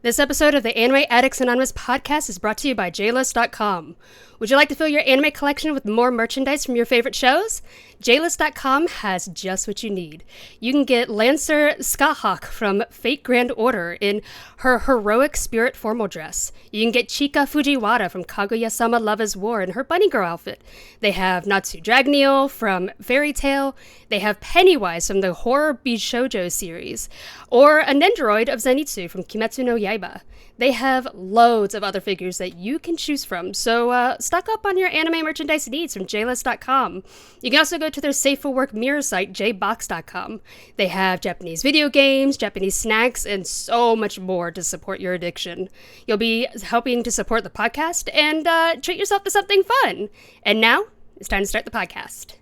This episode of the Anime Addicts Anonymous Podcast is brought to you by JList.com. Would you like to fill your anime collection with more merchandise from your favorite shows? JList.com has just what you need. You can get Lancer Skahawk from Fate Grand Order in her heroic spirit formal dress. You can get Chika Fujiwara from Kaguya-sama Love is War in her bunny girl outfit. They have Natsu Dragneel from Fairy Tail. They have Pennywise from the horror Bishoujo series. Or a Nendoroid of Zenitsu from Kimetsu no Yaiba. They have loads of other figures that you can choose from, so stock up on your anime merchandise needs from JList.com. You can also go to their safe-for-work mirror site, jbox.com. They have Japanese video games, Japanese snacks, and so much more to support your addiction. You'll be helping to support the podcast and treat yourself to something fun. And now, it's time to start the podcast.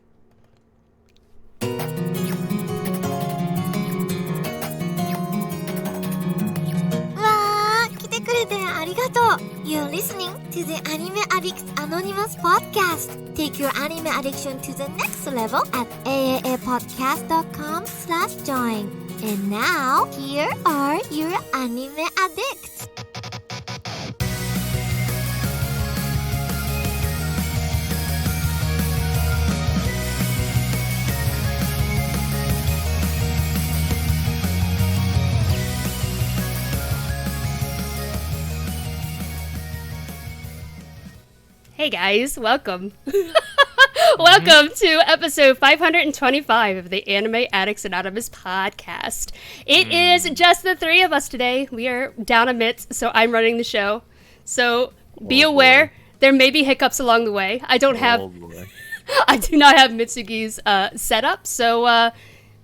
You're listening to the Anime Addicts Anonymous Podcast. Take your anime addiction to the next level at aapodcast.com/join. And now, here are your anime addicts. Hey guys, welcome. Welcome to episode 525 of the Anime Addicts Anonymous Podcast. It is just the three of us today. We are down a Mitz, so I'm running the show. So be aware, there may be hiccups along the way. I do not have Mitsugi's setup, so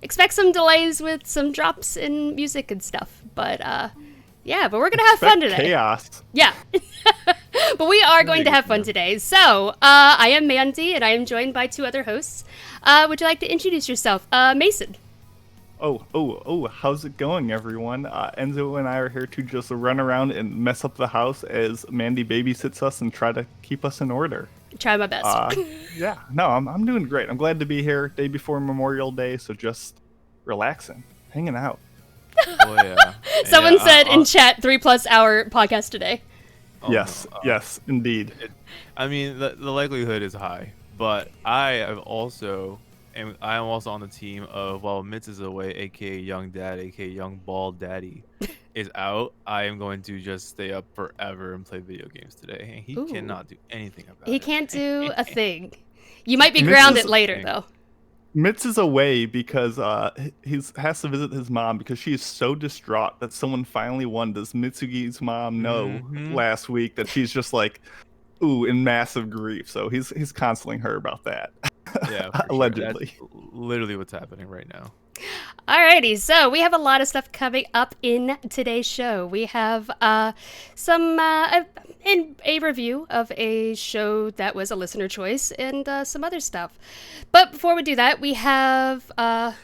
expect some delays with some drops in music and stuff. But yeah, but we're going to have fun today. Chaos. Yeah. But we are going to have fun today. So, I am Mandi, and I am joined by two other hosts. Would you like to introduce yourself? Mason. Oh, how's it going, everyone? Enzo and I are here to just run around and mess up the house as Mandi babysits us and try to keep us in order. Try my best. I'm doing great. I'm glad to be here day before Memorial Day, so just relaxing, hanging out. Oh, yeah. Someone said in chat 3+ hour podcast today. Yes, indeed. I mean, the likelihood is high, but I am also on the team of, while Mitz is away, aka Young Dad, aka Young Bald Daddy, is out. I am going to just stay up forever and play video games today. And he cannot do anything about it. He can't do a thing. You might be grounded later, though. Mitz is away because he has to visit his mom because she is so distraught that someone finally won. Does Mitsugi's mom know last week that she's just like, in massive grief? So he's counseling her about that. Yeah, allegedly. Sure. That's literally what's happening right now. Alrighty, so we have a lot of stuff coming up in today's show. We have a review of a show that was a listener choice and some other stuff. But before we do that, we have our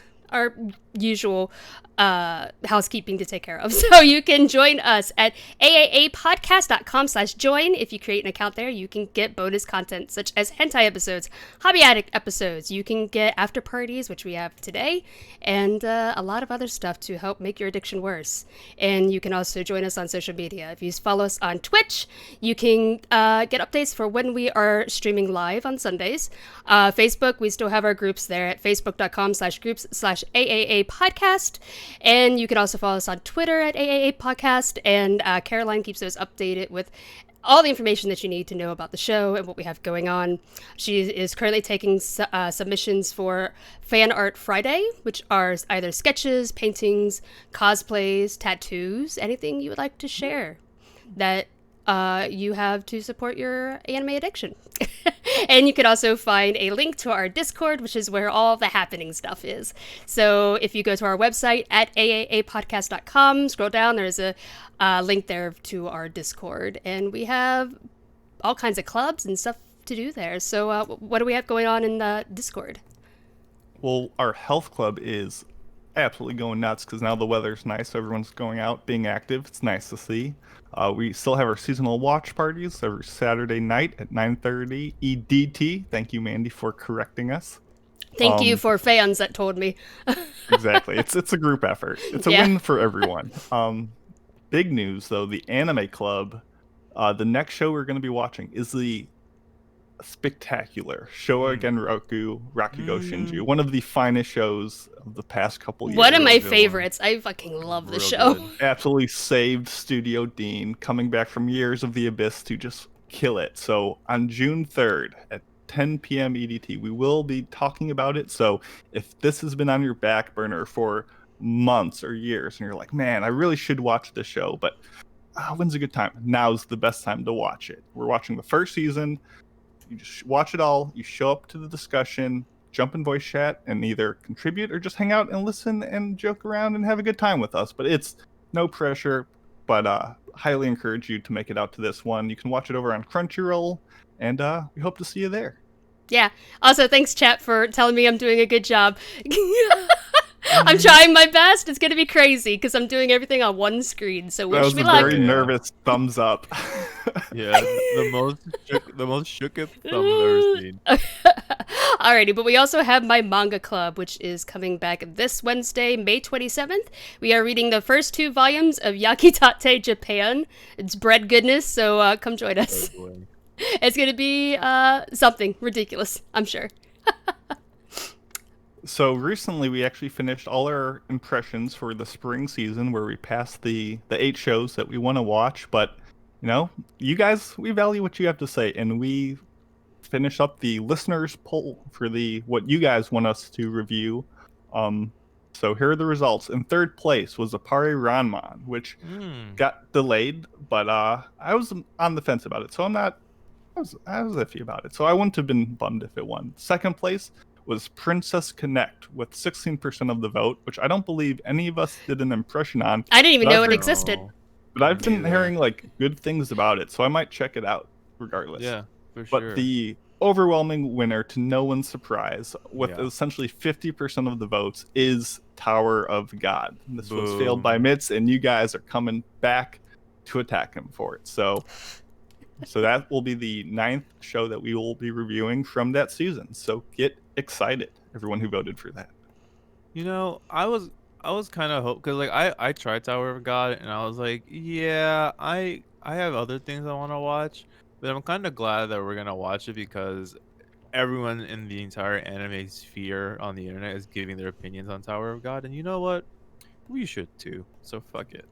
usual housekeeping to take care of. So you can join us at aapodcast.com/join. If you create an account there, you can get bonus content such as hentai episodes, hobby addict episodes. You can get after parties, which we have today, and a lot of other stuff to help make your addiction worse. And you can also join us on social media. If you follow us on Twitch, you can get updates for when we are streaming live on Sundays. Facebook, we still have our groups there at facebook.com/groups/AAA podcast. And you can also follow us on Twitter at AAA Podcast, and Caroline keeps those updated with all the information that you need to know about the show and what we have going on. She is currently taking submissions for Fan Art Friday, which are either sketches, paintings, cosplays, tattoos, anything you would like to share that you have to support your anime addiction. And you can also find a link to our Discord, which is where all the happening stuff is. So if you go to our website at aapodcast.com, scroll down, there's a link there to our Discord. And we have all kinds of clubs and stuff to do there. So what do we have going on in the Discord? Well, our health club is absolutely going nuts because now the weather's nice. So everyone's going out, being active. It's nice to see. We still have our seasonal watch parties every Saturday night at 9:30 EDT. Thank you, Mandi, for correcting us. Thank you for fans that told me. Exactly. It's a group effort. It's a win for everyone. big news, though, the Anime Club, the next show we're going to be watching is the spectacular Showa Genroku Rakugo Shinju, one of the finest shows of the past couple years. One of my Real good favorites. I fucking love the Real show. good. Absolutely saved Studio Dean, coming back from years of the abyss to just kill it. So on June 3rd at 10 p.m. EDT, we will be talking about it. So if this has been on your back burner for months or years and you're like, man, I really should watch this show, but when's a good time? Now's the best time to watch it. We're watching the first season. You just watch it all. You show up to the discussion, jump in voice chat, and either contribute or just hang out and listen and joke around and have a good time with us. But it's no pressure, but highly encourage you to make it out to this one. You can watch it over on Crunchyroll, and we hope to see you there. Yeah. Also, thanks, chat, for telling me I'm doing a good job. I'm trying my best. It's going to be crazy because I'm doing everything on one screen. So That wish was me a luck. very nervous thumbs up. Yeah, the most shooketh thumb I've ever seen. Alrighty, but we also have my manga club, which is coming back this Wednesday, May 27th. We are reading the first 2 volumes of Yakitate Japan. It's bread goodness, so come join us. Oh, boy. It's going to be something ridiculous, I'm sure. So recently we actually finished all our impressions for the spring season, where we passed the 8 shows that we want to watch. But, you know, you guys, we value what you have to say, and we finish up the listeners poll for what you guys want us to review. So here are the results. In 3rd place was Apare Ranman, which got delayed, but I was on the fence about it, so I was iffy about it. So I wouldn't have been bummed if it won. 2nd place was Princess Connect with 16% of the vote, which I don't believe any of us did an impression on. I didn't even But know I've it heard- existed. But I've been hearing like good things about it, so I might check it out regardless. Yeah, for But sure. the overwhelming winner, to no one's surprise, with Yeah. essentially 50% of the votes, is Tower of God. This was Boom. failed by Mitz, and you guys are coming back to attack him for it. So that will be the 9th show that we will be reviewing from that season. So get excited, everyone who voted for that. You know, I was kind of hope because like I tried Tower of God and I was like, yeah, I have other things I want to watch, but I'm kind of glad that we're gonna watch it because everyone in the entire anime sphere on the internet is giving their opinions on Tower of God, and you know what? We should too. So fuck it.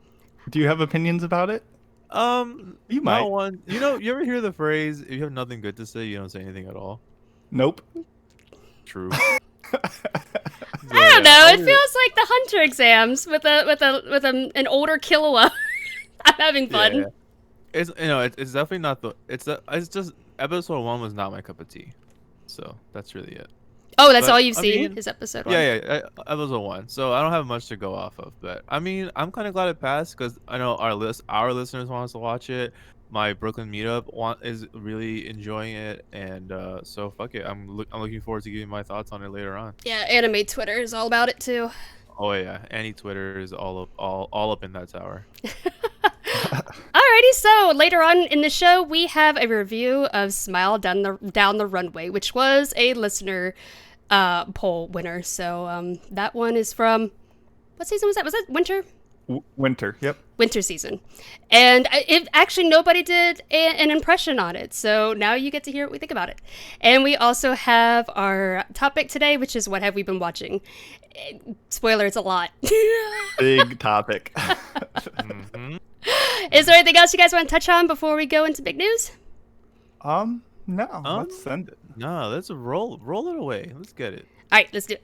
Do you have opinions about it? You might. Not one. You know, you ever hear the phrase, if you have nothing good to say, you don't say anything at all? Nope. True. I don't know. It feels like the Hunter exams with an older Killua. I'm having fun. Yeah. It's it's definitely not it's just episode 1 was not my cup of tea. So that's really it. Oh, that's But, all you've I seen mean, is episode 1. Yeah, episode 1. So I don't have much to go off of, but I mean, I'm kind of glad it passed because I know our listeners want us to watch it. My Brooklyn meetup is really enjoying it, and so fuck it. I'm looking forward to giving my thoughts on it later on. Yeah, anime Twitter is all about it too. Oh yeah, Annie Twitter is all up in that tower. Alrighty, so later on in the show, we have a review of Smile Down the Runway, which was a listener poll winner. So that one is from, what season was that? Was that winter? Winter, yep. Winter season. And actually nobody did an impression on it. So now you get to hear what we think about it. And we also have our topic today, which is what have we been watching? Spoiler, it's a lot. Big topic. Mhm. Is there anything else you guys want to touch on before we go into big news? No, let's send it. No, let's roll it away. Let's get it. All right, let's do it.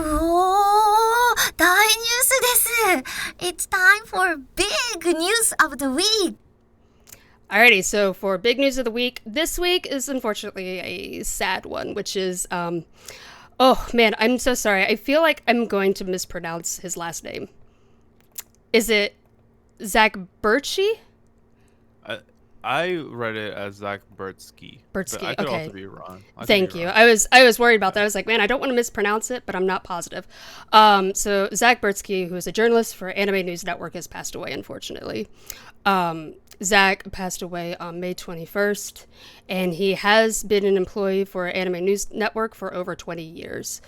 おー、大ニュースです。It's time for big news of the week. Alrighty, so for big news of the week, this week is unfortunately a sad one, which is, oh man, I'm so sorry. I feel like I'm going to mispronounce his last name. Is it Zach Birchie? I read it as Zach Bertsky. Bertsky, but I could okay. also be wrong. Thank you. I was worried about that. I was like, man, I don't want to mispronounce it, but I'm not positive. So Zach Bertsky, who is a journalist for Anime News Network, has passed away, unfortunately. Zach passed away on May 21st, and he has been an employee for Anime News Network for over 20 years.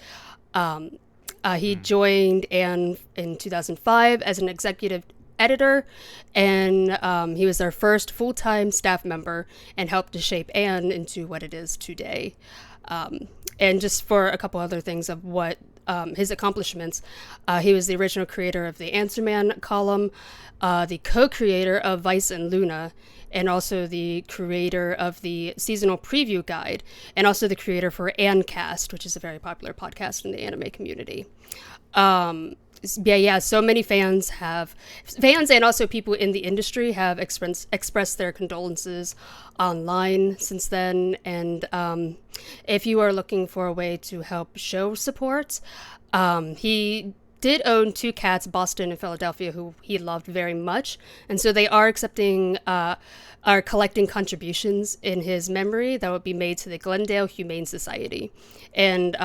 He joined Anne in 2005 as an executive editor, and he was their first full-time staff member and helped to shape Anne into what it is today. And just for a couple other things of what his accomplishments, he was the original creator of the Answer Man column, the co-creator of Vice and Luna, and also the creator of the seasonal preview guide, and also the creator for Ancast, which is a very popular podcast in the anime community. So many fans and also people in the industry have expressed their condolences online since then. And if you are looking for a way to help show support, he did own two cats, Boston and Philadelphia, who he loved very much. And so they are collecting contributions in his memory that would be made to the Glendale Humane Society. And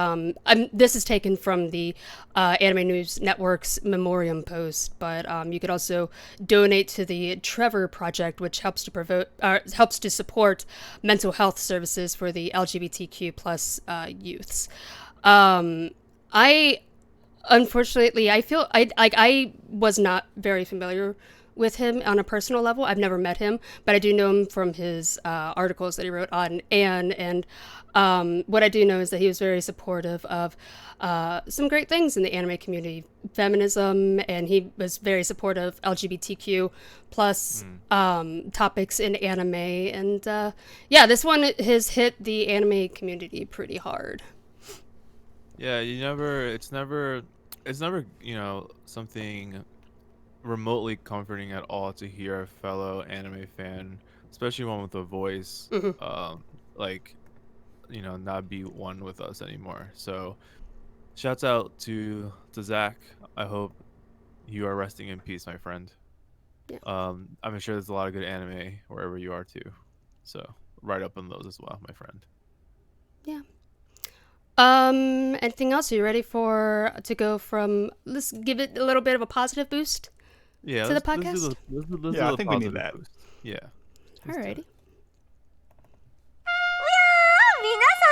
this is taken from the Anime News Network's Memoriam post, but you could also donate to the Trevor Project, which helps to support mental health services for the LGBTQ plus youths. Unfortunately, I feel I was not very familiar with him on a personal level. I've never met him, but I do know him from his articles that he wrote on Anne. And what I do know is that he was very supportive of some great things in the anime community, feminism, and he was very supportive of LGBTQ plus topics in anime. And this one has hit the anime community pretty hard. Yeah, it's never, something remotely comforting at all to hear a fellow anime fan, especially one with a voice, not be one with us anymore. So, shouts out to Zach. I hope you are resting in peace, my friend. Yeah. I'm sure there's a lot of good anime wherever you are too. So, right up on those as well, my friend. Yeah. Anything else? Are you ready to go from, let's give it a little bit of a positive boost to the podcast? I think we need that. Boost. Yeah. Alrighty. 皆さん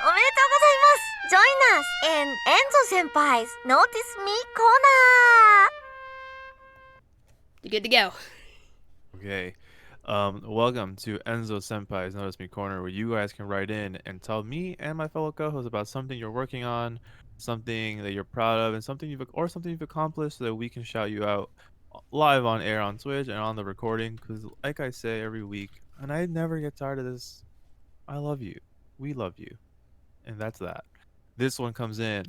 おめでとうございます Join us in Enzo Senpai's Notice Me corner. You're good to go. Okay. Welcome to Enzo Senpai's Notice Me Corner, where you guys can write in and tell me and my fellow co-hosts about something you're working on, something that you're proud of, and something you've accomplished, so that we can shout you out live on air on Twitch and on the recording. Because, like I say every week, and I never get tired of this, I love you. We love you, and that's that. This one comes in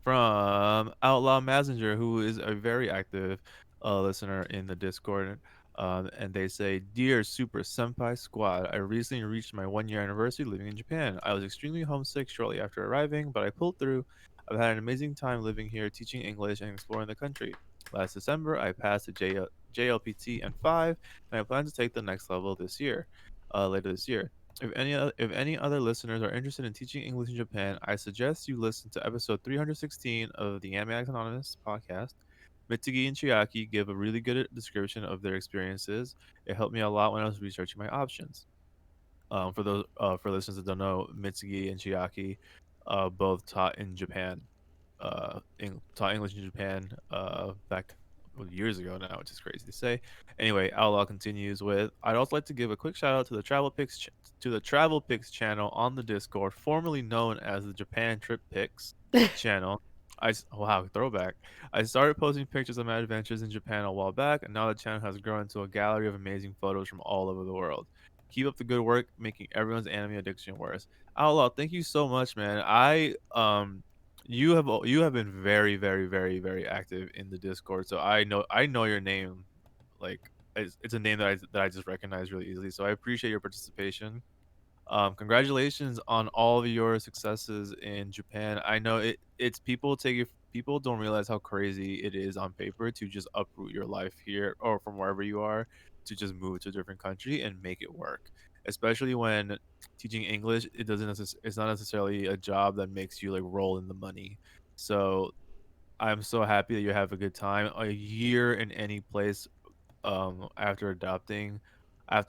from Outlaw Messenger, who is a very active listener in the Discord. And they say, "Dear Super Senpai Squad, I recently reached my 1-year anniversary living in Japan. I was extremely homesick shortly after arriving, but I pulled through. I've had an amazing time living here, teaching English and exploring the country. Last December, I passed the JLPT N5, and I plan to take the next level later this year. If any other listeners are interested in teaching English in Japan, I suggest you listen to episode 316 of the Anime Addicts Anonymous podcast. Mitsugi and Chiaki give a really good description of their experiences. It helped me a lot when I was researching my options." For listeners that don't know, Mitsugi and Chiaki both taught in Japan, taught English in Japan back years ago now, which is crazy to say. Anyway, Outlaw continues with, "I'd also like to give a quick shout out to the Travel Picks channel on the Discord, formerly known as the Japan Trip Picks channel. Wow, throwback. I started posting pictures of my adventures in Japan a while back, and now the channel has grown into a gallery of amazing photos from all over the world. Keep up the good work, making everyone's anime addiction worse." Outlaw, thank you so much, man. You have been very, very, very, very active in the Discord, so I know your name. Like, it's a name that I just recognize really easily. So I appreciate your participation. Congratulations on all of your successes in Japan. I know it's people don't realize how crazy it is on paper to just uproot your life here or from wherever you are to just move to a different country and make it work. Especially when teaching English, it's not necessarily a job that makes you like roll in the money. So I'm so happy that you have a good time. A year in any place after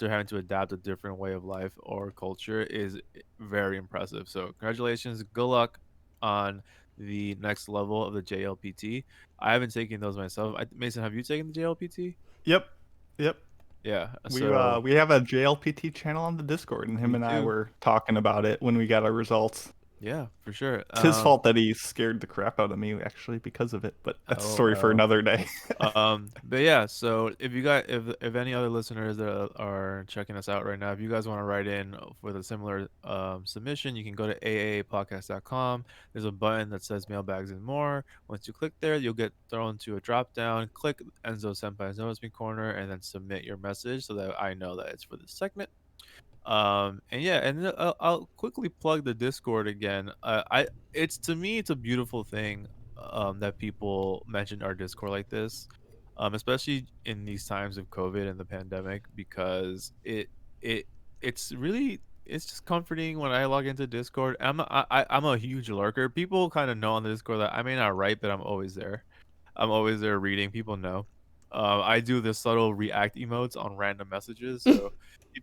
having to adapt a different way of life or culture is very impressive. So congratulations, good luck on the next level of the JLPT. I haven't taken those myself. Mason, have you taken the JLPT? Yep. Yep. Yeah. We have a JLPT channel on the Discord, and him Me and I too. were talking about it when we got our results. Yeah, for sure. It's his fault that he scared the crap out of me actually because of it, but that's a story for LOL. another day. But yeah, so if any other listeners that are checking us out right now, if you guys want to write in with a similar submission, you can go to aapodcast.com. There's a button that says mailbags and more. Once you click there, you'll get thrown to a drop down. Click Enzo Senpai's Notice Me corner and then submit your message so that I know that it's for this segment. And yeah, and then I'll quickly plug the Discord again. It's to me, it's a beautiful thing that people mention our Discord like this, especially in these times of COVID and the pandemic, because it it's really, it's just comforting when I log into Discord. I'm a huge lurker. People kind of know on the Discord that I may not write, but I'm always there. I'm always there reading. People know. I do the subtle react emotes on random messages, so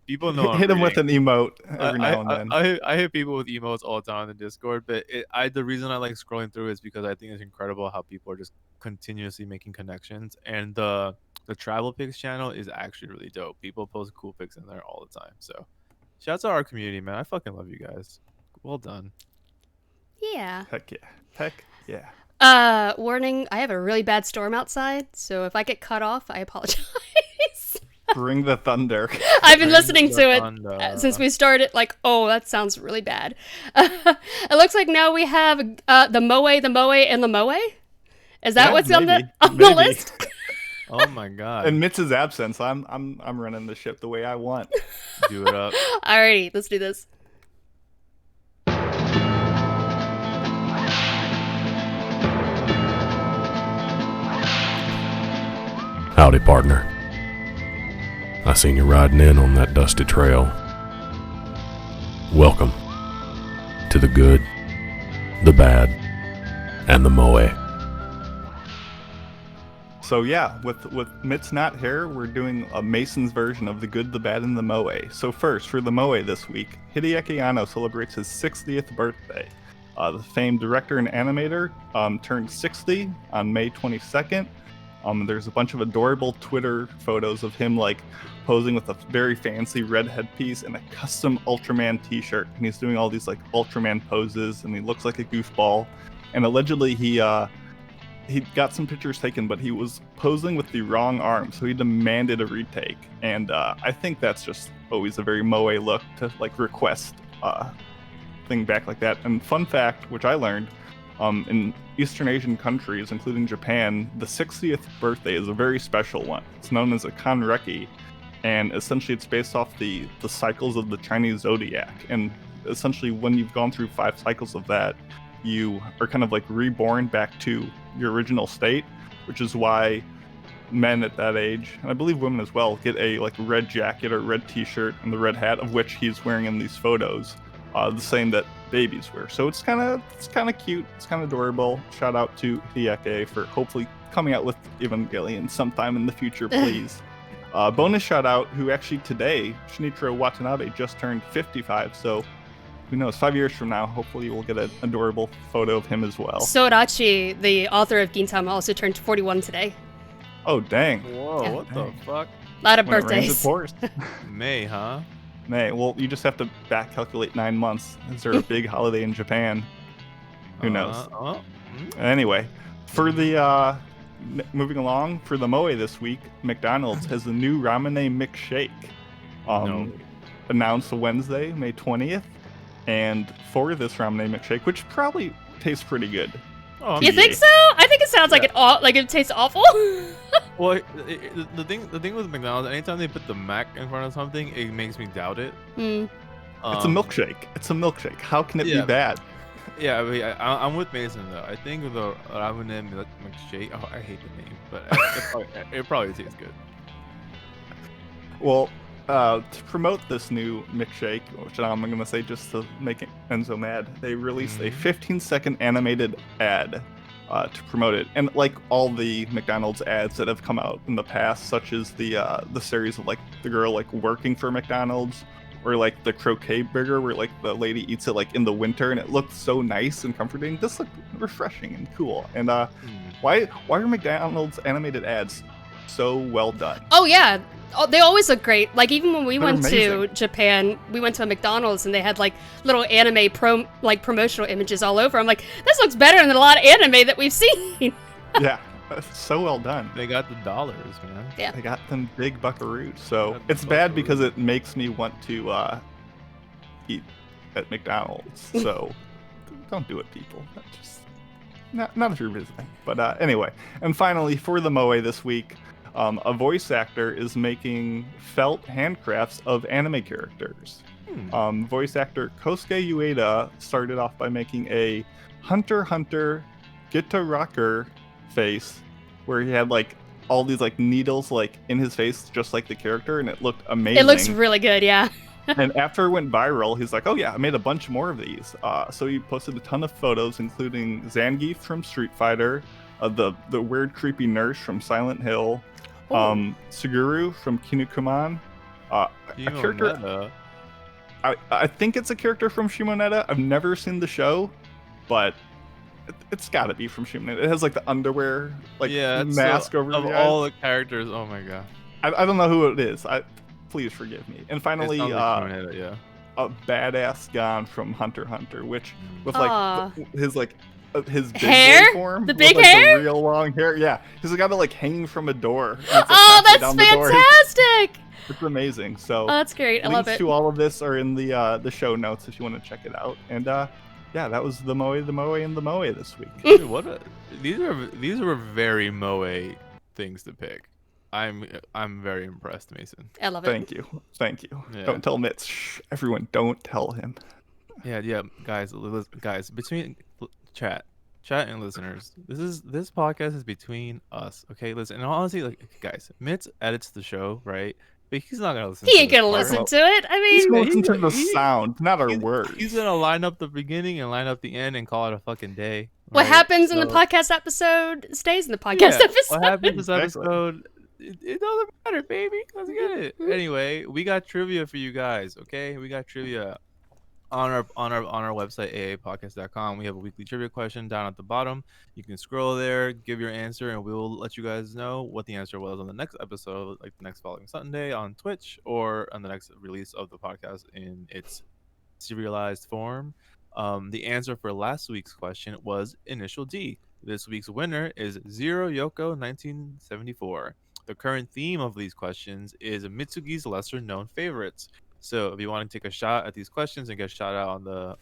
people know I'm Hit him with reading. an emote every I, now and I, then. I hit people with emotes all the time on the Discord, but the reason I like scrolling through is because I think it's incredible how people are just continuously making connections, and the travel pics channel is actually really dope. People post cool pics in there all the time. So, shouts to our community, man. I fucking love you guys. Well done. Yeah. Heck yeah. Heck yeah. Warning, I have a really bad storm outside, so if I get cut off, I apologize. Bring the thunder. I've been listening the to it thunder. since we started, like, oh, that sounds really bad. It looks like now we have the Moe, and the Moe? Is that Yeah, what's maybe. on the Maybe. list? Oh my god. In Mitz's absence, I'm running the ship the way I want. Do it up. Alrighty, let's do this. Howdy, partner. I seen you riding in on that dusty trail. Welcome to the good, the bad, and the moe. So yeah, with Mitz not here, we're doing a Mason's version of The Good, the Bad, and the Moe. So first, for the Moe this week, Hideaki Anno celebrates his 60th birthday. The famed director and animator turned 60 on May 22nd. There's a bunch of adorable Twitter photos of him like posing with a very fancy red headpiece and a custom Ultraman t-shirt, and he's doing all these like Ultraman poses, and he looks like a goofball. And allegedly he got some pictures taken, but he was posing with the wrong arm, so he demanded a retake. And I think that's just always a very moe look to like request thing back like that. And fun fact, which I learned, in Eastern Asian countries, including Japan, the 60th birthday is a very special one. It's known as a kanreki, and essentially it's based off the cycles of the Chinese zodiac. And essentially when you've gone through 5 cycles of that, you are kind of like reborn back to your original state, which is why men at that age, and I believe women as well, get a like red jacket or red t-shirt and the red hat, of which he's wearing in these photos, the same that babies wear. So it's kind of cute, it's kind of adorable. Shout out to Hideaki for hopefully coming out with Evangelion sometime in the future, please. Bonus shout out, who actually today, Shinichiro Watanabe just turned 55, so who knows, 5 years from now, hopefully we'll get an adorable photo of him as well. Sorachi, the author of Gintama, also turned 41 today. Oh, dang. Whoa, Yeah. what the fuck? A lot of When it rains, it birthdays. pours. May, huh? May. Well, you just have to back calculate 9 months. Is there a big holiday in Japan? Who knows? Anyway, for the moving along, for the moe this week, McDonald's has a new ramene McShake. No. Announced Wednesday, May 20th. And for this ramene McShake, which probably tastes pretty good. Oh, You think so? I think it sounds like it tastes awful. Well, the thing with McDonald's, anytime they put the Mac in front of something, it makes me doubt it. Hmm. It's a milkshake. It's a milkshake. How can it be yeah. bad? Yeah, I mean, I'm with Mason though. I think the ramen McShake. Oh, I hate the name, but it probably tastes good. Well, to promote this new McShake, which I'm going to say just to make Enzo mad, they released a 15-second animated ad to promote it. And like all the McDonald's ads that have come out in the past, such as the series of like the girl like working for McDonald's, or like the croquet burger where like the lady eats it like in the winter and it looked so nice and comforting. This looked refreshing and cool. And why are McDonald's animated ads so well done? Oh yeah, they always look great. Like even when we They're went amazing. to Japan, we went to a McDonald's and they had like little anime promotional images all over. I'm like, this looks better than a lot of anime that we've seen. Yeah, so well done. They got the dollars, man. Yeah. They got them big buckaroos. So Got it's the bad buckaroos. because it makes me want to eat at McDonald's. So don't do it, people. That's just not if you're visiting. But anyway, and finally for the Moe this week, a voice actor is making felt handcrafts of anime characters. Voice actor Kosuke Ueda started off by making a Hunter x Hunter Gita Rocker face where he had like all these like needles like in his face just like the character, and it looked amazing. It looks really good, yeah. And after it went viral, he's like, oh yeah, I made a bunch more of these. So he posted a ton of photos, including Zangief from Street Fighter, the weird creepy nurse from Silent Hill, Suguru from Kinnikuman, a character. Meta. I think it's a character from Shimoneta. I've never seen the show, but it's got to be from Shimoneta. It has like the underwear, like mask over of the all eyes. the characters. Oh my god. I don't know who it is. Please forgive me. And finally, It sounds like Shimoneta, yeah. a badass Gon from Hunter x Hunter, which with Aw. like his his big Hair? boy form, The with, big like, hair? the real long hair. Yeah, he's got it like hanging from a door. and it's, like, Oh, halfway that's down the door. fantastic! It's amazing. So Oh, that's great. I love links it. to all of this are in the show notes if you want to check it out. And yeah, that was the Moe, and the Moe this week. Dude, these were very Moe things to pick. I'm very impressed, Mason. I love it. Thank you. Yeah. Don't tell Mitz. Shh, everyone, don't tell him. Yeah, guys, between chat and listeners, this podcast is between us. Okay, listen, and honestly, like, guys, Mitz edits the show, right? But he's not gonna listen. He ain't to gonna this listen part. to it. I He's mean, going to listen to the he- sound, not our He's- words. He's gonna line up the beginning and line up the end and call it a fucking day. what right? happens in the So- podcast episode stays in the podcast Yeah, episode. What happened in this Exactly. episode? It doesn't matter, baby. Let's get it. Anyway, we got trivia for you guys. Okay, we got trivia on our website aapodcast.com. We have a weekly trivia question down at the bottom. You can scroll there, give your answer, and we will let you guys know what the answer was on the next episode, like the next following Sunday on Twitch, or on the next release of the podcast in its serialized form. The answer for last week's question was Initial D. This week's winner is Zero Yoko 1974. The current theme of these questions is Mitsugi's lesser known favorites. So if you want to take a shot at these questions and get a shout out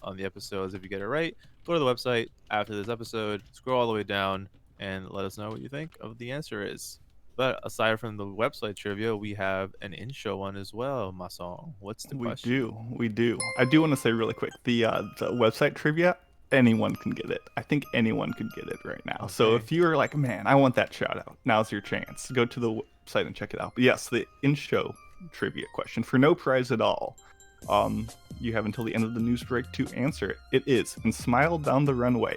on the episodes if you get it right, go to the website after this episode, scroll all the way down, and let us know what you think of the answer is. But aside from the website trivia, we have an in-show one as well, Masong. What's the question? We do. I do want to say really quick, the website trivia, anyone can get it. I think anyone could get it right now. So Okay. if you're like, man, I want that shout out, now's your chance. Go to the website and check it out. But yes, the in-show trivia question for no prize at all. You have until the end of the news break to answer it. It is in Smile Down the Runway.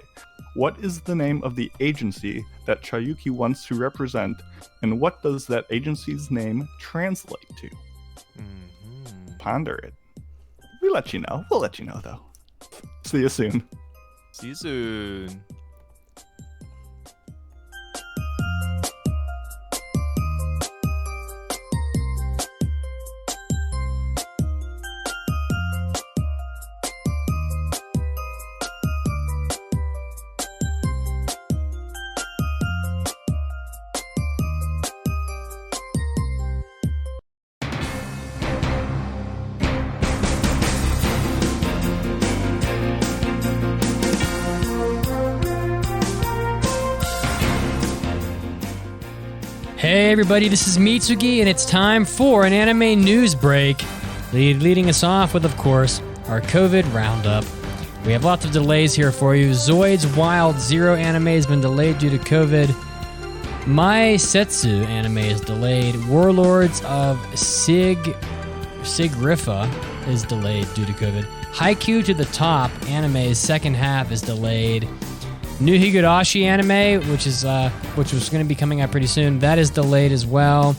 What is the name of the agency that Chayuki wants to represent, and what does that agency's name translate to? Mhm. Ponder it. We'll let you know. We'll let you know, though. See you soon. See you soon. Hey everybody, this is Mitsugi, and it's time for an anime news break. Leading us off with, of course, our COVID roundup. We have lots of delays here for you. Zoid's Wild Zero anime has been delayed due to COVID. My Setsu anime is delayed. Warlords of Sigrifa is delayed due to COVID. Haikyuu to the Top anime's second half is delayed. New Higurashi anime, which was going to be coming out pretty soon, that is delayed as well.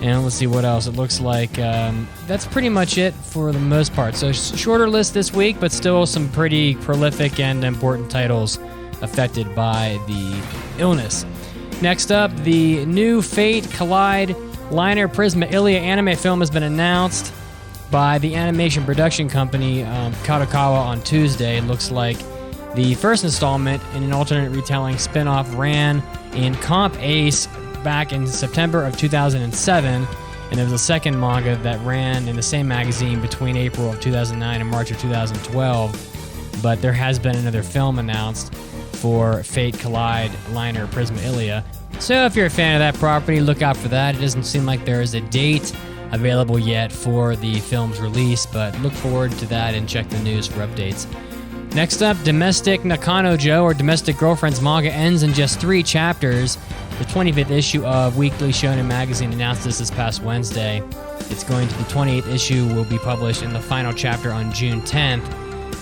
And let's see what else. It looks like that's pretty much it for the most part. So shorter list this week, but still some pretty prolific and important titles affected by the illness. Next up, the new Fate Collide Liner Prisma Ilia anime film has been announced by the animation production company Kadokawa on Tuesday. It looks like the first installment in an alternate retelling spin-off ran in Comp Ace back in September of 2007, and there was a second manga that ran in the same magazine between April of 2009 and March of 2012. But there has been another film announced for Fate Collide Liner Prisma Ilia. So if you're a fan of that property, look out for that. It doesn't seem like there is a date available yet for the film's release, but look forward to that and check the news for updates. Next up, Domestic Nakanojo, or Domestic Girlfriends manga, ends in just 3 chapters. The 25th issue of Weekly Shonen Magazine announced this past Wednesday. It's going to the 28th issue, will be published in the final chapter on June 10th.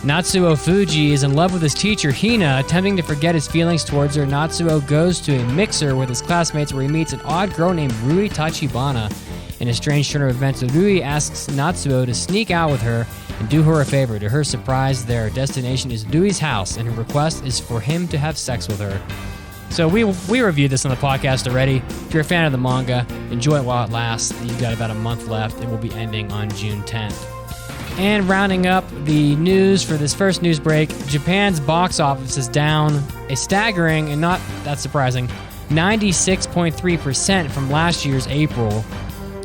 Natsuo Fuji is in love with his teacher, Hina. Attempting to forget his feelings towards her, Natsuo goes to a mixer with his classmates where he meets an odd girl named Rui Tachibana. In a strange turn of events, Rui asks Natsuo to sneak out with her and do her a favor. To her surprise, their destination is Rui's house, and her request is for him to have sex with her. So we reviewed this on the podcast already. If you're a fan of the manga, enjoy it while it lasts. You've got about a month left. It will be ending on June 10th. And rounding up the news for this first news break, Japan's box office is down a staggering, and not that surprising, 96.3% from last year's April.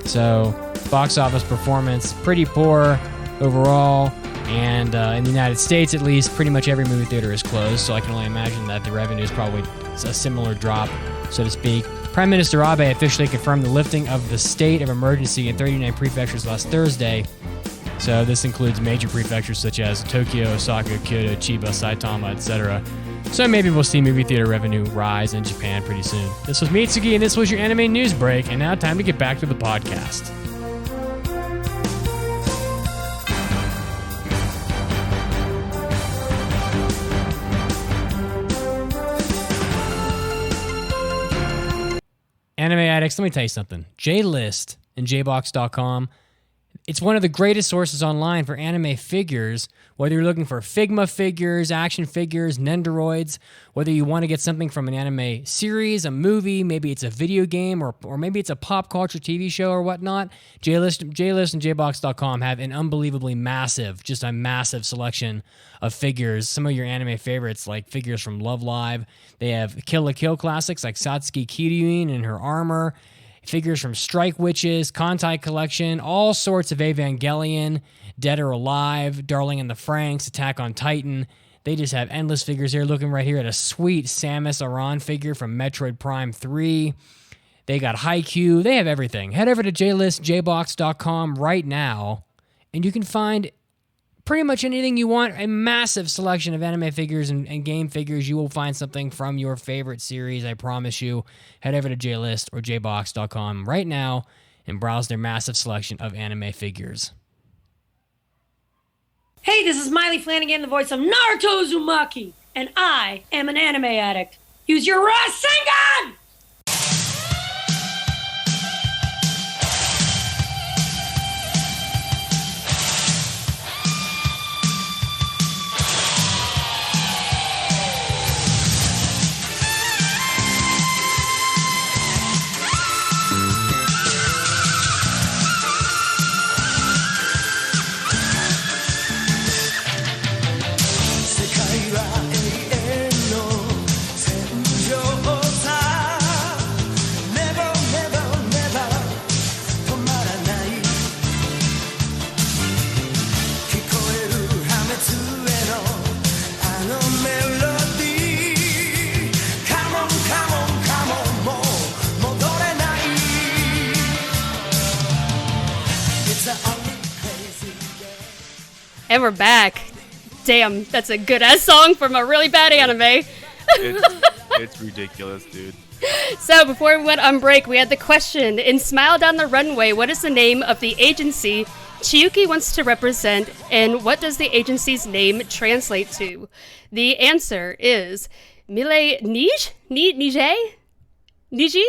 So box office performance pretty poor overall, and in the United States at least, pretty much every movie theater is closed, so I can only imagine that the revenue is probably a similar drop, so to speak. Prime Minister Abe officially confirmed the lifting of the state of emergency in 39 prefectures last Thursday. So this includes major prefectures such as Tokyo, Osaka, Kyoto, Chiba, Saitama, etc. So maybe we'll see movie theater revenue rise in Japan pretty soon. This was Mitsugi, and this was your anime news break, and now time to get back to the podcast. Anime Addicts, let me tell you something. JList and JBox.com, it's one of the greatest sources online for anime figures, whether you're looking for Figma figures, action figures, Nendoroids, whether you want to get something from an anime series, a movie, maybe it's a video game, or maybe it's a pop culture TV show or whatnot. JList and JBox.com have an unbelievably massive, just a massive selection of figures. Some of your anime favorites, like figures from Love Live. They have Kill la Kill classics like Satsuki Kiryuin and her armor, figures from Strike Witches, Kantai Collection, all sorts of Evangelion, Dead or Alive, Darling in the Franxx, Attack on Titan. They just have endless figures here. Looking right here at a sweet Samus Aran figure from Metroid Prime 3. They got Haikyuu. They have everything. Head over to JListJBox.com right now, and you can find pretty much anything you want. A massive selection of anime figures and game figures. You will find something from your favorite series, I promise you. Head over to JList or JBox.com right now and browse their massive selection of anime figures. Hey, this is Miley Flanagan, the voice of Naruto Uzumaki, and I am an anime addict. Use your Rasengan! And we're back. Damn, that's a good-ass song from a really bad anime. It's ridiculous, dude. So before we went on break, we had the question, in Smile Down the Runway, what is the name of the agency Chiyuki wants to represent, and what does the agency's name translate to? The answer is Mille Niji? Niji?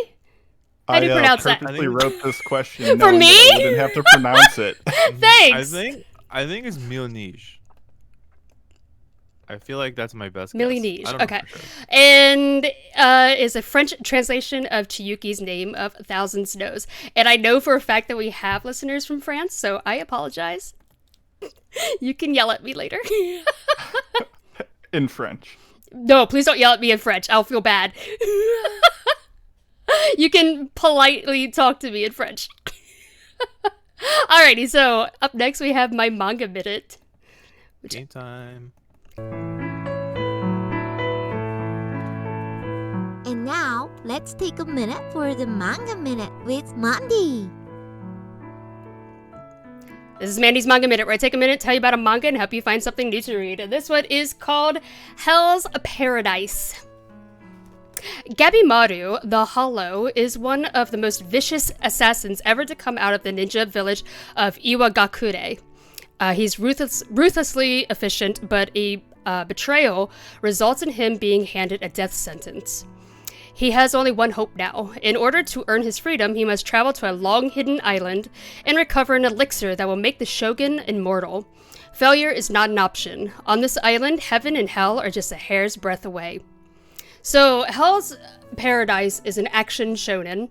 How do you pronounce that? I purposely wrote this question For me? that you didn't have to pronounce it. Thanks. I think it's Milniche. I feel like that's my best guess. Milniche. I don't know Okay. for sure. And is a French translation of Chiyuki's name of Thousand Snows. And I know for a fact that we have listeners from France, so I apologize. You can yell at me later. In French. No, please don't yell at me in French. I'll feel bad. You can politely talk to me in French. Alrighty, so up next we have my manga minute. Game time. And now, let's take a minute for the Manga Minute with Mandi. This is Mandy's Manga Minute, where I take a minute, tell you about a manga, and help you find something new to read. And this one is called Hell's Paradise. Gabimaru, the Hollow, is one of the most vicious assassins ever to come out of the ninja village of Iwagakure. He's ruthlessly efficient, but a betrayal results in him being handed a death sentence. He has only one hope now. In order to earn his freedom, he must travel to a long-hidden island and recover an elixir that will make the shogun immortal. Failure is not an option. On this island, heaven and hell are just a hair's breadth away. So, Hell's Paradise is an action shonen,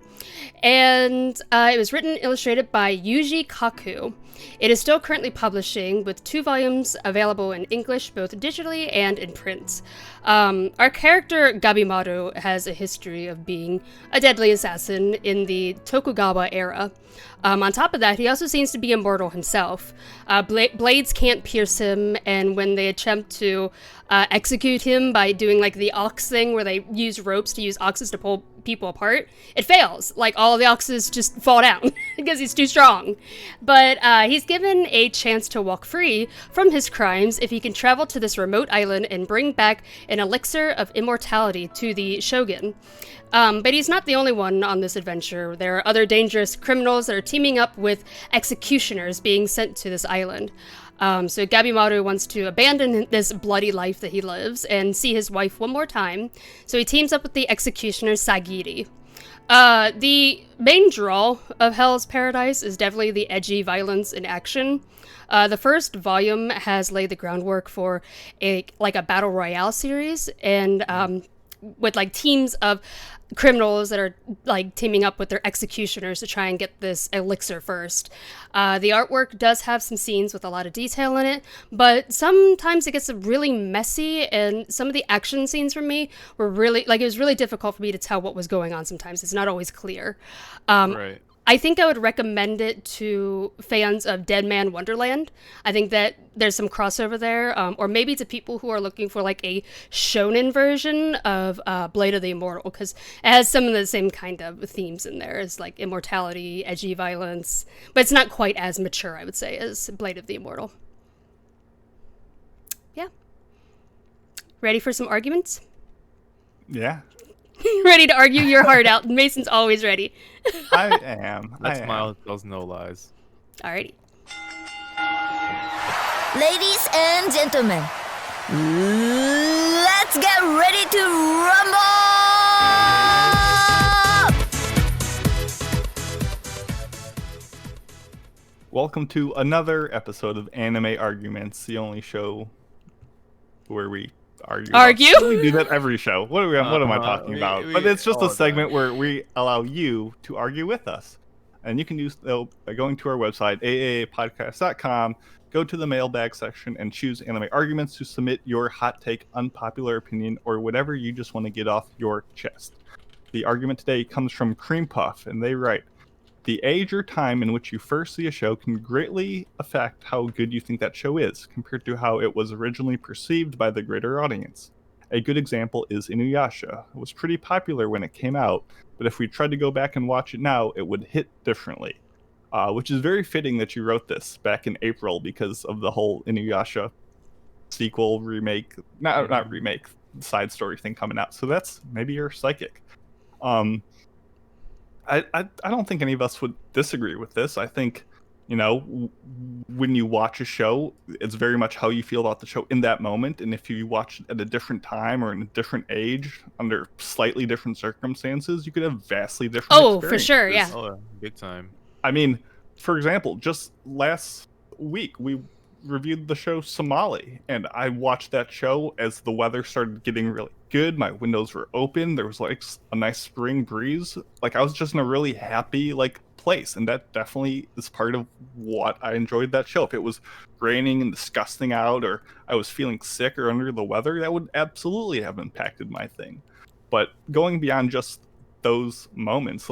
and it was written and illustrated by Yuji Kaku. It is still currently publishing, with 2 volumes available in English, both digitally and in print. Our character, Gabimaru, has a history of being a deadly assassin in the Tokugawa era. On top of that, he also seems to be immortal himself. Blades can't pierce him, and when they attempt to execute him by doing like the ox thing where they use ropes to use oxes to pull people apart, it fails. Like, all of the oxes just fall down because he's too strong. But he's given a chance to walk free from his crimes if he can travel to this remote island and bring back an elixir of immortality to the shogun. But he's not the only one on this adventure. There are other dangerous criminals that are teaming up with executioners being sent to this island. So Gabimaru wants to abandon this bloody life that he lives and see his wife one more time. So he teams up with the executioner Sagiri. The main draw of Hell's Paradise is definitely the edgy violence in action. The first volume has laid the groundwork for a battle royale series, and with like teams of criminals that are like teaming up with their executioners to try and get this elixir first. The artwork does have some scenes with a lot of detail in it, but sometimes it gets really messy, and some of the action scenes for me were really, like, it was really difficult for me to tell what was going on sometimes. It's not always clear. Right. I think I would recommend it to fans of Dead Man Wonderland. I think that there's some crossover there, or maybe to people who are looking for like a shonen version of Blade of the Immortal, because it has some of the same kind of themes in there. It's like immortality, edgy violence, but it's not quite as mature, I would say, as Blade of the Immortal. Yeah. Ready for some arguments? Yeah. Ready to argue your heart out. Mason's always ready. I am. That smile tells no lies. Alrighty. Ladies and gentlemen, let's get ready to rumble! Welcome to another episode of Anime Arguments, the only show where we argue? We do that every show. What am I talking about? But it's just a segment where we allow you to argue with us. And you can do so by going to our website, aaapodcast.com, go to the mailbag section, and choose Anime Arguments to submit your hot take, unpopular opinion, or whatever you just want to get off your chest. The argument today comes from Cream Puff, and they write, the age or time in which you first see a show can greatly affect how good you think that show is, compared to how it was originally perceived by the greater audience. A good example is Inuyasha. It was pretty popular when it came out, but if we tried to go back and watch it now, it would hit differently. Which is very fitting that you wrote this back in April because of the whole Inuyasha sequel, remake, not remake, side story thing coming out. So that's, maybe you're psychic. I don't think any of us would disagree with this. I think when you watch a show, it's very much how you feel about the show in that moment. And if you watch it at a different time or in a different age, under slightly different circumstances, you could have vastly different For sure, yeah. Oh, big time. I mean, for example, just last week, we reviewed the show Somali, and I watched that show as the weather started getting really good. My windows were open. There was like a nice spring breeze. Like I was just in a really happy place, and that definitely is part of what I enjoyed that show. If it was raining and disgusting out, or I was feeling sick or under the weather, that would absolutely have impacted my thing. But going beyond just those moments,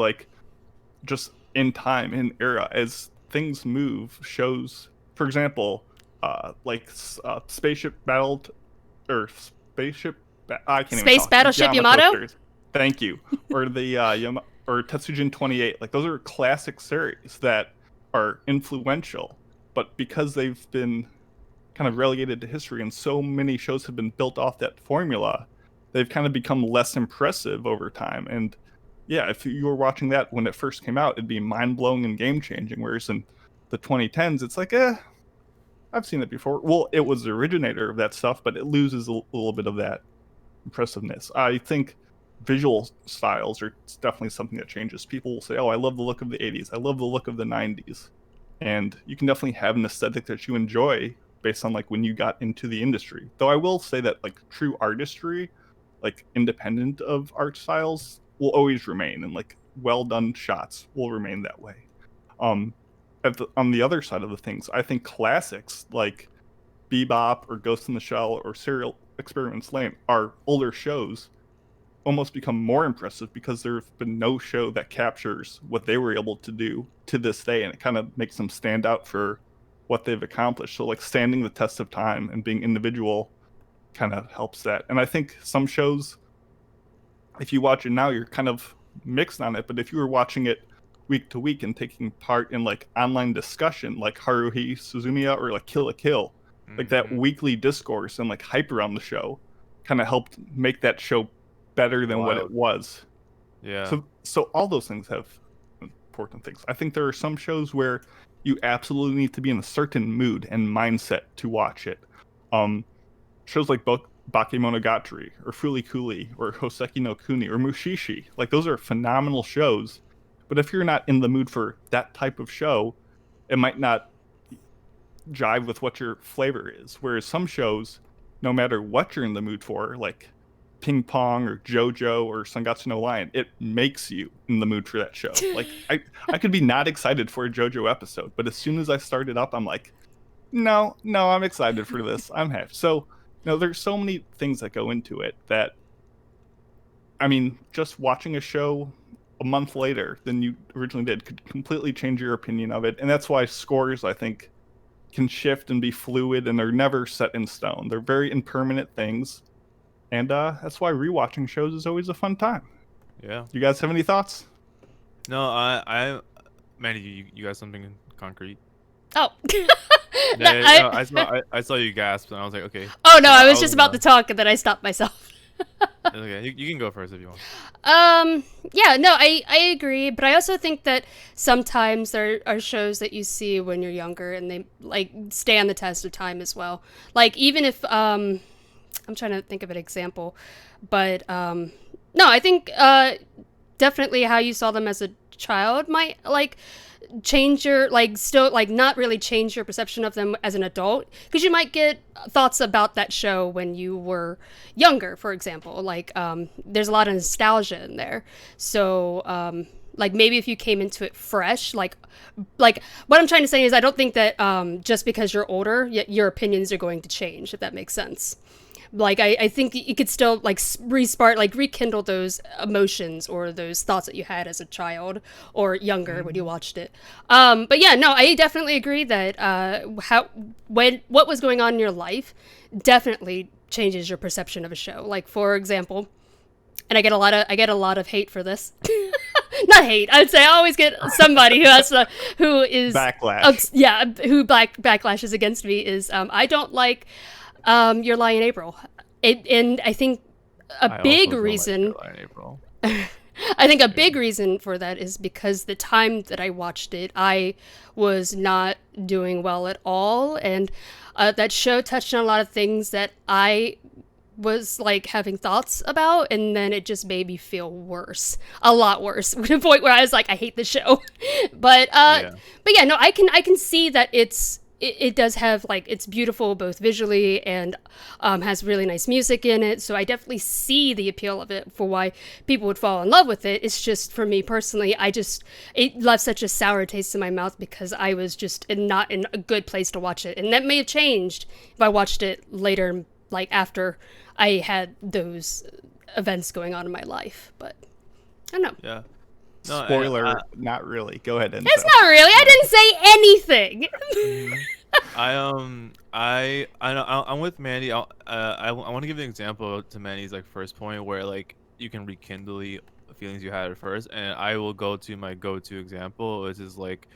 just in time, in era, as things move, shows, for example, Spaceship Battle, or Spaceship, I can't even Space talk. Battleship Yamato? Thank you. Or the or Tetsujin 28. Those are classic series that are influential, but because they've been kind of relegated to history and so many shows have been built off that formula, they've kind of become less impressive over time. And yeah, if you were watching that when it first came out, it'd be mind-blowing and game-changing, whereas in the 2010s, it's I've seen it before. Well, it was the originator of that stuff, but it loses a little bit of that impressiveness. I think visual styles are definitely something that changes. People will say, oh, I love the look of the 80s. I love the look of the 90s. And you can definitely have an aesthetic that you enjoy based on when you got into the industry. Though I will say that true artistry, independent of art styles, will always remain, and well done shots will remain that way. On the other side of the things, I think classics like Bebop or Ghost in the Shell or Serial Experiments Lain are older shows almost become more impressive because there's been no show that captures what they were able to do to this day, and it kind of makes them stand out for what they've accomplished. So standing the test of time and being individual kind of helps that. And I think some shows, if you watch it now, you're kind of mixed on it, but if you were watching it week to week and taking part in online discussion like Haruhi Suzumiya or Kill la Kill, that weekly discourse and hype around the show kind of helped make that show better than what it was. Yeah. So all those things have important things. I think there are some shows where you absolutely need to be in a certain mood and mindset to watch it. Shows like Bakemonogatari or Fooly Cooly or Hoseki no Kuni or Mushishi, those are phenomenal shows. But if you're not in the mood for that type of show, it might not jive with what your flavor is. Whereas some shows, no matter what you're in the mood for, like Ping Pong or JoJo or Sangatsu no Lion, it makes you in the mood for that show. I could be not excited for a JoJo episode, but as soon as I start it up, I'm like, no, I'm excited for this. I'm happy. So, there's so many things that go into it that, just watching a show a month later than you originally did could completely change your opinion of it. And that's why scores, I think, can shift and be fluid, and they're never set in stone. They're very impermanent things. And that's why rewatching shows is always a fun time. Yeah. You guys have any thoughts? No, Mandy, you got something concrete? Oh. I saw you gasp, and I was like, okay. Oh, no, I was just about to talk, and then I stopped myself. Okay, you can go first if you want. Yeah, no, I agree, but I also think that sometimes there are shows that you see when you're younger, and they, stand the test of time as well. Even if, I'm trying to think of an example, but, no, I think, definitely how you saw them as a child might, change your still not really change your perception of them as an adult, because you might get thoughts about that show when you were younger, for example. There's a lot of nostalgia in there, so maybe if you came into it fresh, what I'm trying to say is I don't think that just because you're older your opinions are going to change, if that makes sense. I think you could still rekindle those emotions or those thoughts that you had as a child or younger when you watched it. But yeah, no, I definitely agree that what was going on in your life definitely changes your perception of a show. For example, and I get a lot of hate for this. Not hate. I'd say I always get somebody who is backlash. Who backlashes against me is I don't like Your Lie in April. And I think a big reason I think a big reason for that is because the time that I watched it, I was not doing well at all, and that show touched on a lot of things that I was like having thoughts about, and then it just made me feel worse, a lot worse, to the point where I was like, I hate the show. but yeah, no, I can see that it does have, like, it's beautiful both visually and has really nice music in it, so I definitely see the appeal of it for why people would fall in love with it. It's just, for me personally, it left such a sour taste in my mouth because I was just not in a good place to watch it, and that may have changed if I watched it later, like after I had those events going on in my life. But I don't know. Yeah. No, Spoiler, not really. Go ahead, Enzo. It's not really. I didn't say anything. I'm with Mandy. I want to give an example to Mandy's like first point where like you can rekindle the feelings you had at first, and I will go to my go-to example, which is like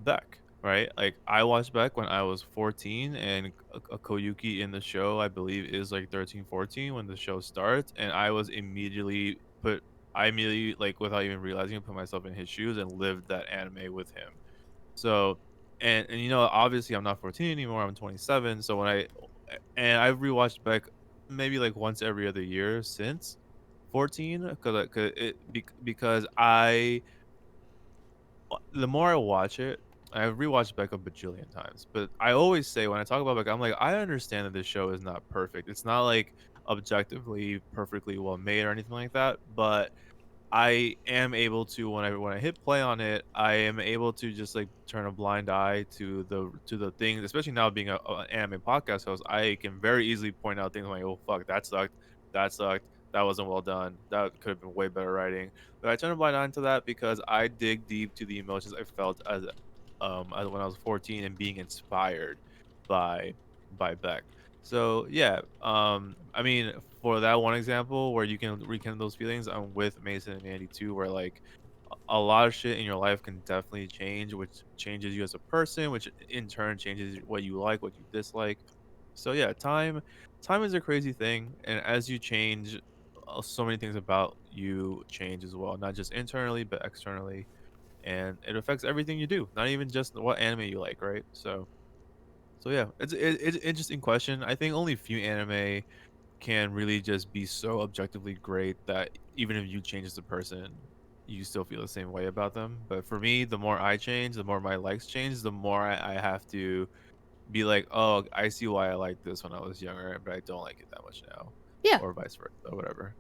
Beck, right? Like I watched Beck when I was 14, and a Koyuki in the show I believe is like 13, 14 when the show starts, and I immediately like without even realizing it, put myself in his shoes and lived that anime with him. So and you know, obviously I'm not 14 anymore, I'm 27. So I've rewatched Beck maybe like once every other year since 14 because the more I watch it, I've rewatched Beck a bajillion times, but I always say when I talk about Beck, I'm like, I understand that this show is not perfect. It's not like objectively perfectly well made or anything like that, but I am able to when I hit play on it, I am able to just like turn a blind eye to the things, especially now being an anime podcast host. I can very easily point out things like, oh fuck, that sucked, that wasn't well done, that could have been way better writing. But I turn a blind eye to that because I dig deep to the emotions I felt as when I was 14 and being inspired by Beck. So yeah, I mean, for that one example where you can rekindle those feelings, I'm with Mason and Andy too, where like a lot of shit in your life can definitely change, which changes you as a person, which in turn changes what you like, what you dislike. So yeah, time is a crazy thing, and as you change, so many things about you change as well, not just internally but externally, and it affects everything you do, not even just what anime you like, right? So yeah, it's an interesting question. I think only few anime can really just be so objectively great that even if you change as a person, you still feel the same way about them. But for me, the more I change, the more my likes change, the more I have to be like, oh, I see why I liked this when I was younger, but I don't like it that much now. Yeah. Or vice versa, or whatever.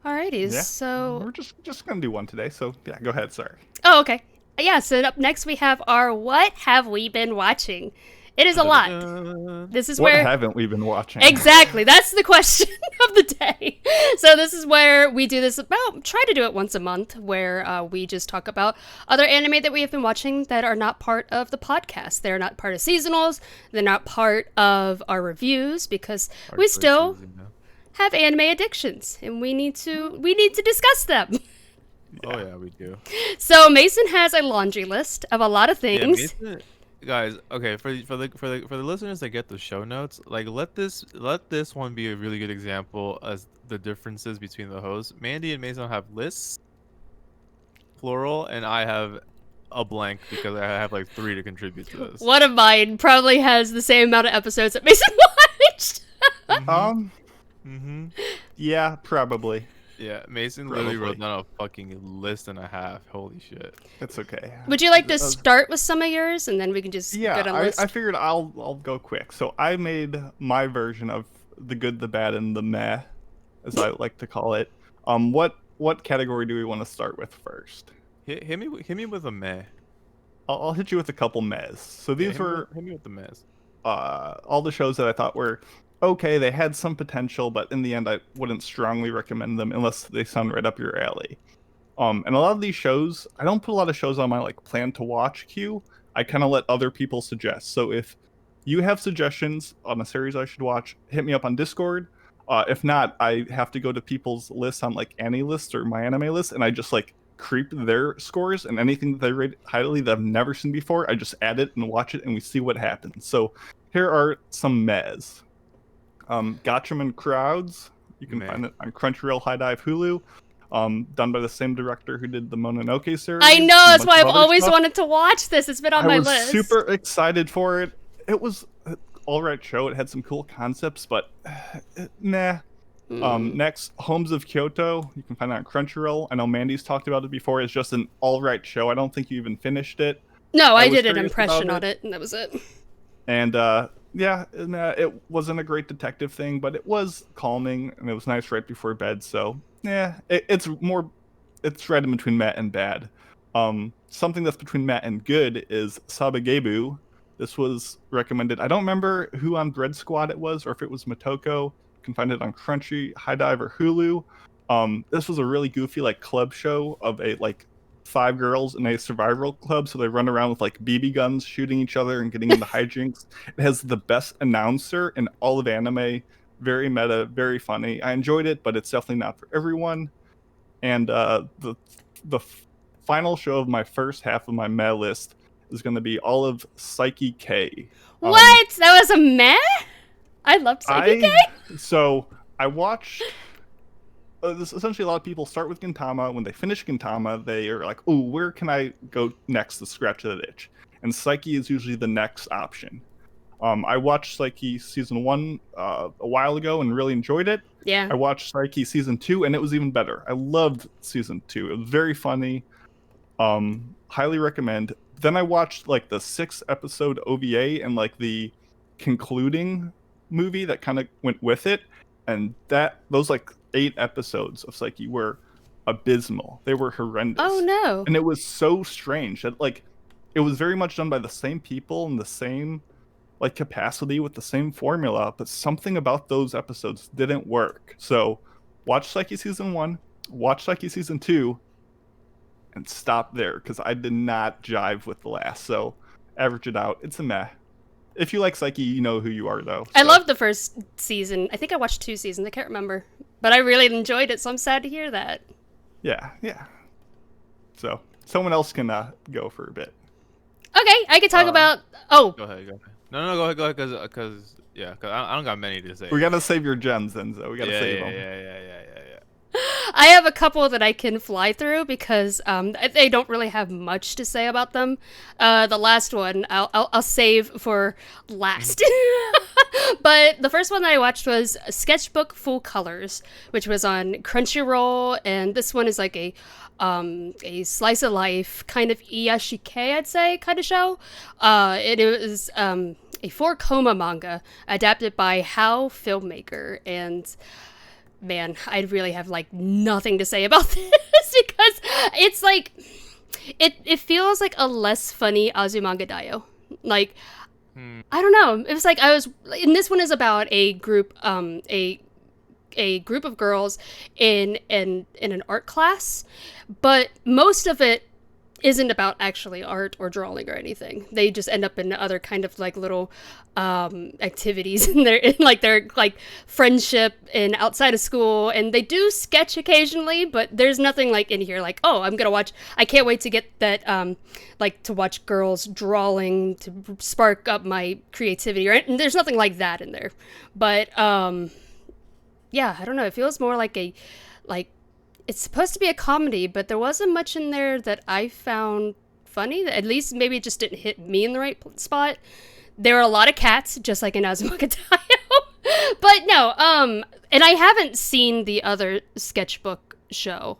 Alrighty, Yeah. so We're just gonna do one today. So yeah, go ahead. Sorry. oh, okay. Yeah, so up next we have our What Have We Been Watching? It is a lot. This is What where... haven't we been watching? Exactly, that's the question of the day. So this is where we do this try to do it once a month, where we just talk about other anime that we have been watching that are not part of the podcast. They're not part of seasonals, they're not part of our reviews, because we still have anime addictions, and we need to discuss them. Yeah. Oh yeah, we do. So Mason has a laundry list of a lot of things. Yeah, guys, okay, for the listeners that get the show notes, like let this one be a really good example as the differences between the hosts. Mandy and Mason have lists, plural, and I have a blank because I have like 3 to contribute to this. One of mine probably has the same amount of episodes that Mason watched. Yeah, probably. Yeah, Mason literally wrote down a fucking list and a half. Holy shit. It's okay. Would you like to start with some of yours, and then we can just go down the list? I figured I'll go quick. So I made my version of the good, the bad, and the meh, as I like to call it. What category do we want to start with first? Hit me with a meh. I'll hit you with a couple mehs. So these hit me with the mehs. All the shows that I thought were okay. They had some potential, but in the end, I wouldn't strongly recommend them unless they sound right up your alley. And a lot of these shows, I don't put a lot of shows on my like plan to watch queue. I kind of let other people suggest. So if you have suggestions on a series I should watch, hit me up on Discord. If not, I have to go to people's lists on like AniList or My Anime List, and I just like creep their scores, and anything that they rate highly that I've never seen before, I just add it and watch it, and we see what happens. So here are some mehs. Gatchaman Crowds, You can find it on Crunchyroll, High Dive, Hulu. Done by the same director who did the Mononoke series. I know, that's why I've always stuff. wanted to watch this. It's been on my list. I was super excited for it. It was an alright show. It had some cool concepts, but nah. Next, Homes of Kyoto. You can find it on Crunchyroll. I know Mandy's talked about it before. It's just an alright show. I don't think you even finished it. No, I did an impression on it, and that was it. And it wasn't a great detective thing, but it was calming, and it was nice right before bed. So, it's right in between Matt and bad. Something that's between Matt and good is Sabagebu. This was recommended. I don't remember who on Dread Squad it was, or if it was Motoko. You can find it on Crunchy, High Dive, or Hulu. This was a really goofy club show of a 5 girls in a survival club, so they run around with BB guns, shooting each other and getting into hijinks. It has the best announcer in all of anime. Very meta, very funny. I enjoyed it, but it's definitely not for everyone. And the final show of my first half of my meh list is going to be all of Psyche K. What? That was a meh? I loved Psyche K. So I watched. This essentially, a lot of people start with Gintama. When they finish Gintama, they are like, "Oh, where can I go next to scratch that itch?" And Psyche is usually the next option. I watched Psyche season 1 a while ago and really enjoyed it. Yeah. I watched Psyche season 2 and it was even better. I loved season 2. It was very funny. Highly recommend. Then I watched the 6-episode OVA and the concluding movie that kind of went with it, and those 8 episodes of Psyche were abysmal. They were horrendous. Oh no. And it was so strange that it was very much done by the same people and the same capacity with the same formula, but something about those episodes didn't work. So watch Psyche season 1, watch Psyche season 2, and stop there, because I did not jive with the last. So average it out. It's a meh. If you like Psyche, you know who you are, though. So. I loved the first season. I think I watched 2 seasons. I can't remember. But I really enjoyed it, so I'm sad to hear that. Yeah. So someone else can go for a bit. Okay, I could talk about... Oh. Go ahead. No, go ahead, because I don't got many to say. We gotta save your gems, Enzo. We gotta save them. Yeah. I have a couple that I can fly through because they don't really have much to say about them. The last one I'll save for last. But the first one that I watched was Sketchbook Full Colors, which was on Crunchyroll, and this one is a slice of life kind of iyashike, I'd say, kind of show. It was a 4-coma manga adapted by How Filmmaker, and man, I really have nothing to say about this because it's it feels like a less funny Azumanga Daioh. I don't know. It was and this one is about a group a group of girls in an art class, but most of it isn't about actually art or drawing or anything. They just end up in other kind of little activities in their friendship and outside of school, and they do sketch occasionally, but there's nothing in here oh, I'm gonna watch, I can't wait to get that to watch girls drawing to spark up my creativity, right? And there's nothing like that in there. But yeah, I don't know, it feels more it's supposed to be a comedy, but there wasn't much in there that I found funny. At least maybe it just didn't hit me in the right spot. There are a lot of cats, just like in Azumanga Daioh. But no, and I haven't seen the other sketchbook show.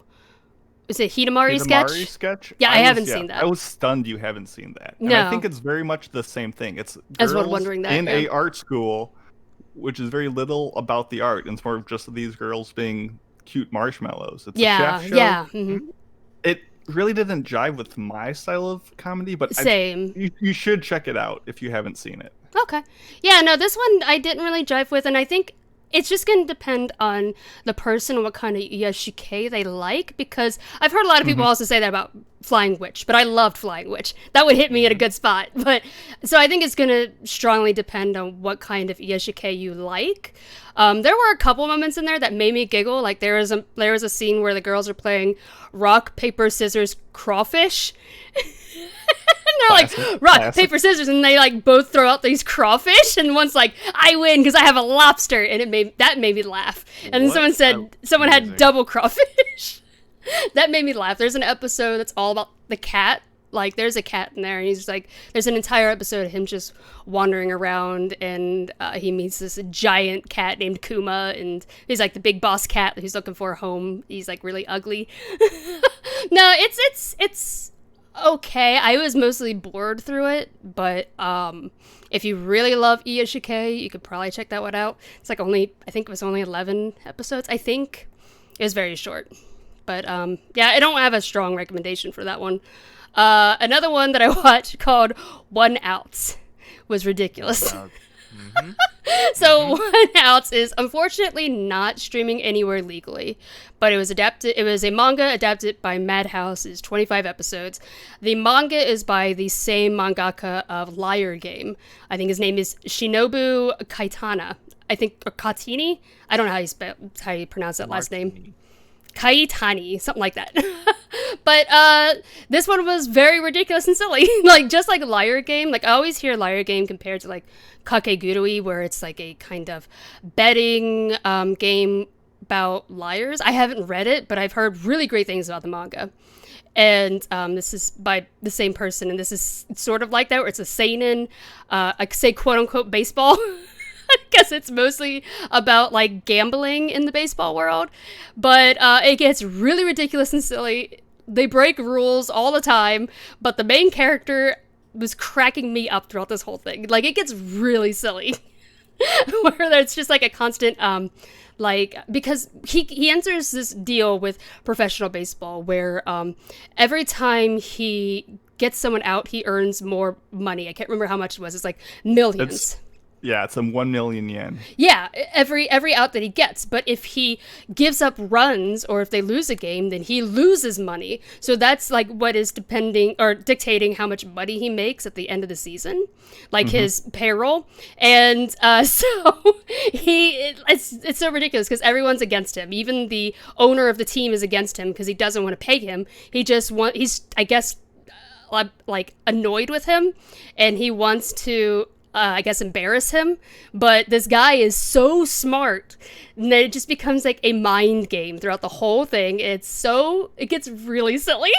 Is it Hidamari sketch? Yeah, I haven't seen that. I was stunned you haven't seen that. And no. I think it's very much the same thing. It's I was girls wondering that, in a art school, which is very little about the art. And it's more of just these girls being cute marshmallows. It's a chef show. Yeah. Mm-hmm. It really didn't jive with my style of comedy, but same. You should check it out if you haven't seen it. Okay. Yeah, no, this one I didn't really jive with, and I think it's just going to depend on the person, what kind of iyashike they like, because I've heard a lot of people also say that about Flying Witch, but I loved Flying Witch. That would hit me at a good spot. But so I think it's going to strongly depend on what kind of iyashike you like. There were a couple moments in there that made me giggle. There was a scene where the girls are playing rock, paper, scissors, crawfish. they're like, rock, paper, scissors, and they like both throw out these crawfish, and one's like, I win because I have a lobster, and it made me laugh. And then someone said someone had double crawfish. That made me laugh. There's an episode that's all about the cat. Like, there's a cat in there, and he's just like, there's an entire episode of him just wandering around, and he meets this giant cat named Kuma, and he's like the big boss cat who's looking for a home. He's like really ugly. No, it's okay. I was mostly bored through it, but if you really love Iyashikei, you could probably check that one out. It's like I think it was only 11 episodes. I think it was very short, but yeah, I don't have a strong recommendation for that one. Another one that I watched called 1 Ounce was ridiculous. Mm-hmm. So 1 Ounce is unfortunately not streaming anywhere legally, but it was a manga adapted by Madhouse. It's 25 episodes. The manga is by the same mangaka of Liar Game. I think his name is Shinobu Kaitana. I think, or Katini. I don't know how you pronounce that last name. Kaitani, something like that. But this one was very ridiculous and silly. Like, just like Liar Game. Like, I always hear Liar Game compared to like Kakegurui, where it's like a kind of betting game about liars. I haven't read it, but I've heard really great things about the manga. And this is by the same person, and this is sort of like that, where it's a seinen, I could say quote-unquote baseball. I guess it's mostly about like gambling in the baseball world, but it gets really ridiculous and silly. They break rules all the time, but the main character was cracking me up throughout this whole thing. Like, it gets really silly, where it's just like a constant because he enters this deal with professional baseball where every time he gets someone out, he earns more money. I can't remember how much it was. It's like millions. It's 1 million yen. Yeah, every out that he gets. But if he gives up runs or if they lose a game, then he loses money. So that's like what is dictating how much money he makes at the end of the season, like his payroll. And so it's so ridiculous because everyone's against him. Even the owner of the team is against him because he doesn't want to pay him. He's I guess like annoyed with him, and he wants to embarrass him, but this guy is so smart that it just becomes like a mind game throughout the whole thing. It gets really silly,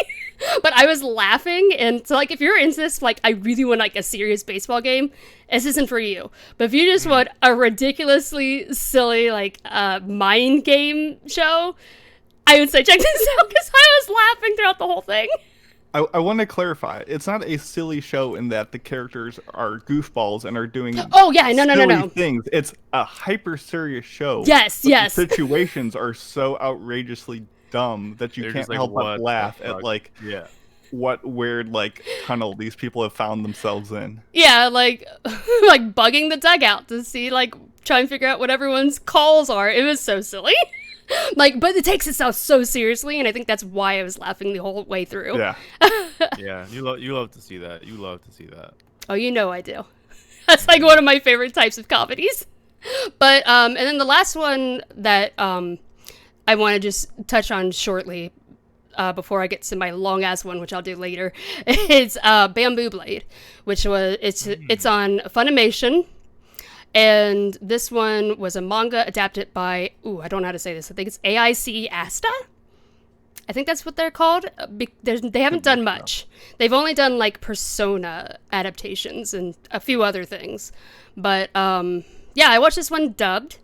but I was laughing, and so like if you're into this, like I really want like a serious baseball game, this isn't for you. But if you just want a ridiculously silly like mind game show, I would say check this out because I was laughing throughout the whole thing. I want to clarify. It's not a silly show in that the characters are goofballs and are doing silly things. It's a hyper serious show. Yes. The situations are so outrageously dumb that you can't help but laugh at what weird like tunnel these people have found themselves in. Yeah, like like bugging the dugout to see like try and figure out what everyone's calls are. It was so silly. Like, but it takes itself so seriously, and I think that's why I was laughing the whole way through. Yeah. Yeah, you love to see that. You love to see that. Oh, you know I do. That's like one of my favorite types of comedies. But and then the last one that I want to just touch on shortly before I get to my long ass one, which I'll do later, is Bamboo Blade, which it's on Funimation. And this one was a manga adapted by, I don't know how to say this. I think it's AIC Asta. I think that's what they're called. They haven't done much. They've only done like Persona adaptations and a few other things. But yeah, I watched this one dubbed.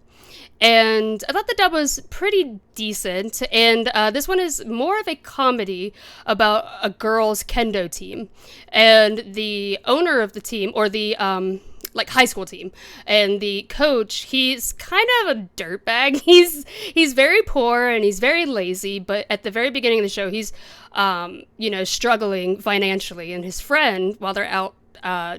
And I thought the dub was pretty decent. And this one is more of a comedy about a girls' kendo team. And the owner of the team, or the like high school team, and the coach, he's kind of a dirtbag. He's very poor and he's very lazy, but at the very beginning of the show he's struggling financially, and his friend, while they're out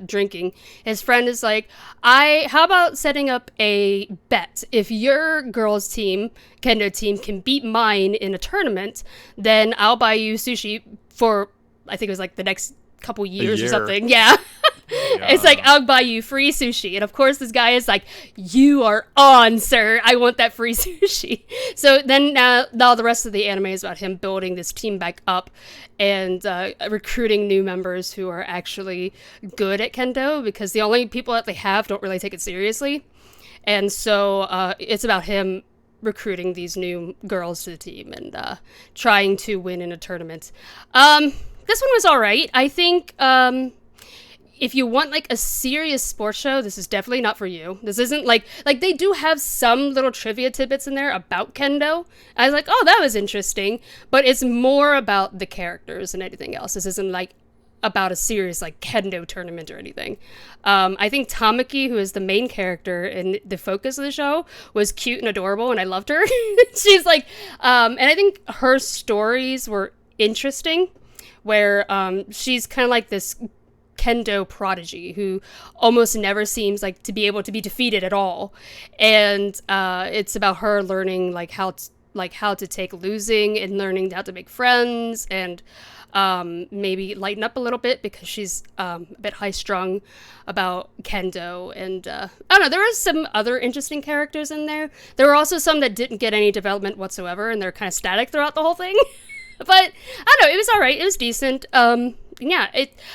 drinking, his friend is like, how about setting up a bet? If your girls team, kendo team, can beat mine in a tournament, then I'll buy you sushi for, I think it was like the next couple years or something. Yeah. It's like, I'll buy you free sushi. And of course, this guy is like, you are on, sir. I want that free sushi. So then now the rest of the anime is about him building this team back up and recruiting new members who are actually good at kendo, because the only people that they have don't really take it seriously. And so it's about him recruiting these new girls to the team and trying to win in a tournament. This one was all right. I think if you want like a serious sports show, this is definitely not for you. This isn't like they do have some little trivia tidbits in there about kendo. I was like, oh, that was interesting, but it's more about the characters than anything else. This isn't like about a serious like kendo tournament or anything. I think Tamaki, who is the main character and the focus of the show, was cute and adorable, and I loved her. She's like, and I think her stories were interesting, where she's kind of like this kendo prodigy who almost never seems like to be able to be defeated at all, and it's about her learning like how to take losing and learning how to make friends and maybe lighten up a little bit, because she's a bit high-strung about kendo. And I don't know, there were some other interesting characters in there. There were also some that didn't get any development whatsoever, and they're kind of static throughout the whole thing. But I don't know, it was all right. It was decent. Yeah,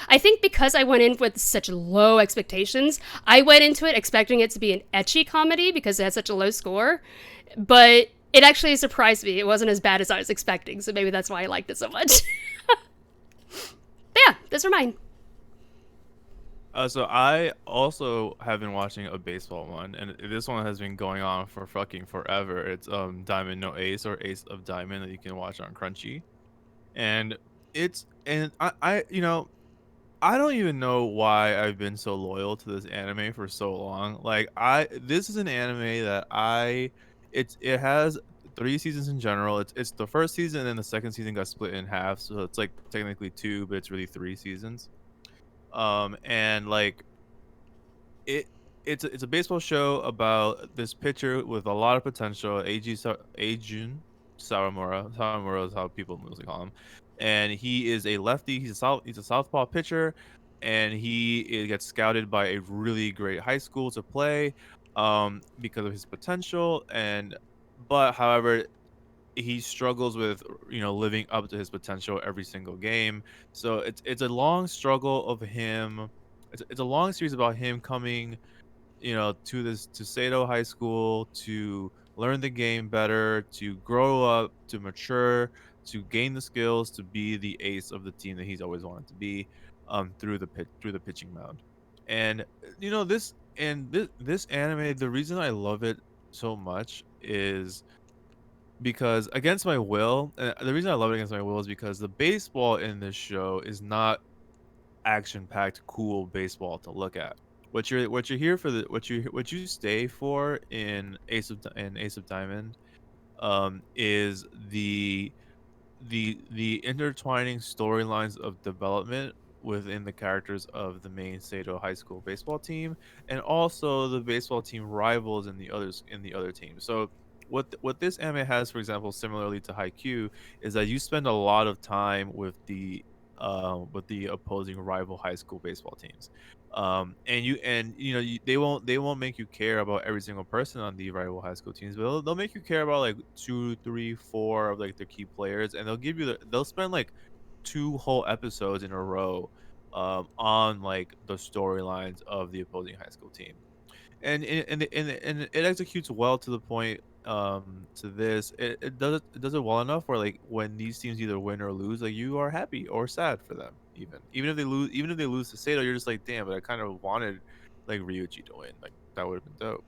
I think because I went in with such low expectations, I went into it expecting it to be an ecchi comedy because it had such a low score. But it actually surprised me. It wasn't as bad as I was expecting, so maybe that's why I liked it so much. But yeah, those are mine. So I also have been watching a baseball one, and this one has been going on for fucking forever. It's Diamond No Ace, or Ace of Diamond, that you can watch on Crunchy. And I I don't even know why I've been so loyal to this anime for so long. Like this is an anime that it has 3 seasons in general. It's the first season, and then the second season got split in half, so it's like technically 2, but it's really 3 seasons. And like it's a baseball show about this pitcher with a lot of potential, Ajun Sawamura. Sawamura is how people mostly call him. And he is a lefty. He's a southpaw pitcher, and he gets scouted by a really great high school to play because of his potential. But however, he struggles with living up to his potential every single game. So it's a long struggle of him. It's a long series about him coming to Sato High School to learn the game better, to grow up, to mature, to gain the skills to be the ace of the team that he's always wanted to be, through the pitching mound. And this anime, the reason I love it so much is because against my will, and the reason I love it against my will is because the baseball in this show is not action-packed cool baseball to look at. What you're here for, what you stay for in Ace of Diamond is the intertwining storylines of development within the characters of the main Sato High School baseball team, and also the baseball team rivals in the other teams. So what this anime has, for example, similarly to Haikyuu, is that you spend a lot of time with the opposing rival high school baseball teams. They won't make you care about every single person on the rival high school teams, but they'll make you care about like 2, 3, 4 of like the key players, and they'll spend like 2 whole episodes in a row on like the storylines of the opposing high school team. And it executes well to the point. To this, it does it well enough where like when these teams either win or lose, like you are happy or sad for them. Even if they lose to Sato, you're just like, damn, but I kind of wanted like Ryuji to win. Like that would have been dope.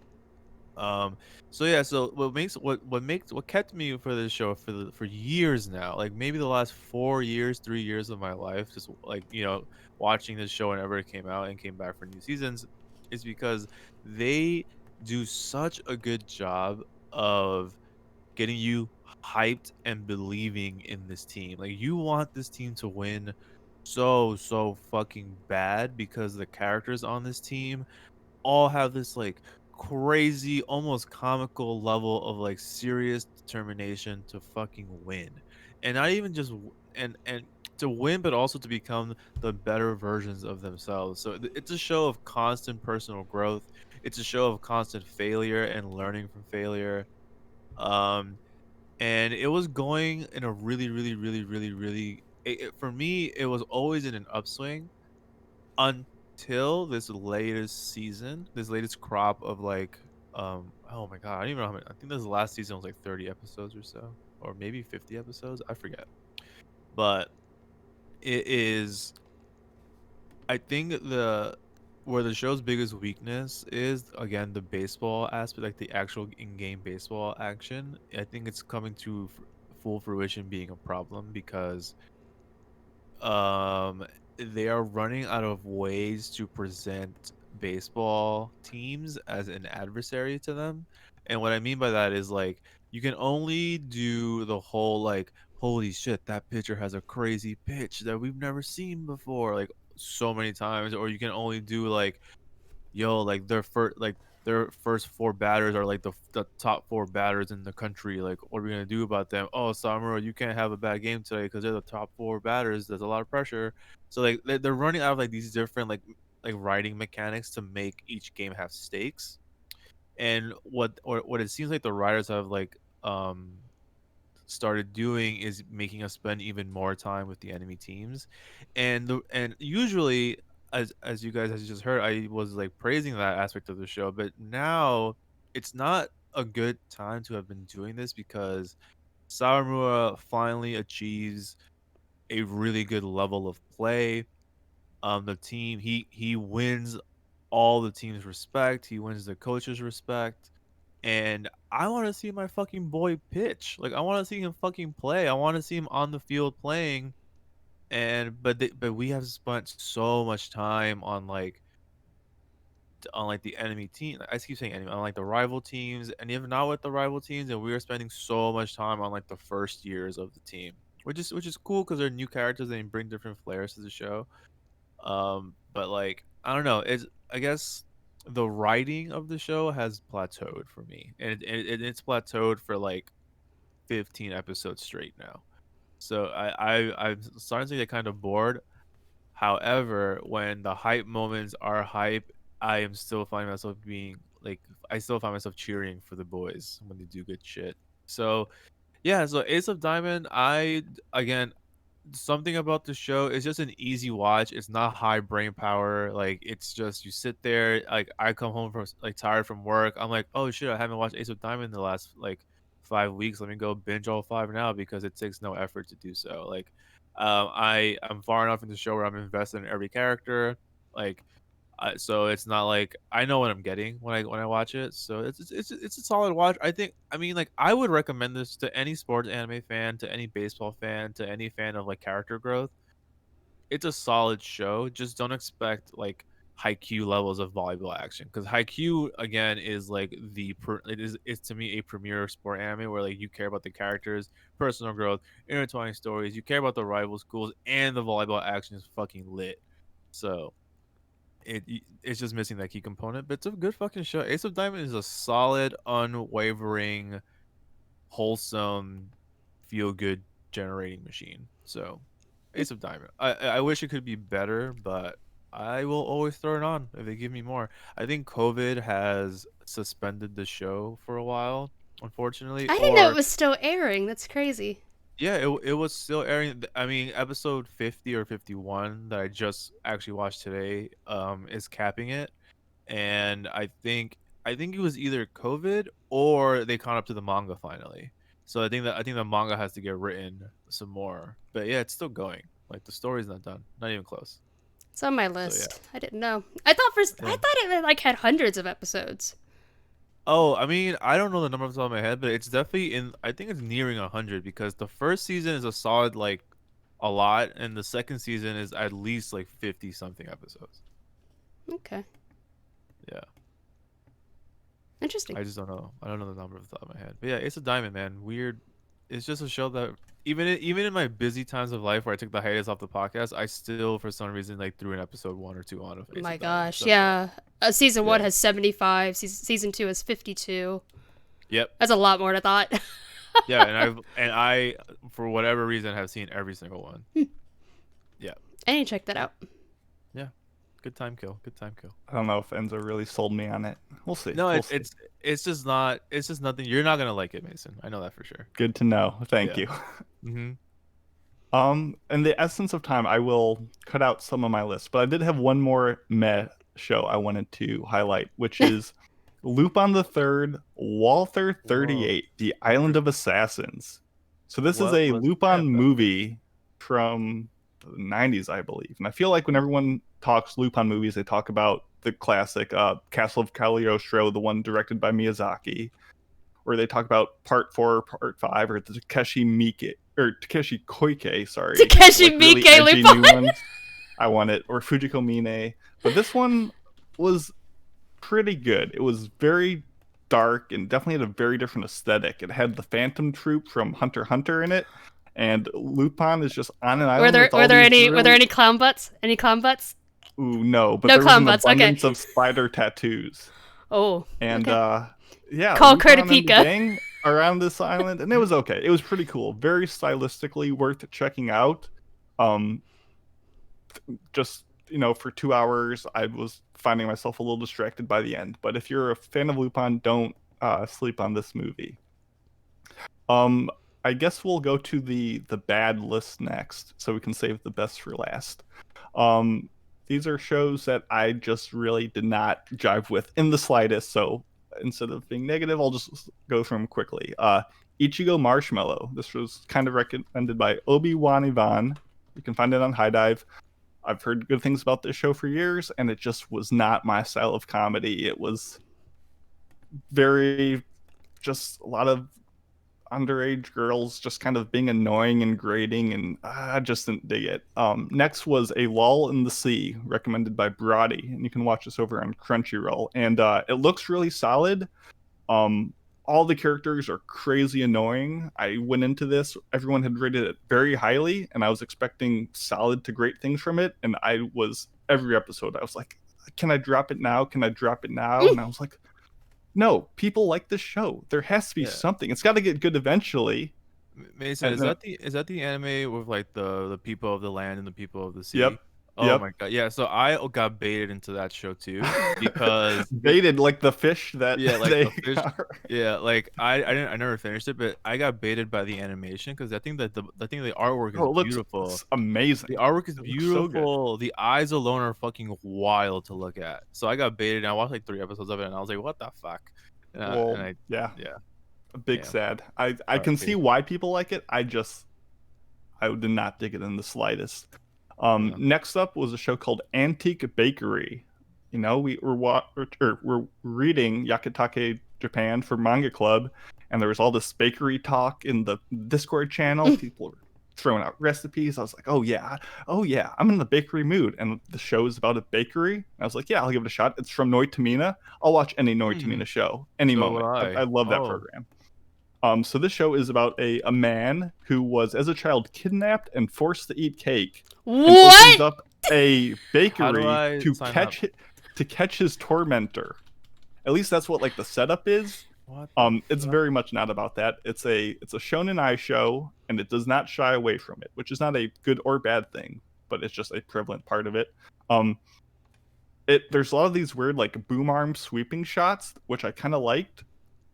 So yeah, so what kept me for this show for years now, like maybe the last 3 years of my life, just like watching this show whenever it came out and came back for new seasons, is because they do such a good job of getting you hyped and believing in this team. Like you want this team to win so fucking bad, because the characters on this team all have this like crazy, almost comical level of like serious determination to fucking win. And not even just and to win, but also to become the better versions of themselves. So it's a show of constant personal growth. It's a show of constant failure and learning from failure. Um, and it was going in a really, really, really, really, really. For me, it was always in an upswing until this latest season, this latest crop of like, oh my god, I don't even know how many. I think this last season was like 30 episodes or so, or maybe 50 episodes. I forget, but it is. I think the where the show's biggest weakness is again the baseball aspect, like the actual in-game baseball action. I think it's coming to full fruition being a problem because um they are running out of ways to present baseball teams as an adversary to them. And what I mean by that is like you can only do the whole like holy shit that pitcher has a crazy pitch that we've never seen before like so many times, or you can only do like yo, their first four batters are like the top four batters in the country. Like, what are we gonna do about them? Oh, Samuro, you can't have a bad game today because they're the top four batters. There's a lot of pressure. So like they're running out of like these different like writing mechanics to make each game have stakes. And what it seems like the writers have like started doing is making us spend even more time with the enemy teams, and usually as you guys as you just heard, I was like praising that aspect of the show, but now it's not a good time to have been doing this because Sawamura finally achieves a really good level of play. The team he wins all the team's respect. He wins the coach's respect. And I want to see my fucking boy pitch. Like I want to see him fucking play. I want to see him on the field playing. And but we have spent so much time on like the enemy team. I keep saying enemy on like the rival teams, and even not with the rival teams. And we are spending so much time on like the first years of the team, which is cool because they're new characters and they bring different flares to the show. But like I don't know, it's I guess the writing of the show has plateaued for me, and it's plateaued for like 15 episodes straight now. So I'm starting to get kind of bored. However, when the hype moments are hype, I am still finding myself being like I still find myself cheering for the boys when they do good shit. So yeah, so Ace of Diamond, I again something about the show is just an easy watch. It's not high brain power. Like it's just you sit there. Like I come home from like tired from work. I'm like, oh shit, I haven't watched Ace of Diamond in the last like 5 weeks. Let me go binge all five now because it takes no effort to do so. Like, I'm far enough in the show where I'm invested in every character. Like, so it's not like I know what I'm getting when I watch it. So it's a solid watch. I think. I mean, like I would recommend this to any sports anime fan, to any baseball fan, to any fan of like character growth. It's a solid show. Just don't expect like Haikyuu levels of volleyball action because Haikyuu again is like it's to me a premier sport anime where like you care about the characters, personal growth, intertwining stories. You care about the rival schools, and the volleyball action is fucking lit. So it's just missing that key component, but it's a good fucking show. Ace of Diamond is a solid, unwavering, wholesome, feel good generating machine. So Ace of Diamond. I wish it could be better, but I will always throw it on if they give me more. I think COVID has suspended the show for a while, unfortunately. I didn't know it was still airing. That's crazy. Yeah, it was still airing. I mean, episode 50 or 51 that I just actually watched today is capping it, and I think it was either COVID or they caught up to the manga finally. So I think the manga has to get written some more. But yeah, it's still going. Like the story's not done, not even close. It's on my list. I didn't know. I thought it like had hundreds of episodes. Oh, I mean, I don't know the number off the top of my head, but it's definitely in. I think it's nearing 100 because the first season is a solid like a lot, and the second season is at least like 50 something episodes. Okay. Yeah. Interesting. I just don't know. I don't know the number off the top of my head. But yeah, Ace of Diamond, man. Weird. It's just a show that even in my busy times of life where I took the hiatus off the podcast, I still for some reason like threw an episode 1 or 2 on of Ace My of Diamond. gosh, So, yeah. Season 1 Yeah. has 75. Season 2 has 52. Yep. That's a lot more than I thought. Yeah, and I for whatever reason have seen every single one. Yeah. I need to check that out. Yeah. Good time kill. Good time kill. I don't know if Enzo really sold me on it. We'll see. No, We'll it's just not. It's just nothing. You're not gonna like it, Mason. I know that for sure. Good to know. Thank you. Mm-hmm. In the essence of time, I will cut out some of my list, but I did have one more meh show I wanted to highlight, which is Lupin the Third, Walther 38, The Island of Assassins. So this is a Lupin movie from the 90s, I believe. And I feel like when everyone talks Lupin movies, they talk about the classic Castle of Cagliostro, the one directed by Miyazaki, or they talk about Part 4, Part 5, or the Takeshi Koike, sorry. Takeshi really Miike edgy Lupin. new ones. I want it. Or Fujiko Mine. But this one was pretty good. It was very dark and definitely had a very different aesthetic. It had the Phantom Troop from Hunter x Hunter in it, and Lupin is just on an island. Were there any clown butts? Any clown butts? Ooh, no, but No there was clown an butts, okay. abundance of spider tattoos. Oh. And okay. yeah, Call Lupin and the Kurtapika. gang around this island, and it was okay. It was pretty cool. Very stylistically worth checking out. Just for 2 hours, I was finding myself a little distracted by the end. But if you're a fan of Lupin, don't sleep on this movie. I guess we'll go to the bad list next, so we can save the best for last. These are shows that I just really did not jive with in the slightest. So instead of being negative, I'll just go through them quickly. Ichigo Marshmallow. This was kind of recommended by Obi-Wan Ivan. You can find it on High Dive. I've heard good things about this show for years, and it just was not my style of comedy. It was just a lot of underage girls just kind of being annoying and grating, and I just didn't dig it. Next was A Lull in the Sea, recommended by Brody, and you can watch this over on Crunchyroll. And it looks really solid. All the characters are crazy annoying. I went into this, everyone had rated it very highly, and I was expecting solid to great things from it, and every episode, I was like, can I drop it now? Can I drop it now? And I was like, no, people like this show. There has to be something. It's got to get good eventually. Mason, is that the anime with like the people of the land and the people of the sea? Yep. Oh my god, yeah. So I got baited into that show too because baited like the fish that the fish. Yeah, like I never finished it, but I got baited by the animation because I think that the artwork is beautiful. It's amazing. The artwork is beautiful. So the eyes alone are fucking wild to look at. So I got baited and I watched like 3 episodes of it and I was like, what the fuck? A big sad. I can see why people like it. I did not dig it in the slightest. Next up was a show called Antique Bakery. We're reading Yakutake Japan for Manga Club, and there was all this bakery talk in the Discord channel. People were throwing out recipes. I was like, oh yeah, I'm in the bakery mood. And the show is about a bakery. I was like, yeah, I'll give it a shot. It's from Noitamina. I'll watch any Noitamina show, any moment. I love that program. So this show is about a man who was, as a child, kidnapped and forced to eat cake. What? And opens up a bakery to catch his tormentor. At least that's what like the setup is. It's very much not about that. It's a shonen ai show, and it does not shy away from it, which is not a good or bad thing, but it's just a prevalent part of it. There's a lot of these weird like boom arm sweeping shots, which I kind of liked,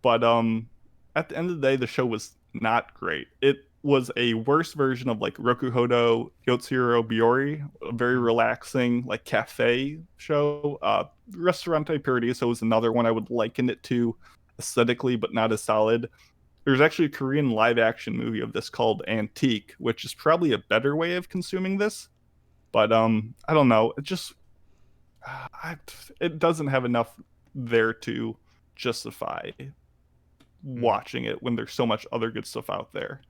but at the end of the day, the show was not great. It was a worse version of like Rokuhodo Yotsuro Biori, a very relaxing like cafe show. Restaurante Paradiso was another one I would liken it to aesthetically, but not as solid. There's actually a Korean live action movie of this called Antique, which is probably a better way of consuming this. But I don't know. It just it doesn't have enough there to justify watching it when there's so much other good stuff out there.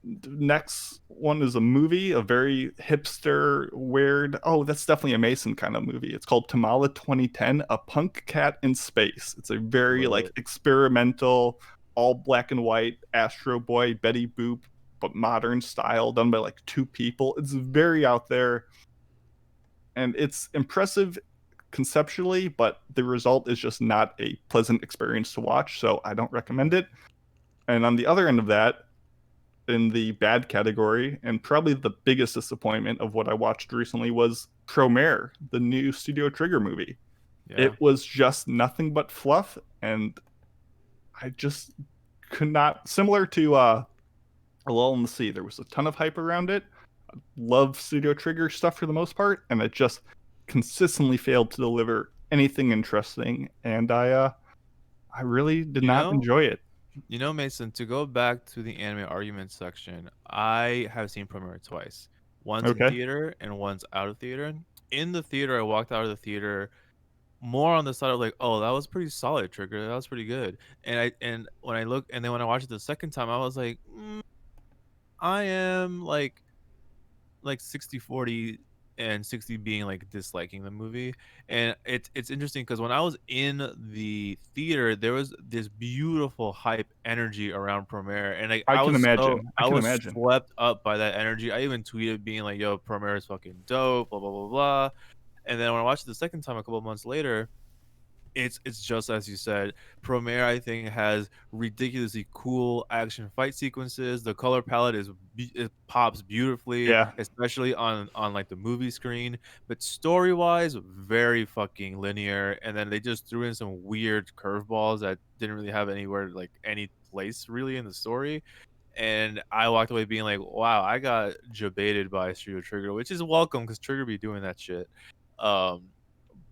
Next one is a movie, a very hipster, weird. Oh, that's definitely a Mason kind of movie. It's called Tamala 2010, A Punk Cat in Space. It's a very like experimental, all black and white Astro Boy, Betty Boop, but modern style, done by like 2 people. It's very out there, and it's impressive conceptually, but the result is just not a pleasant experience to watch, so I don't recommend it. And on the other end of that in the bad category, and probably the biggest disappointment of what I watched recently was Promare, the new Studio Trigger movie. Yeah. It was just nothing but fluff, and I just could not. Similar to A Lull in the Sea, there was a ton of hype around it. I love Studio Trigger stuff for the most part, and it just consistently failed to deliver anything interesting. And I really did not enjoy it. You know, Mason, to go back to the anime argument section, I have seen Premiere twice. Once in theater and once out of theater. In the theater, I walked out of the theater more on the side of like, oh, that was pretty solid, Trigger. That was pretty good. And when I look, and then when I watched it the second time, I was like, I am like 60-40 and 60 being like disliking the movie. And it's interesting because when I was in the theater, there was this beautiful hype energy around Premiere, and like I can imagine swept up by that energy. I even tweeted being like, yo, Premiere is fucking dope, blah blah blah blah. And then when I watched it the second time a couple of months later, it's just as you said. Premiere, I think, has ridiculously cool action fight sequences. The color palette it pops beautifully, especially on like the movie screen. But story wise, very fucking linear. And then they just threw in some weird curveballs that didn't really have anywhere, like any place really in the story. And I walked away being like, wow, I got jebaited by Studio Trigger, which is welcome because Trigger be doing that shit.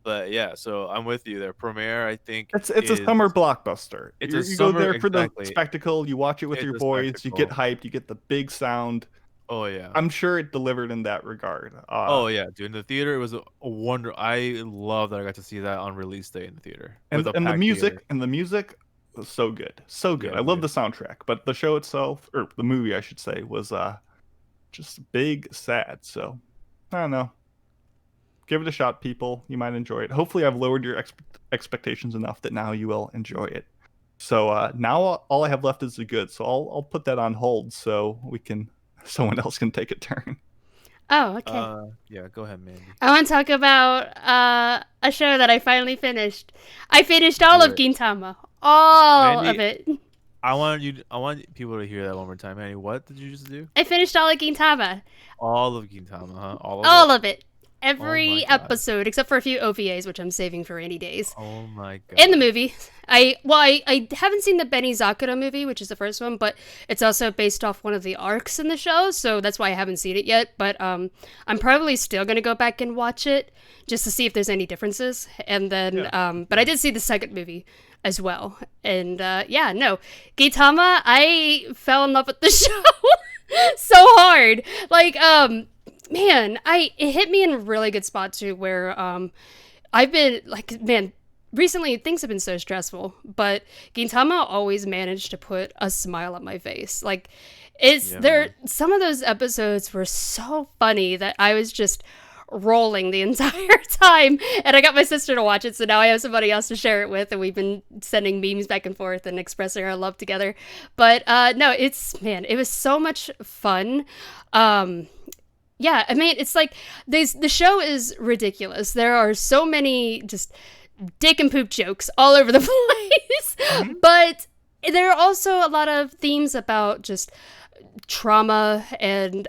But yeah, so I'm with you there. Premiere, I think it's a summer blockbuster. You go there for the spectacle. You watch it with your boys. You get hyped. You get the big sound. Oh yeah, I'm sure it delivered in that regard. Oh yeah, dude. In the theater, it was a wonder. I love that I got to see that on release day in the theater. And the music was so good, so good. I love the soundtrack, but the show itself, or the movie, I should say, was just big sad. So I don't know. Give it a shot, people. You might enjoy it. Hopefully, I've lowered your expectations enough that now you will enjoy it. So now all I have left is the good. So I'll put that on hold so someone else can take a turn. Oh, okay. Yeah, go ahead, Mandi. I want to talk about a show that I finally finished. I finished all of Gintama. All Mandi, of it. I want people to hear that one more time. Mandi, what did you just do? I finished all of Gintama. All of Gintama, huh? All of it. Every episode, except for a few OVAs, which I'm saving for rainy days. Oh my god! And the movie, I haven't seen the Benny Zakura movie, which is the first one, but it's also based off one of the arcs in the show, so that's why I haven't seen it yet. But I'm probably still gonna go back and watch it just to see if there's any differences. And then, but I did see the second movie as well, and Gintama, I fell in love with the show so hard, like Man, it hit me in a really good spot too, where I've been like, man, recently things have been so stressful, but Gintama always managed to put a smile on my face. Like, some of those episodes were so funny that I was just rolling the entire time, and I got my sister to watch it, so now I have somebody else to share it with, and we've been sending memes back and forth and expressing our love together. But no, it was so much fun. Yeah, I mean, it's like the show is ridiculous. There are so many just dick and poop jokes all over the place, but there are also a lot of themes about just trauma and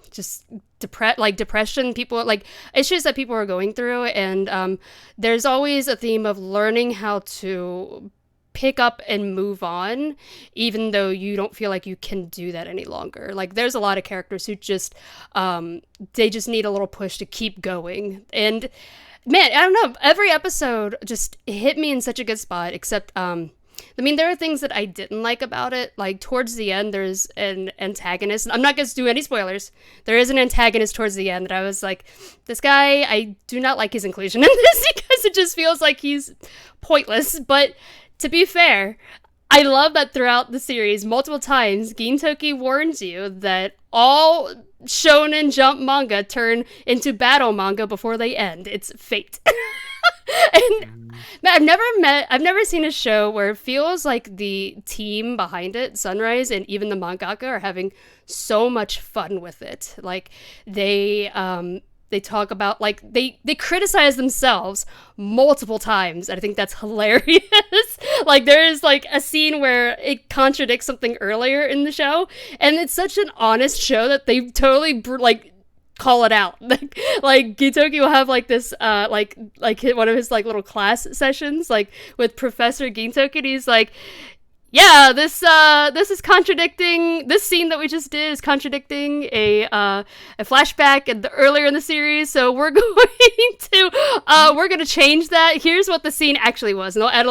just depression, people, like issues that people are going through, and there's always a theme of learning how to pick up and move on, even though you don't feel like you can do that any longer. Like, there's a lot of characters who just they just need a little push to keep going. And man, I don't know, every episode just hit me in such a good spot, except I mean, there are things that I didn't like about it. Like, towards the end, there's an antagonist. I'm not going to do any spoilers. There is an antagonist towards the end that I was like, this guy, I do not like his inclusion in this, because it just feels like he's pointless. But to be fair, I love that throughout the series, multiple times, Gintoki warns you that all Shonen Jump manga turn into battle manga before they end. It's fate. And man, I've never seen a show where it feels like the team behind it, Sunrise, and even the mangaka are having so much fun with it. Like, they they talk about, like, they criticize themselves multiple times, and I think that's hilarious. Like, there is, like, a scene where it contradicts something earlier in the show, and it's such an honest show that they totally, call it out. Like Gintoki will have, like, this, like one of his, like, little class sessions, like, with Professor Gintoki, and he's like, yeah, this is contradicting, this scene that we just did is contradicting a flashback earlier in the series, so we're going to change that. Here's what the scene actually was, and they'll add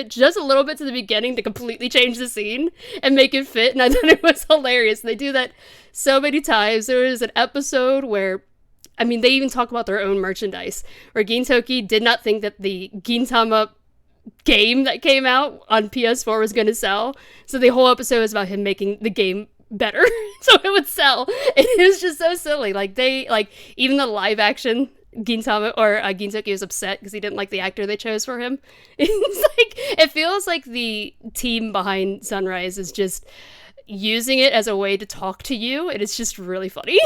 just a little bit to the beginning to completely change the scene and make it fit, and I thought it was hilarious. They do that so many times. There was an episode where, I mean, they even talk about their own merchandise, where Gintoki did not think that the Gintama game that came out on PS4 was going to sell, so the whole episode was about him making the game better so it would sell. It was just so silly. Like, they, like, even the live action Gintama or Gintoki was upset because he didn't like the actor they chose for him. It's like, it feels like the team behind Sunrise is just using it as a way to talk to you, and it's just really funny.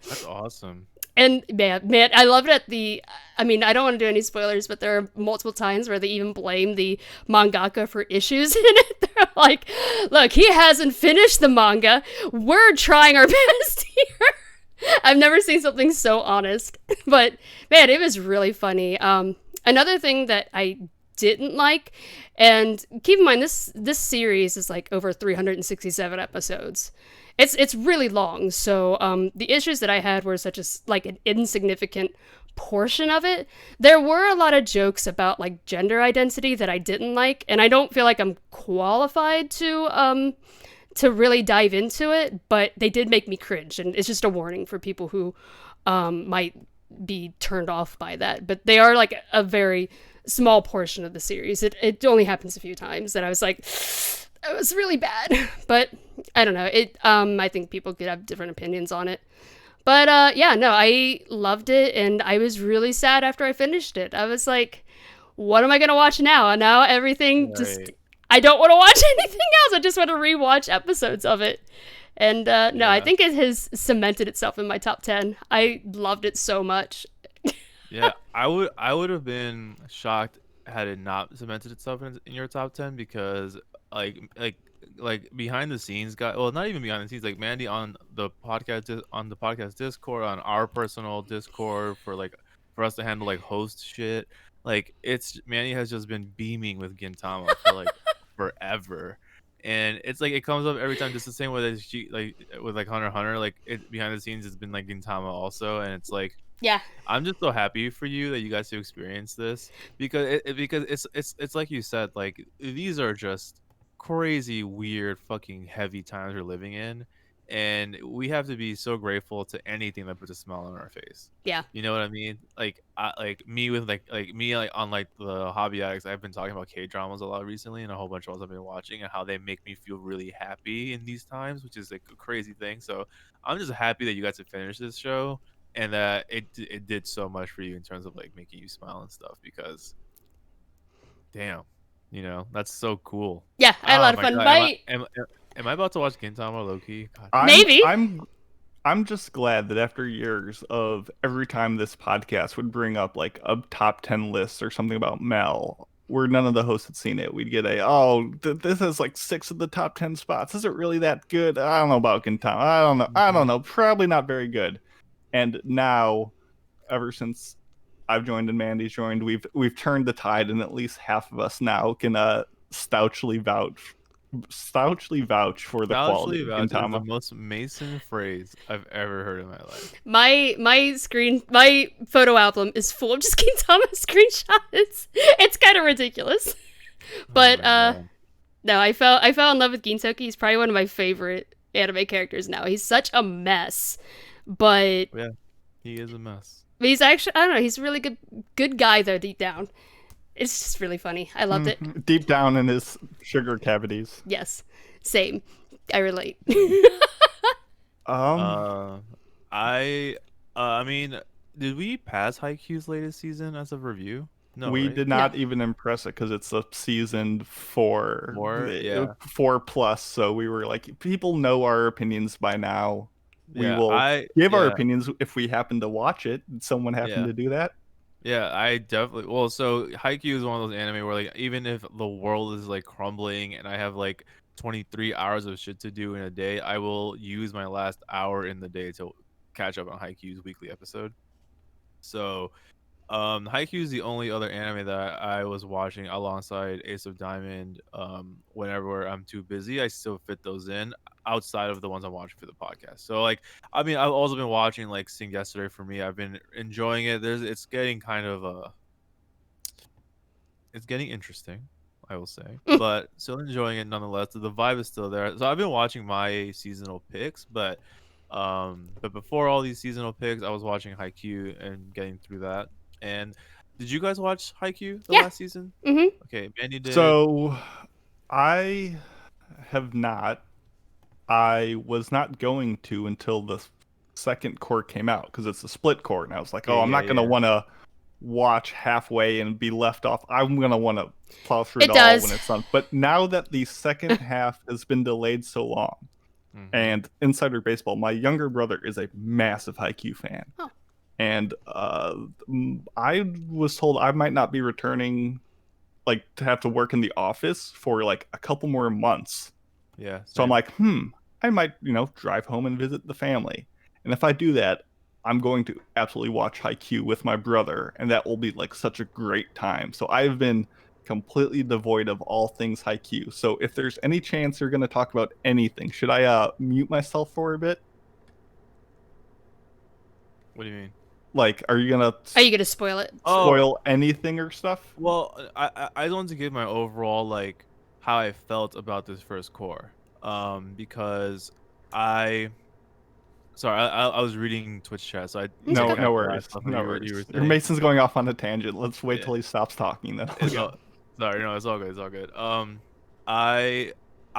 That's awesome. And man, I love it I mean, I don't want to do any spoilers, but there are multiple times where they even blame the mangaka for issues in it. They're like, look, he hasn't finished the manga. We're trying our best here. I've never seen something so honest. But man, it was really funny. Another thing that I didn't like, and keep in mind, this series is like over 367 episodes. It's really long, so the issues that I had were such as, like, an insignificant portion of it. There were a lot of jokes about, like, gender identity that I didn't like, and I don't feel like I'm qualified to really dive into it, but they did make me cringe, and it's just a warning for people who might be turned off by that. But they are, like, a very small portion of the series. It only happens a few times, and I was like, it was really bad. But I don't know. I think people could have different opinions on it. But yeah, no, I loved it, and I was really sad after I finished it. I was like, what am I gonna watch now? And now everything I don't want to watch anything else. I just want to rewatch episodes of it. And no, I think it has cemented itself in my top 10. I loved it so much. Yeah, I would have been shocked had it not cemented itself in your top 10, because like behind the scenes not even behind the scenes, like Mandi on the podcast Discord, on our personal Discord for us to handle, like, host shit, like, Mandi has just been beaming with Gintama for like forever. And it's like, it comes up every time, just the same way that she, like, with, like, Hunter x Hunter, like, it behind the scenes it's been like Gintama also. And it's like, yeah, I'm just so happy for you that you guys to experience this, because it's like you said, like, these are just crazy, weird, fucking heavy times we're living in, and we have to be so grateful to anything that puts a smile on our face. Yeah, you know what I mean? Like, me with on, like, the Hobby Addicts, I've been talking about K-dramas a lot recently, and a whole bunch of ones I've been watching, and how they make me feel really happy in these times, which is, like, a crazy thing. So I'm just happy that you guys have finished this show, and that it did so much for you in terms of, like, making you smile and stuff, because damn, that's so cool. Yeah, I had a lot of fun. God. Am I about to watch Gintama low-key? Maybe. I'm just glad that after years of every time this podcast would bring up, like, a top 10 list or something about Mel, where none of the hosts had seen it, we'd get this has, like, 6 of the top 10 spots. Is it really that good? I don't know about Gintama. I don't know. Probably not very good. And now, ever since I've joined and Mandy's joined, we've turned the tide, and at least half of us now can stoutly vouch for the quality of Gintama. Is the most Mason phrase I've ever heard in my life. My photo album is full of just Gintama screenshots. It's kind of ridiculous. But no, I fell in love with Gintoki. He's probably one of my favorite anime characters now. He's such a mess, but yeah, he is a mess. But he's actually, I don't know, he's a really good guy though, deep down. It's just really funny. I loved it. Deep down in his sugar cavities. Yes. Same. I relate. I mean, did we pass Haikyuu's latest season as a review? No, we right? did not even impress it, because it's a season 4. 4? Yeah. 4+, so we were like, people know our opinions by now. We Yeah, will give our yeah. opinions if we happen to watch it. Did someone happen to do that? Yeah, I definitely. Well, so Haikyuu is one of those anime where like even if the world is like crumbling and I have like 23 hours of shit to do in a day, I will use my last hour in the day to catch up on Haikyuu's weekly episode. So Haikyuu is the only other anime that I was watching alongside Ace of Diamond. Whenever I'm too busy, I still fit those in outside of the ones I'm watching for the podcast. So like, I mean, I've also been watching like Sing Yesterday for me. I've been enjoying it. It's getting kind of it's getting interesting, I will say, but still enjoying it nonetheless. The vibe is still there. So I've been watching my seasonal picks, but before all these seasonal picks, I was watching Haikyuu and getting through that. And did you guys watch Haikyuu the last season? Mm-hmm. Okay, Mandi did. So I have not. I was not going to until the second core came out because it's a split core, and I was like, I'm not gonna want to watch halfway and be left off. I'm gonna want to plow through it all when it's done. But now that the second half has been delayed so long, and Insider Baseball, my younger brother is a massive Haikyuu fan. Oh. And I was told I might not be returning, like, to have to work in the office for like a couple more months. Yeah. So I'm like, I might, drive home and visit the family. And if I do that, I'm going to absolutely watch Haikyuu with my brother, and that will be like such a great time. So I've been completely devoid of all things Haikyuu. So if there's any chance you're going to talk about anything, should I mute myself for a bit? What do you mean? Like, are you gonna spoil it? Spoil anything or stuff? Well, I want to give my overall like how I felt about this first core, because I was reading Twitch chat, so no worries. Mason's going off on a tangent. Let's wait till he stops talking. Then sorry, no, it's all good. It's all good.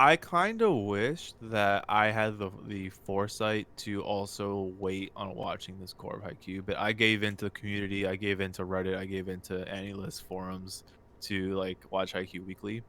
I kind of wish that I had the foresight to also wait on watching this core of Haikyuu, but I gave into the community, I gave into Reddit, I gave into AniList forums to like watch Haikyuu weekly,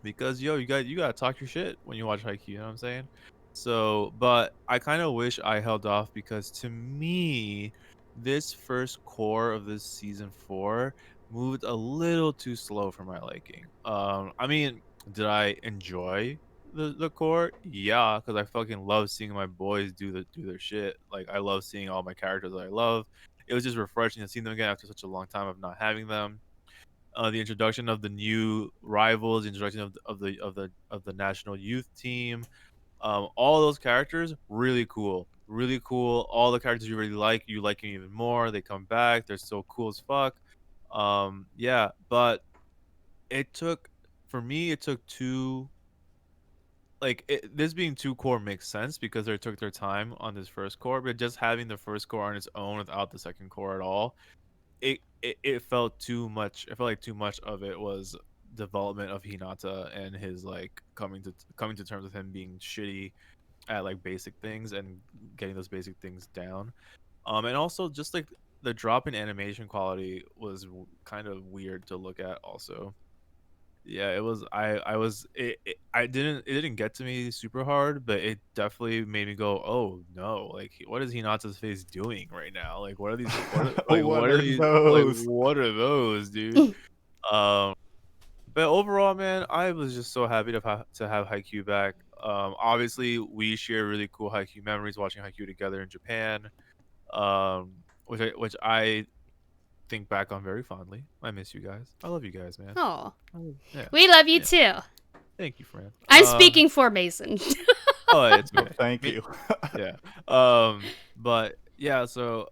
because you gotta talk your shit when you watch Haikyuu, you know what I'm saying? So, but I kind of wish I held off, because to me, this first core of this season 4 moved a little too slow for my liking. I mean, did I enjoy the core? Yeah, because I fucking love seeing my boys do their shit. Like, I love seeing all my characters that I love. It was just refreshing to see them again after such a long time of not having them. The introduction of the new rivals, the introduction of the national youth team, all those characters, really cool. All the characters you really like, you like them even more. They come back, they're so cool as fuck. Yeah, but for me it took two, this being two core makes sense because they took their time on this first core, but just having the first core on its own without the second core at all, it felt too much. I felt like too much of it was development of Hinata and his like coming to terms with him being shitty at like basic things and getting those basic things down. And also just like the drop in animation quality was kind of weird to look at also. Yeah, it was. It didn't get to me super hard, but it definitely made me go, oh no, like what is Hinata's face doing right now? Like what are these? What are those, dude? But overall, man, I was just so happy to have Haikyuu back. Obviously, we share really cool Haikyuu memories watching Haikyuu together in Japan, which I think back on very fondly. I miss you guys. I love you guys, man. Oh, yeah. We love you too. Thank you, friend. I'm speaking for Mason. Oh, it's okay. Thank you. Yeah. But yeah, so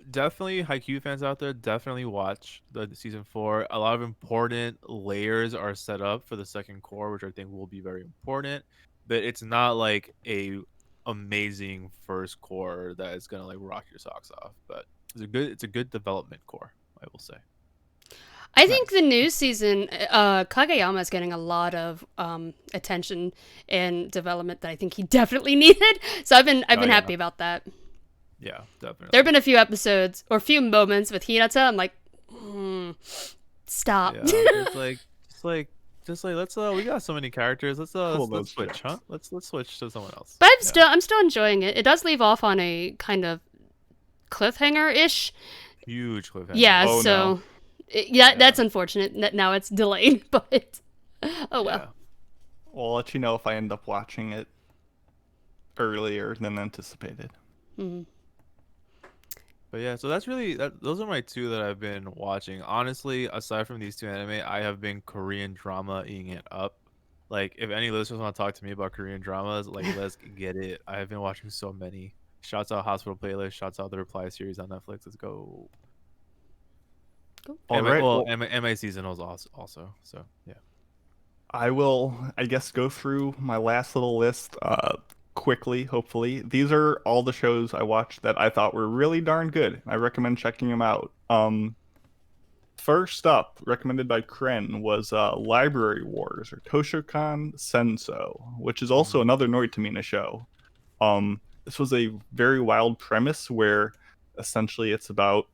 definitely Haikyuu fans out there, definitely watch the season 4. A lot of important layers are set up for the second core, which I think will be very important. But it's not like a amazing first core that is gonna like rock your socks off. But it's a good development core, I will say. I think the new season, Kageyama is getting a lot of attention and development that I think he definitely needed. So I've been happy about that. Yeah, definitely. There have been a few episodes or a few moments with Hinata. I'm like, stop. Yeah, it's like Just like let's we got so many characters. Let's Pull let's those switch, huh? jokes. Let's switch to someone else. But I'm still enjoying it. It does leave off on a kind of cliffhanger-ish. Huge cliffhanger. Yeah, Oh, so no. that's unfortunate that now it's delayed, but oh well. Yeah. I'll let you know if I end up watching it earlier than anticipated. Mhm. But yeah, so that's really those are my two that I've been watching. Honestly, aside from these two anime, I have been Korean drama eating it up. Like if any listeners want to talk to me about Korean dramas, like let's get it. I have been watching so many. Shouts out Hospital Playlist, shouts out the Reply series on Netflix. Let's go. All And right. well, well, MA seasonals also. So yeah. I will, I guess, go through my last little list quickly, hopefully. These are all the shows I watched that I thought were really darn good. I recommend checking them out. First up, recommended by Kren, was Library Wars, or Toshokan Senso, which is also another Noitamina show. This was a very wild premise where essentially it's about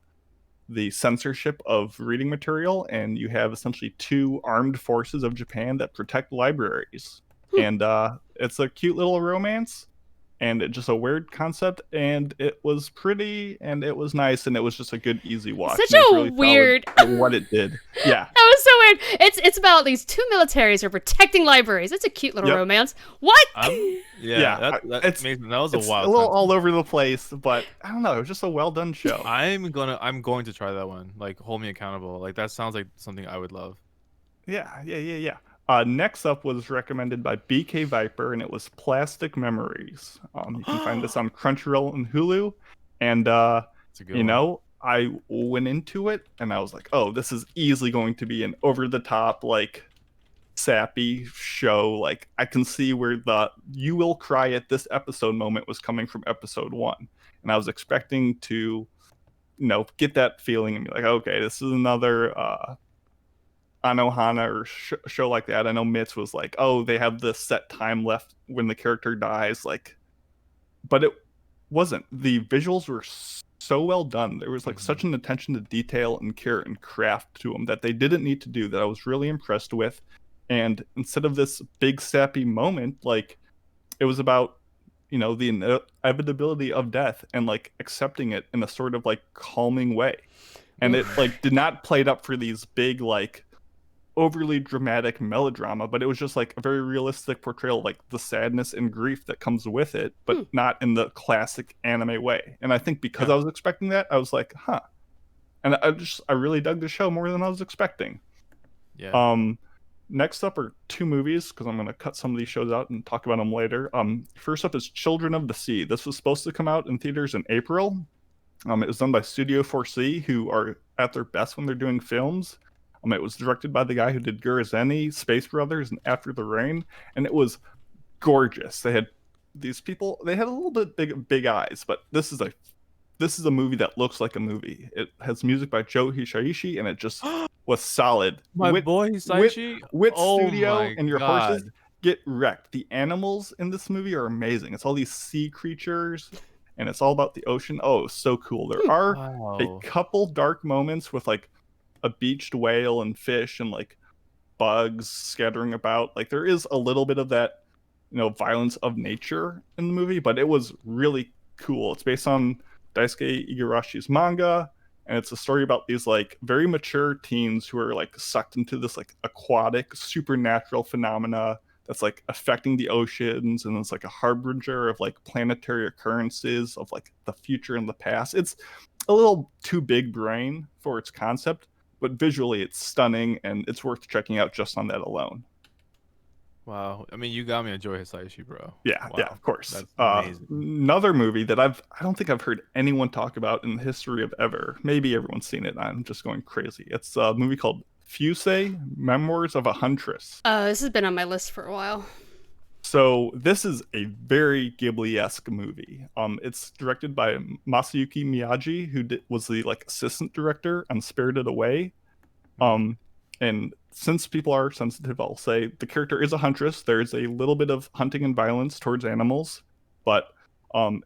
the censorship of reading material, and you have essentially two armed forces of Japan that protect libraries. And it's a cute little romance, and just a weird concept, and it was pretty, and it was nice, and it was just a good, easy watch. Such and it was a really solid weird- for what it did. Yeah. That was so weird. It's about these two militaries are protecting libraries. It's a cute little Yep. romance. What? Yeah, that's amazing. That was a It's wild. a little concept. all over the place, but I don't know. It was just a well done show. I'm going to try that one. Like hold me accountable. Like that sounds like something I would love. Yeah. Next up was recommended by BK Viper, and it was Plastic Memories. You can find this on Crunchyroll and Hulu. And It's a good one. I went into it and I was like, oh, this is easily going to be an over the top, like, sappy show. Like, I can see where the "you will cry at this episode" moment was coming from episode 1, and I was expecting to get that feeling and be like, okay, this is another Anohana or show like that. I know Mitz was like, oh, they have this set time left when the character dies, like, but it wasn't. The visuals were so well done. There was like such an attention to detail and care and craft to them that they didn't need to do, that I was really impressed with. And instead of this big sappy moment, like, it was about the inevitability of death and like accepting it in a sort of like calming way. And it like did not play it up for these big, like, overly dramatic melodrama, but it was just like a very realistic portrayal of like the sadness and grief that comes with it, but not in the classic anime way. And I think because I was expecting that, I was like, huh. And I really dug the show more than I was expecting. Yeah. Next up are two movies, because I'm going to cut some of these shows out and talk about them later. First up is Children of the Sea. This was supposed to come out in theaters in April. It was done by Studio 4C, who are at their best when they're doing films. It was directed by the guy who did Gurazeni, Space Brothers, and After the Rain, and it was gorgeous. They had these people, they had a little bit big eyes, but this is a movie that looks like a movie. It has music by Joe Hisaishi, and it just was solid. My boy Hisaishi? With Oh studio my and your horses God. get wrecked. The animals in this movie are amazing. It's all these sea creatures, and it's all about the ocean. Oh, it was so cool. There are Wow. a couple dark moments with like a beached whale and fish and like bugs scattering about. Like, there is a little bit of that, violence of nature in the movie, but it was really cool. It's based on Daisuke Igarashi's manga, and it's a story about these like very mature teens who are like sucked into this like aquatic supernatural phenomena that's like affecting the oceans, and it's like a harbinger of like planetary occurrences of like the future and the past. It's a little too big brain for its concept, but visually it's stunning, and it's worth checking out just on that alone. Wow. I mean, you got me to enjoy Hisaishi, bro. Yeah, Wow. of course. That's amazing. Another movie that I don't think I've heard anyone talk about in the history of ever. Maybe everyone's seen it. I'm just going crazy. It's a movie called Fusei, Memoirs of a Huntress. This has been on my list for a while. So this is a very Ghibli-esque movie. It's directed by Masayuki Miyagi, who was the like assistant director on Spirited Away. And since people are sensitive, I'll say the character is a huntress. There's a little bit of hunting and violence towards animals, but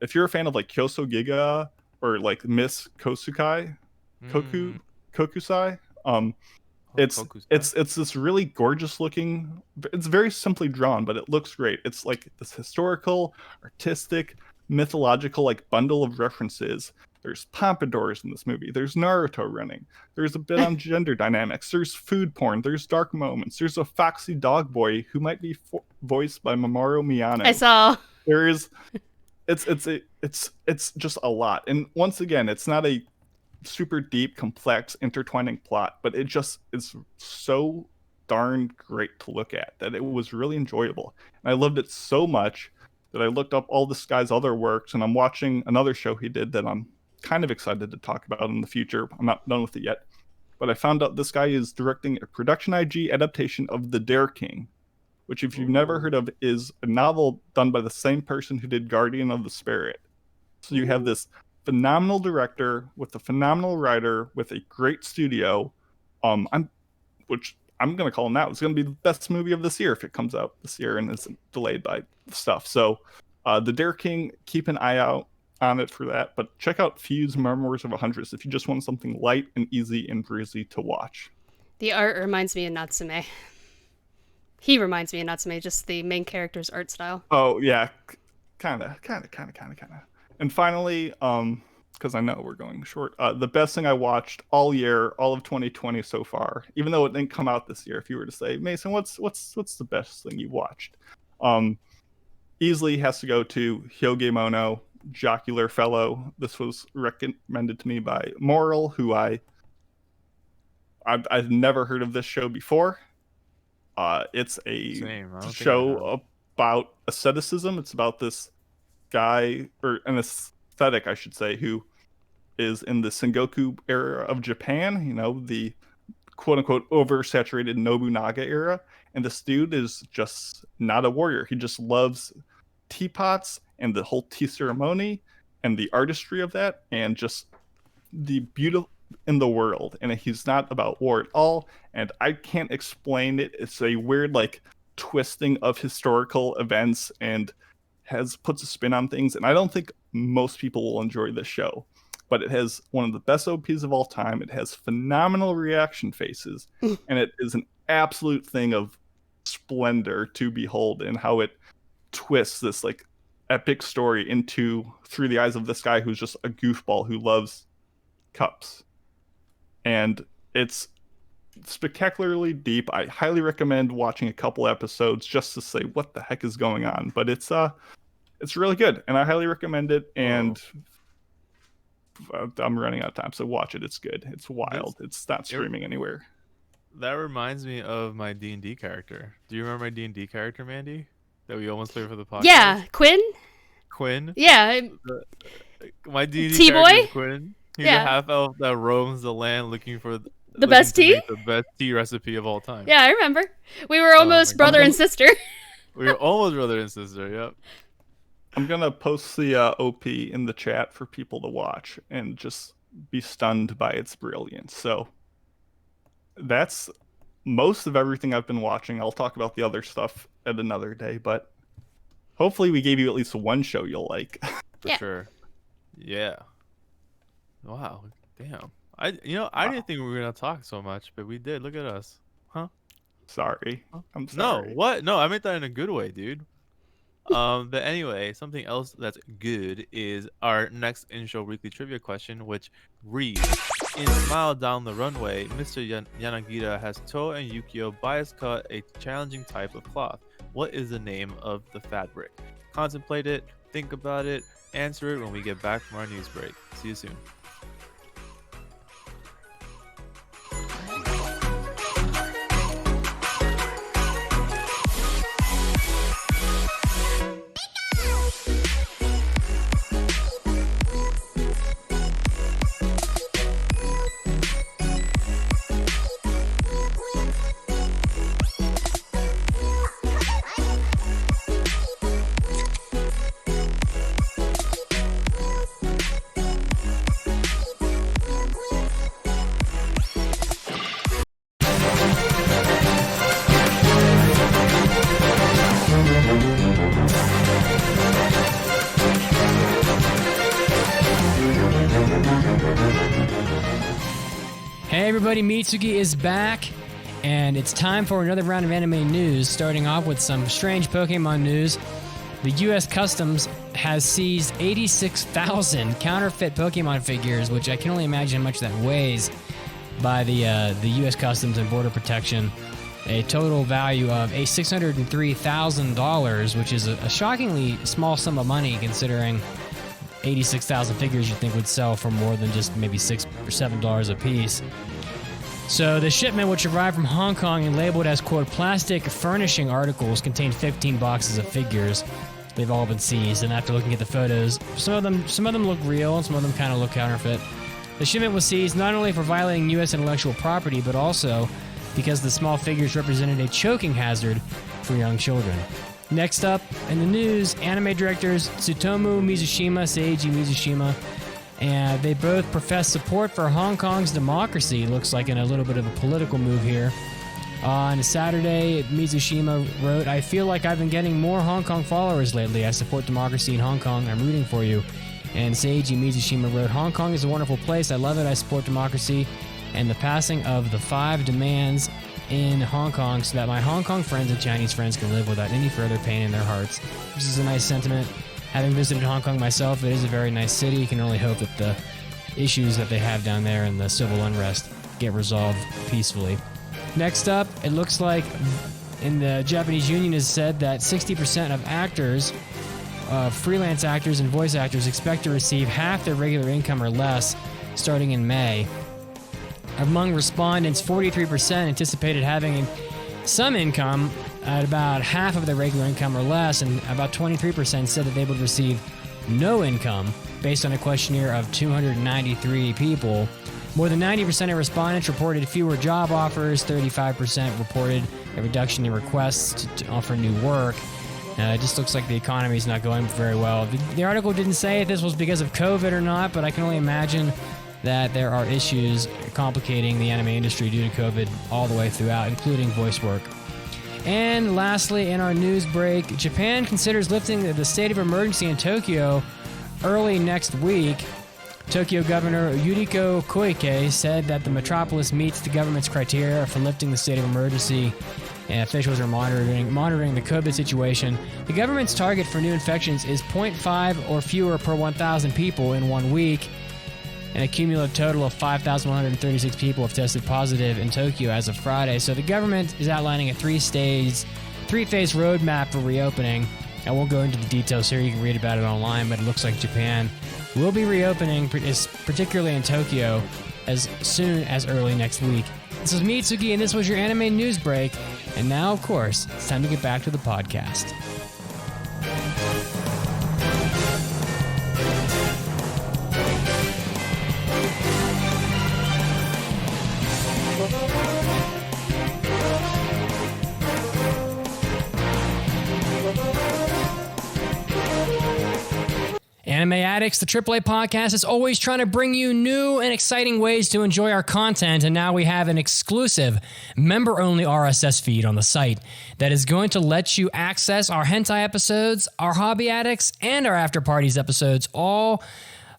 if you're a fan of like Kyoso Giga or like Miss Kokusai, It's this really gorgeous looking. It's very simply drawn, but it looks great. It's like this historical, artistic, mythological like bundle of references. There's pompadours in this movie. There's Naruto running. There's a bit on gender dynamics. There's food porn. There's dark moments. There's a foxy dog boy who might be voiced by Mamoru Miyano. I saw. There is, it's just a lot. And once again, it's not a super deep, complex, intertwining plot, but it just is so darn great to look at that it was really enjoyable. And I loved it so much that I looked up all this guy's other works, and I'm watching another show he did that I'm kind of excited to talk about in the future. I'm not done with it yet, but I found out this guy is directing a production IG adaptation of The Dare King, which, if you've never heard of, is a novel done by the same person who did Guardian of the Spirit. So you have this phenomenal director with a phenomenal writer with a great studio, which I'm going to call now. It's going to be the best movie of this year if it comes out this year and isn't delayed by stuff. So The Dare King, keep an eye out on it for that. But check out Fuse Memoirs of a Huntress if you just want something light and easy and breezy to watch. The art reminds me of Natsume. He reminds me of Natsume, just the main character's art style. Oh, yeah. Kind of. And finally, because I know we're going short, the best thing I watched all year, all of 2020 so far, even though it didn't come out this year, if you were to say, Mason, what's the best thing you watched? Easily has to go to Hyogemono, Jocular Fellow. This was recommended to me by Moral, who I've never heard of this show before. It's a show about asceticism. It's about this guy, or an aesthetic, I should say, who is in the Sengoku era of Japan, you know, the quote-unquote oversaturated Nobunaga era. And this dude is just not a warrior. He just loves teapots and the whole tea ceremony and the artistry of that and just the beauty in the world. And he's not about war at all. And I can't explain it. It's a weird, like, twisting of historical events and puts a spin on things. And I don't think most people will enjoy this show. But it has one of the best OPs of all time. It has phenomenal reaction faces. And it is an absolute thing of splendor to behold, and how it twists this like epic story through the eyes of this guy who's just a goofball who loves cups. And it's spectacularly deep. I highly recommend watching a couple episodes just to say what the heck is going on. But it's really good, and I highly recommend it. And I'm running out of time, so watch it. It's good. It's wild. It's not streaming anywhere. That reminds me of my D&D character. Do you remember my D&D character, Mandi? That we almost played for the podcast? Yeah, Quinn? Yeah. My D&D T-boy? character is Quinn. He's Yeah. a half-elf that roams the land looking for The best tea? the best tea recipe of all time. Yeah, I remember. We were almost brother and sister. We were almost brother and sister, yep. I'm going to post the OP in the chat for people to watch and just be stunned by its brilliance. So that's most of everything I've been watching. I'll talk about the other stuff at another day, but hopefully we gave you at least one show you'll like. For sure. Yeah. Wow. Damn. I didn't think we were going to talk so much, but we did. Look at us. Huh? Sorry. I'm sorry. No, what? No, I meant that in a good way, dude. But anyway, something else that's good is our next in-show weekly trivia question, which reads: in Smile Down the Runway, Mr. Yanagita has To and Yukio bias cut a challenging type of cloth. What is the name of the fabric? Contemplate it, think about it, answer it when we get back from our news break. See you soon. Hey everybody, Mitsugi is back. And it's time for another round of anime news, starting off with some strange Pokemon news. The U.S. Customs has seized 86,000 counterfeit Pokemon figures, which I can only imagine how much that weighs, by the U.S. Customs and Border Protection. A total value of $603,000, which is a shockingly small sum of money considering 86,000 figures you'd think would sell for more than just maybe $6 or $7 a piece. So the shipment, which arrived from Hong Kong and labeled as, quote, plastic furnishing articles, contained 15 boxes of figures. They've all been seized, and after looking at the photos, some of them look real and some of them kind of look counterfeit. The shipment was seized not only for violating U.S. intellectual property, but also because the small figures represented a choking hazard for young children. Next up in the news, anime directors Tsutomu Mizushima, Seiji Mizushima, and they both profess support for Hong Kong's democracy. Looks like in a little bit of a political move here. On Saturday, Mizushima wrote, "I feel like I've been getting more Hong Kong followers lately. I support democracy in Hong Kong. I'm rooting for you." And Seiji Mizushima wrote, "Hong Kong is a wonderful place. I love it. I support democracy and the passing of the 5 demands in Hong Kong so that my Hong Kong friends and Chinese friends can live without any further pain in their hearts." This is a nice sentiment. Having visited Hong Kong myself, it is a very nice city. You can only hope that the issues that they have down there and the civil unrest get resolved peacefully. Next up, it looks like the Japanese Union has said that 60% of actors, freelance actors and voice actors, expect to receive half their regular income or less starting in May. Among respondents, 43% anticipated having some income at about half of their regular income or less, and about 23% said that they would receive no income based on a questionnaire of 293 people. More than 90% of respondents reported fewer job offers, 35% reported a reduction in requests to offer new work. It just looks like the economy is not going very well. The article didn't say if this was because of COVID or not, but I can only imagine that there are issues complicating the anime industry due to COVID all the way throughout, including voice work. And lastly, in our news break, Japan considers lifting the state of emergency in Tokyo early next week. Tokyo Governor Yuriko Koike said that the metropolis meets the government's criteria for lifting the state of emergency, and officials are monitoring the COVID situation. The government's target for new infections is 0.5 or fewer per 1,000 people in 1 week. And a cumulative total of 5,136 people have tested positive in Tokyo as of Friday. So the government is outlining a three-phase roadmap for reopening. I won't go into the details here. You can read about it online, but it looks like Japan will be reopening, particularly in Tokyo, as soon as early next week. This is Mitsugi, and this was your anime news break. And now, of course, it's time to get back to the podcast. Anime Addicts, the AAA podcast, is always trying to bring you new and exciting ways to enjoy our content, and now we have an exclusive member-only RSS feed on the site that is going to let you access our hentai episodes, our Hobby Addicts, and our After Parties episodes, all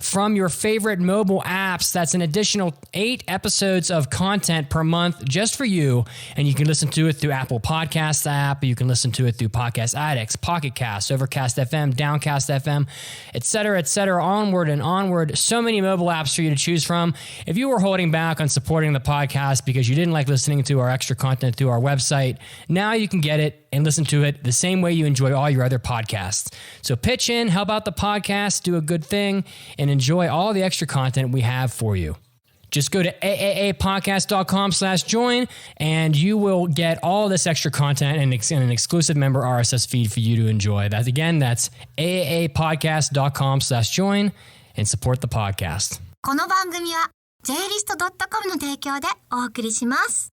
from your favorite mobile apps. That's an additional 8 episodes of content per month just for you, and you can listen to it through Apple Podcasts app, you can listen to it through Podcast Addicts, Pocket Cast, Overcast FM, Downcast FM, etc., onward and onward. So many mobile apps for you to choose from. If you were holding back on supporting the podcast because you didn't like listening to our extra content through our website, now you can get it and listen to it the same way you enjoy all your other podcasts. So pitch in, help out the podcast, do a good thing, and enjoy all the extra content we have for you. Just go to aaapodcast.com/join and you will get all this extra content and an exclusive member RSS feed for you to enjoy. That's aaapodcast.com/join and support the podcast. この番組は JList.com の提供でお送りします。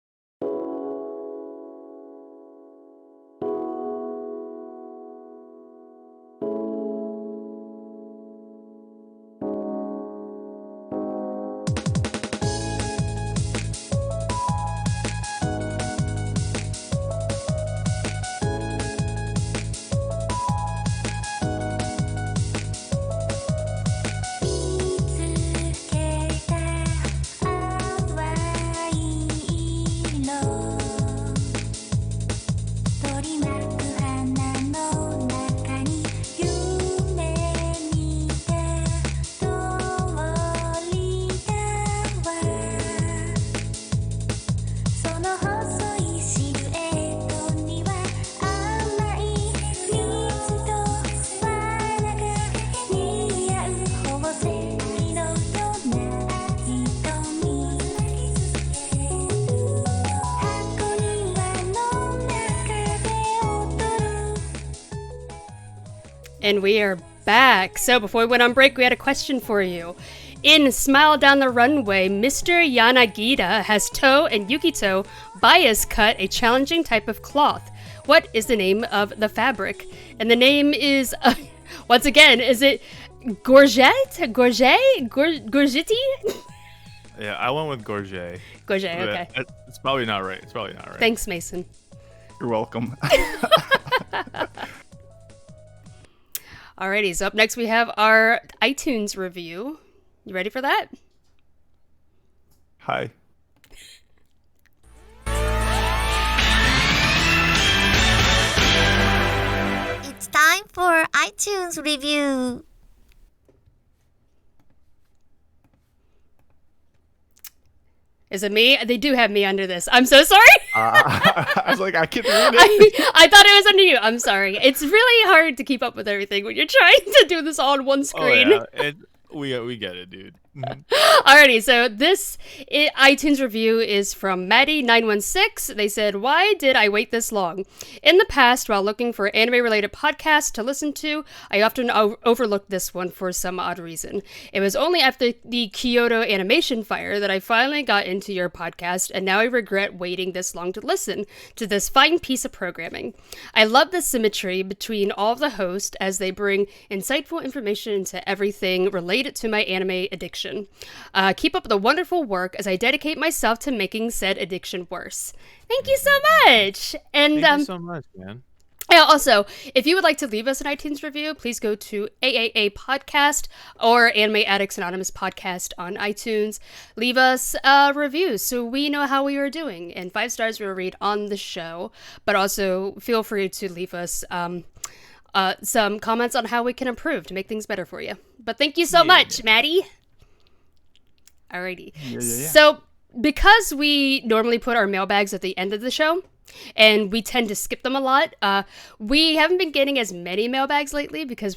And we are back. So before we went on break, we had a question for you. In Smile Down the Runway, Mr. Yanagita has To and Yukito bias cut a challenging type of cloth. What is the name of the fabric? And the name is, once again, is it Gorgette? Gorgetti? Yeah, I went with Gorget. Gorget, okay. It's probably not right. Thanks, Mason. You're welcome. Alrighty, so up next we have our iTunes review. You ready for that? Hi. It's time for iTunes review. Is it me? They do have me under this. I'm so sorry. I was like, I can't read it. I thought it was under you. I'm sorry. It's really hard to keep up with everything when you're trying to do this all on one screen. Oh, yeah. We get it, dude. Alrighty, so this iTunes review is from Maddie916. They said, "Why did I wait this long? In the past, while looking for anime-related podcasts to listen to, I often overlooked this one for some odd reason. It was only after the Kyoto animation fire that I finally got into your podcast, and now I regret waiting this long to listen to this fine piece of programming. I love the symmetry between all of the hosts as they bring insightful information into everything related to my anime addiction. Keep up the wonderful work as I dedicate myself to making said addiction worse." Thank you so much. And Thank you so much, man. yeah, also, if you would like to leave us an iTunes review, please go to AAA Podcast or Anime Addicts Anonymous Podcast on iTunes. Leave us reviews so we know how we are doing. And 5 stars we will read on the show. But also, feel free to leave us some comments on how we can improve to make things better for you. But thank you so much, Maddie. Alrighty. Yeah. So, because we normally put our mailbags at the end of the show, and we tend to skip them a lot, we haven't been getting as many mailbags lately because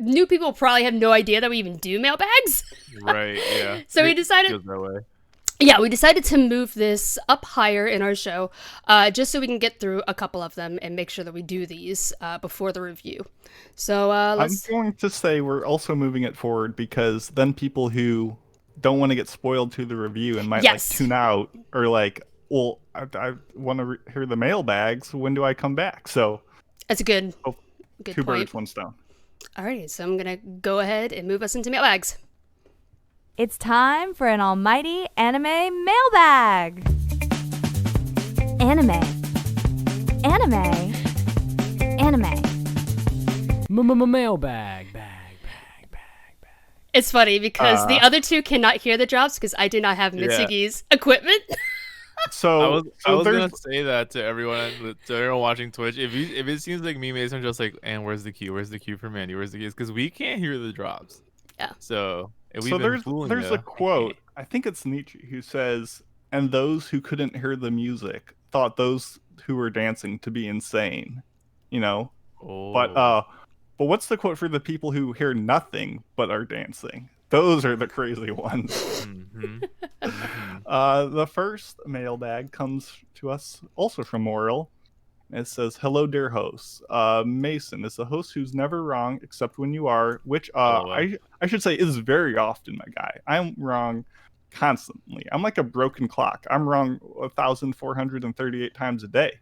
new people probably have no idea that we even do mailbags. Right, yeah. So we decided... Feels that way. Yeah, we decided to move this up higher in our show, just so we can get through a couple of them and make sure that we do these before the review. So let's... I'm going to say we're also moving it forward because then people who don't want to get spoiled to the review and might like tune out or like, well, I want to hear the mailbags. When do I come back? So that's a good two point. birds, one stone. Alrighty, so I'm gonna go ahead and move us into mailbags. It's time for an almighty anime mailbag. Anime. Mailbag. It's funny because the other two cannot hear the drops because I do not have Mitsugi's equipment. So I was gonna say that to everyone watching Twitch. If it seems like me, Mason, just like, and where's the cue? Where's the cue for Mandi? Where's the cue? Because we can't hear the drops. Yeah. So there's a quote. I think it's Nietzsche who says, "And those who couldn't hear the music thought those who were dancing to be insane." You know. Oh. But what's the quote for the people who hear nothing but are dancing? Those are the crazy ones. The first mailbag comes to us also from Morrill. It says, "Hello, dear hosts. Mason is a host who's never wrong except when you are," which I should say is very often, my guy. I'm wrong constantly. I'm like a broken clock. I'm wrong 1,438 times a day.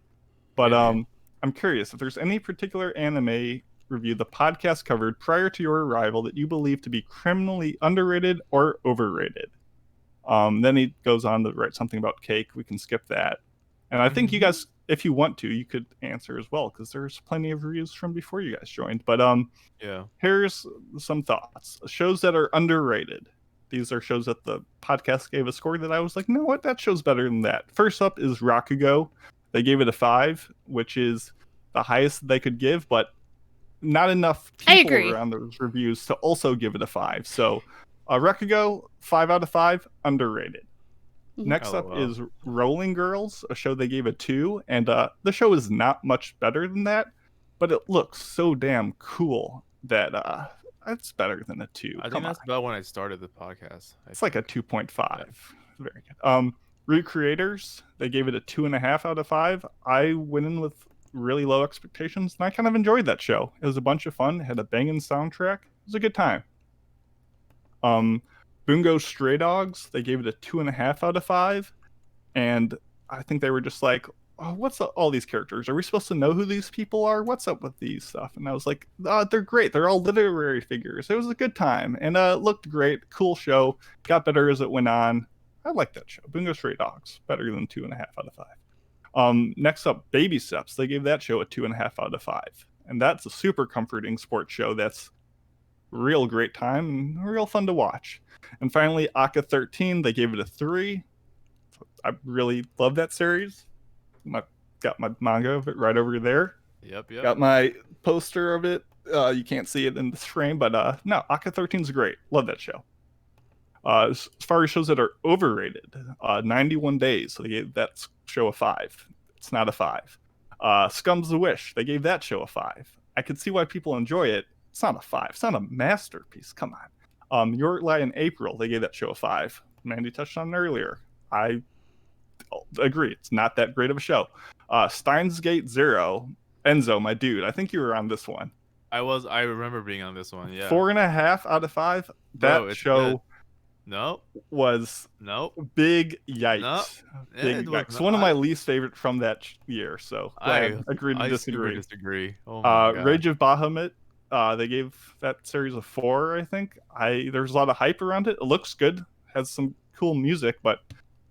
But I'm curious if there's any particular anime review the podcast covered prior to your arrival that you believe to be criminally underrated or overrated. Then he goes on to write something about cake. We can skip that. And I think you guys, if you want to, you could answer as well, because there's plenty of reviews from before you guys joined. But here's some thoughts. Shows that are underrated. These are shows that the podcast gave a score that I was like, no, what? That show's better than that. First up is Rakugo. They gave it a 5, which is the highest they could give, but not enough people around those reviews to also give it a 5. So Rakugo, 5 out of 5, underrated. Next up is Rolling Girls, a show they gave a 2, and the show is not much better than that, but it looks so damn cool that it's better than a 2. I think that's about when I started the podcast. It's like a 2.5. Yeah. Very good. Recreators, they gave it a 2.5 out of 5. I went in with really low expectations, and I kind of enjoyed that show. It was a bunch of fun. It had a banging soundtrack. It was a good time. Bungo Stray Dogs, they gave it a 2.5 out of 5, and I think they were just like, oh, what's up, all these characters? Are we supposed to know who these people are? What's up with these stuff? And I was like, they're great. They're all literary figures. It was a good time, and it looked great. Cool show. Got better as it went on. I like that show. Bungo Stray Dogs, better than 2.5 out of 5. Next up, Baby Steps. They gave that show a 2.5 out of 5, and that's a super comforting sports show. That's real great time and real fun to watch. And finally, Aka 13. They gave it a 3. I really love that series. Got my manga of it right over there. Yep. Got my poster of it. You can't see it in this frame, but no, Aka 13 is great. Love that show. As far as shows that are overrated, 91 Days. So they gave that show a 5. It's not a 5. Scum's the Wish. They gave that show a 5. I could see why people enjoy it. It's not a 5. It's not a masterpiece. Come on. Your Lie in April. They gave that show a 5. Mandy touched on it earlier. I agree. It's not that great of a show. Steins Gate Zero. Enzo, my dude. I think you were on this one. I remember being on this one. Yeah. 4.5 out of 5. That show. Nope. Was big yikes. Nope. Big yikes. It's one of my least favorite from that year. So I agree to disagree. Disagree. Oh my God. Rage of Bahamut. They gave that series a 4. I think. There's a lot of hype around it. It looks good. Has some cool music, but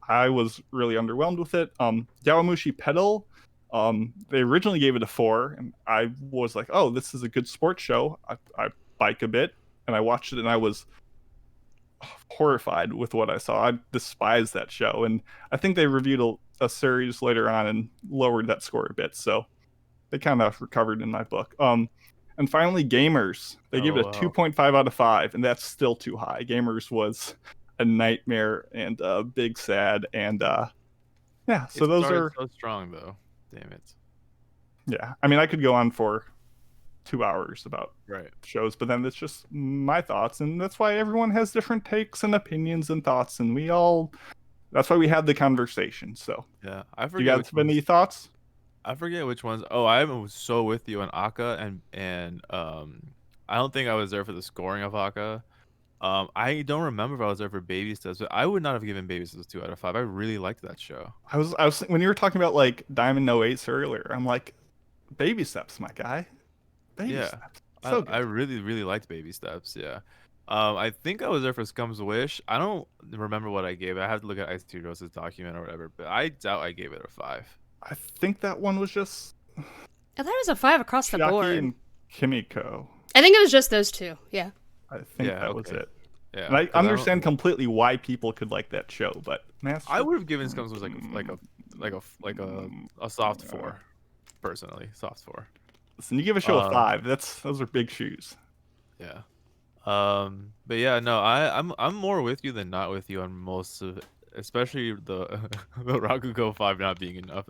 I was really underwhelmed with it. Yawamushi Pedal. They originally gave it a 4, and I was like, "Oh, this is a good sports show." I bike a bit, and I watched it, and I was horrified with what I saw. I despised that show, and I think they reviewed a series later on and lowered that score a bit, so they kind of recovered in my book. And finally, Gamers. They gave it a 2.5 out of 5, and that's still too high. Gamers was a nightmare and big sad, and yeah. So those are so strong though. Damn it. Yeah, I mean, I could go on for 2 hours about shows, but then it's just my thoughts, and that's why everyone has different takes and opinions and thoughts, and that's why we had the conversation. So yeah, I forget. Do you guys have any thoughts? I forget which ones. Oh, I'm so with you on Aka, and I don't think I was there for the scoring of Aka. I don't remember if I was there for Baby Steps, but I would not have given Baby Steps a 2 out of 5. I really liked that show. I was when you were talking about like Diamond No 8s earlier, I'm like, Baby Steps, my guy. Baby Steps. So I really liked Baby Steps. Yeah. I think I was there for Scum's Wish. I don't remember what I gave it. I have to look at Ice T Rose's document or whatever, but I doubt I gave it a 5. I think that one was just. I thought it was a 5 across the board. And Kimiko. I think it was just those two. Yeah. I think that was it. Yeah. And I understand completely why people could like that show, but I would have given Scum's Wish like a soft 4, personally, soft 4. Listen, you give a show a 5. Those are big shoes. Yeah. But yeah, no, I'm more with you than not with you on most of it, especially the Rakugo 5 not being enough.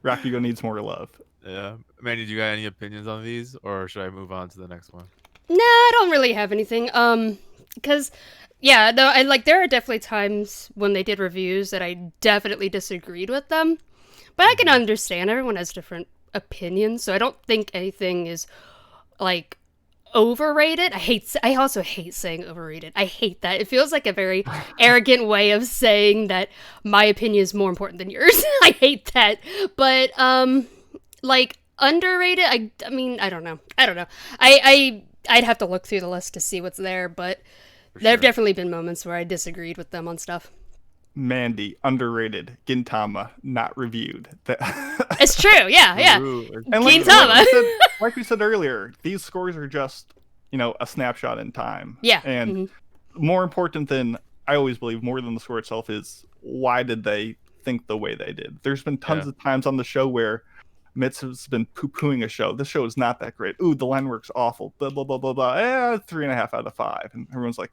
Rakugo needs more love. Yeah. Manny, do you got any opinions on these, or should I move on to the next one? No, I don't really have anything. Because yeah, no, there are definitely times when they did reviews that I definitely disagreed with them. But I can understand everyone has different opinions, so I don't think anything is like overrated. I also hate saying overrated. I hate that. It feels like a very arrogant way of saying that my opinion is more important than yours. I hate that. But like underrated, I mean, I don't know. I'd have to look through the list to see what's there, but there have definitely been moments where I disagreed with them on stuff. Mandi, underrated. Gintama, not reviewed. It's true, yeah. And Gintama. like we said earlier, these scores are just, a snapshot in time. Yeah. And more important than, I always believe, more than the score itself is, why did they think the way they did? There's been tons of times on the show where Mitz has been poo-pooing a show. This show is not that great. Ooh, the line work's awful. Blah, blah, blah, blah, blah. 3.5 out of 5. And everyone's like,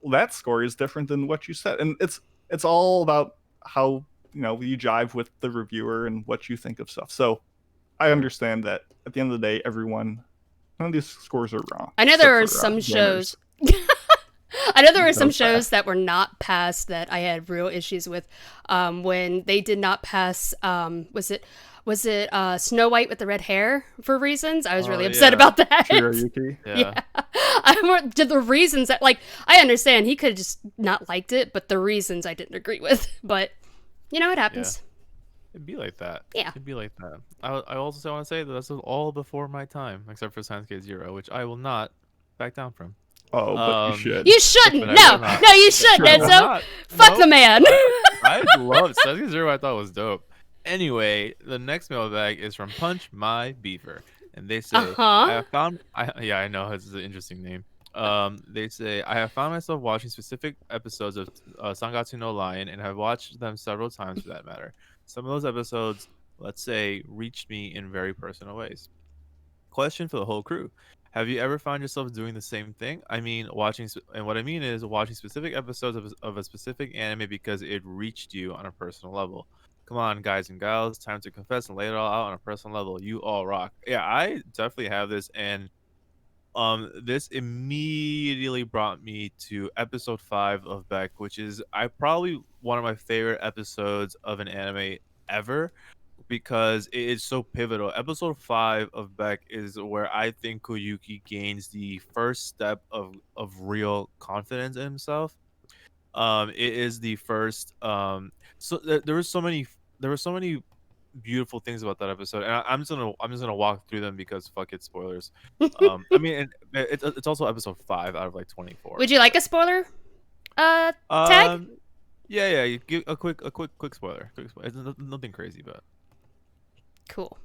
well, that score is different than what you said. And it's all about how, you jive with the reviewer and what you think of stuff. So I understand that at the end of the day, none of these scores are wrong. I know there are some shows. I know there were some shows that were not passed that I had real issues with. When they did not pass, was it Snow White with the red hair for reasons? I was really upset about that. Shiroyuki. Yeah. The reasons that, like, I understand he could have just not liked it, but the reasons I didn't agree with. But, you know, it happens. It'd be like that. Yeah. It'd be like that. I also want to say that this was all before my time, except for Science Gate Zero, which I will not back down from. Oh, but you should. You shouldn't. But I will No, not. no, you shouldn't, I will Enzo. not. Fuck Nope. the man. I loved Science Gate Zero. I thought was dope. Anyway, the next mailbag is from Punch My Beaver, and they say, I know this is an interesting name. They say, I have found myself watching specific episodes of Sangatsu no Lion, and have watched them several times for that matter. Some of those episodes, let's say, reached me in very personal ways. Question for the whole crew. Have you ever found yourself doing the same thing? I mean, and what I mean is watching specific episodes of a specific anime because it reached you on a personal level. Come on, guys and gals, time to confess and lay it all out on a personal level. You all rock. Yeah, I definitely have this, and this immediately brought me to episode 5 of Beck, which is probably one of my favorite episodes of an anime ever, because it is so pivotal. Episode 5 of Beck is where I think Koyuki gains the first step of real confidence in himself. It is the first. There were so many beautiful things about that episode, and I'm just gonna walk through them because fuck it, spoilers. I mean, it's also episode 5 out of like 24. Would you like a spoiler tag? Yeah. You give a quick spoiler. It's nothing crazy, but Cool.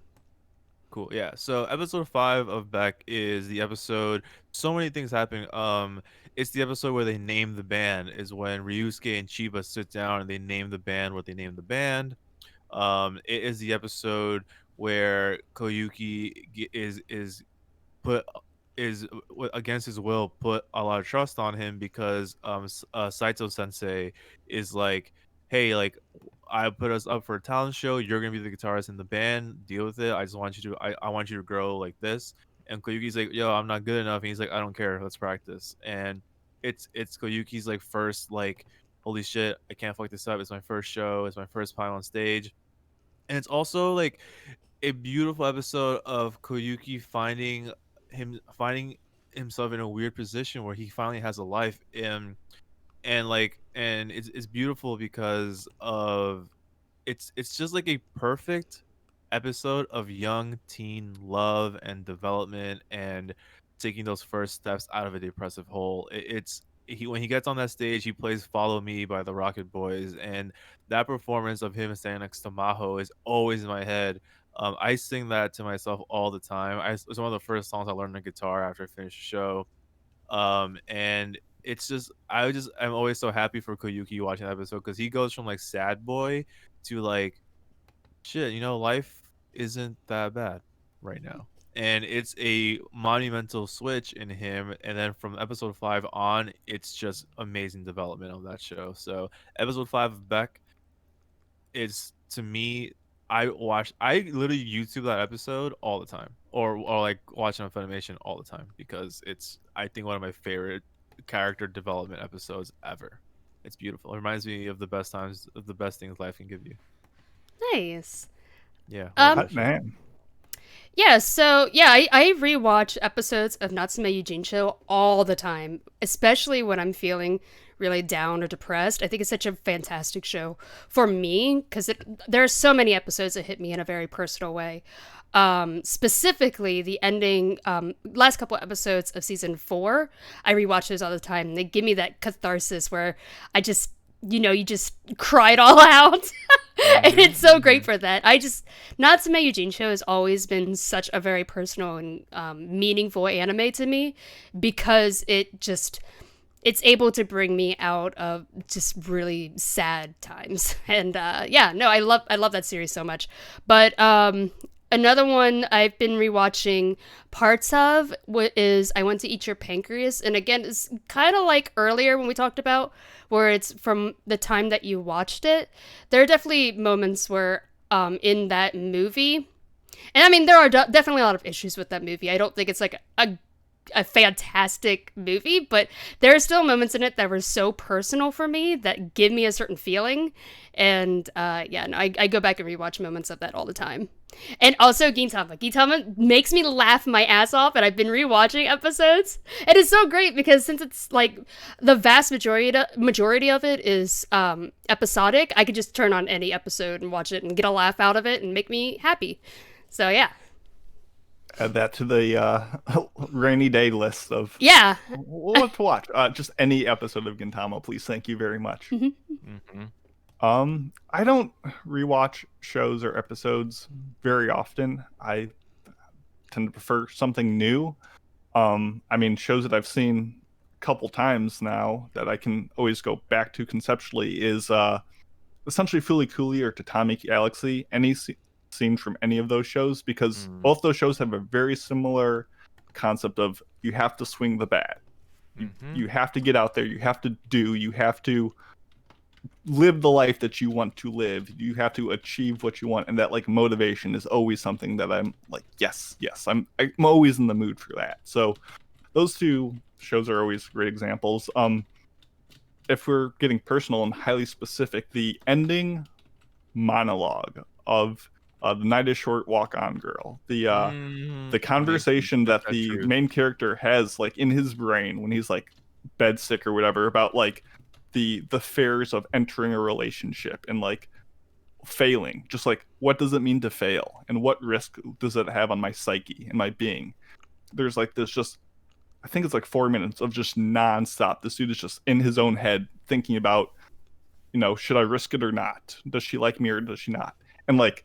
Yeah. So episode 5 of Beck is the episode. So many things happen. It's the episode where they name the band. Is when Ryusuke and Chiba sit down and they name the band what they named the band. It is the episode where Koyuki is against his will put a lot of trust on him because Saito Sensei is like, hey, like, I put us up for a talent show. You're gonna be the guitarist in the band. Deal with it. I just want you to I want you to grow like this. And Koyuki's like, yo, I'm not good enough. And he's like, I don't care. Let's practice. And it's Koyuki's like first like, holy shit, I can't fuck this up. It's my first show. It's my first time on stage. And it's also like a beautiful episode of Koyuki finding himself in a weird position where he finally has a life, and it's beautiful because of it's just like a perfect episode of young teen love and development and taking those first steps out of a depressive hole. When he gets on that stage, he plays "Follow Me" by the Rocket Boys, and that performance of him standing next to Maho is always in my head. I sing that to myself all the time. It's one of the first songs I learned on guitar after I finished the show. And it's just I'm always so happy for Koyuki watching that episode because he goes from like sad boy to like, shit, life isn't that bad right now. And it's a monumental switch in him. And then from episode 5 on, it's just amazing development of that show. So episode 5 of Beck is, to me, I literally YouTube that episode all the time, or like watching on Funimation all the time, because it's, I think, one of my favorite character development episodes ever. It's beautiful. It reminds me of the best times, of the best things life can give you. Nice. Yeah. Man. Yeah, so I rewatch episodes of Natsume Yujincho all the time, especially when I'm feeling really down or depressed. I think it's such a fantastic show for me because there are so many episodes that hit me in a very personal way. Specifically, the ending, last couple episodes of season 4, I rewatch those all the time. They give me that catharsis where I just, you just cry it all out. And it's so great for that. Natsume Yujincho has always been such a very personal and meaningful anime to me because it's able to bring me out of just really sad times. And I love that series so much. But another one I've been rewatching parts of is I Want to Eat Your Pancreas. And again, it's kind of like earlier when we talked about where it's from the time that you watched it. There are definitely moments where in that movie, and I mean, there are definitely a lot of issues with that movie. I don't think it's like a a fantastic movie, but there are still moments in it that were so personal for me that give me a certain feeling. And I go back and rewatch moments of that all the time. And also Gintama. Gintama makes me laugh my ass off, and I've been rewatching episodes. It is so great because since it's like the vast majority of it is episodic, I could just turn on any episode and watch it and get a laugh out of it and make me happy. So yeah. Add that to the rainy day list of what to watch. Just any episode of Gintama, please. Thank you very much. I don't rewatch shows or episodes very often. I tend to prefer something new. I mean, shows that I've seen a couple times now that I can always go back to conceptually is essentially Fooly Cooly or Tatami Galaxy. Any scene from any of those shows, because both those shows have a very similar concept of you have to swing the bat. You have to get out there. You have to live the life that you want to live. You have to achieve what you want, and that like motivation is always something that I'm like, yes, I'm always in the mood for that. So those two shows are always great examples. If we're getting personal and highly specific, the ending monologue of the Night is Short, Walk On Girl, the conversation that the main character has like in his brain when he's like bed sick or whatever about like the fears of entering a relationship and like failing, just like what does it mean to fail and what risk does it have on my psyche and my being. There's like this just, I think it's like 4 minutes of just nonstop. This dude is just in his own head thinking about, you know, should I risk it or not? Does she like me or does she not? And like,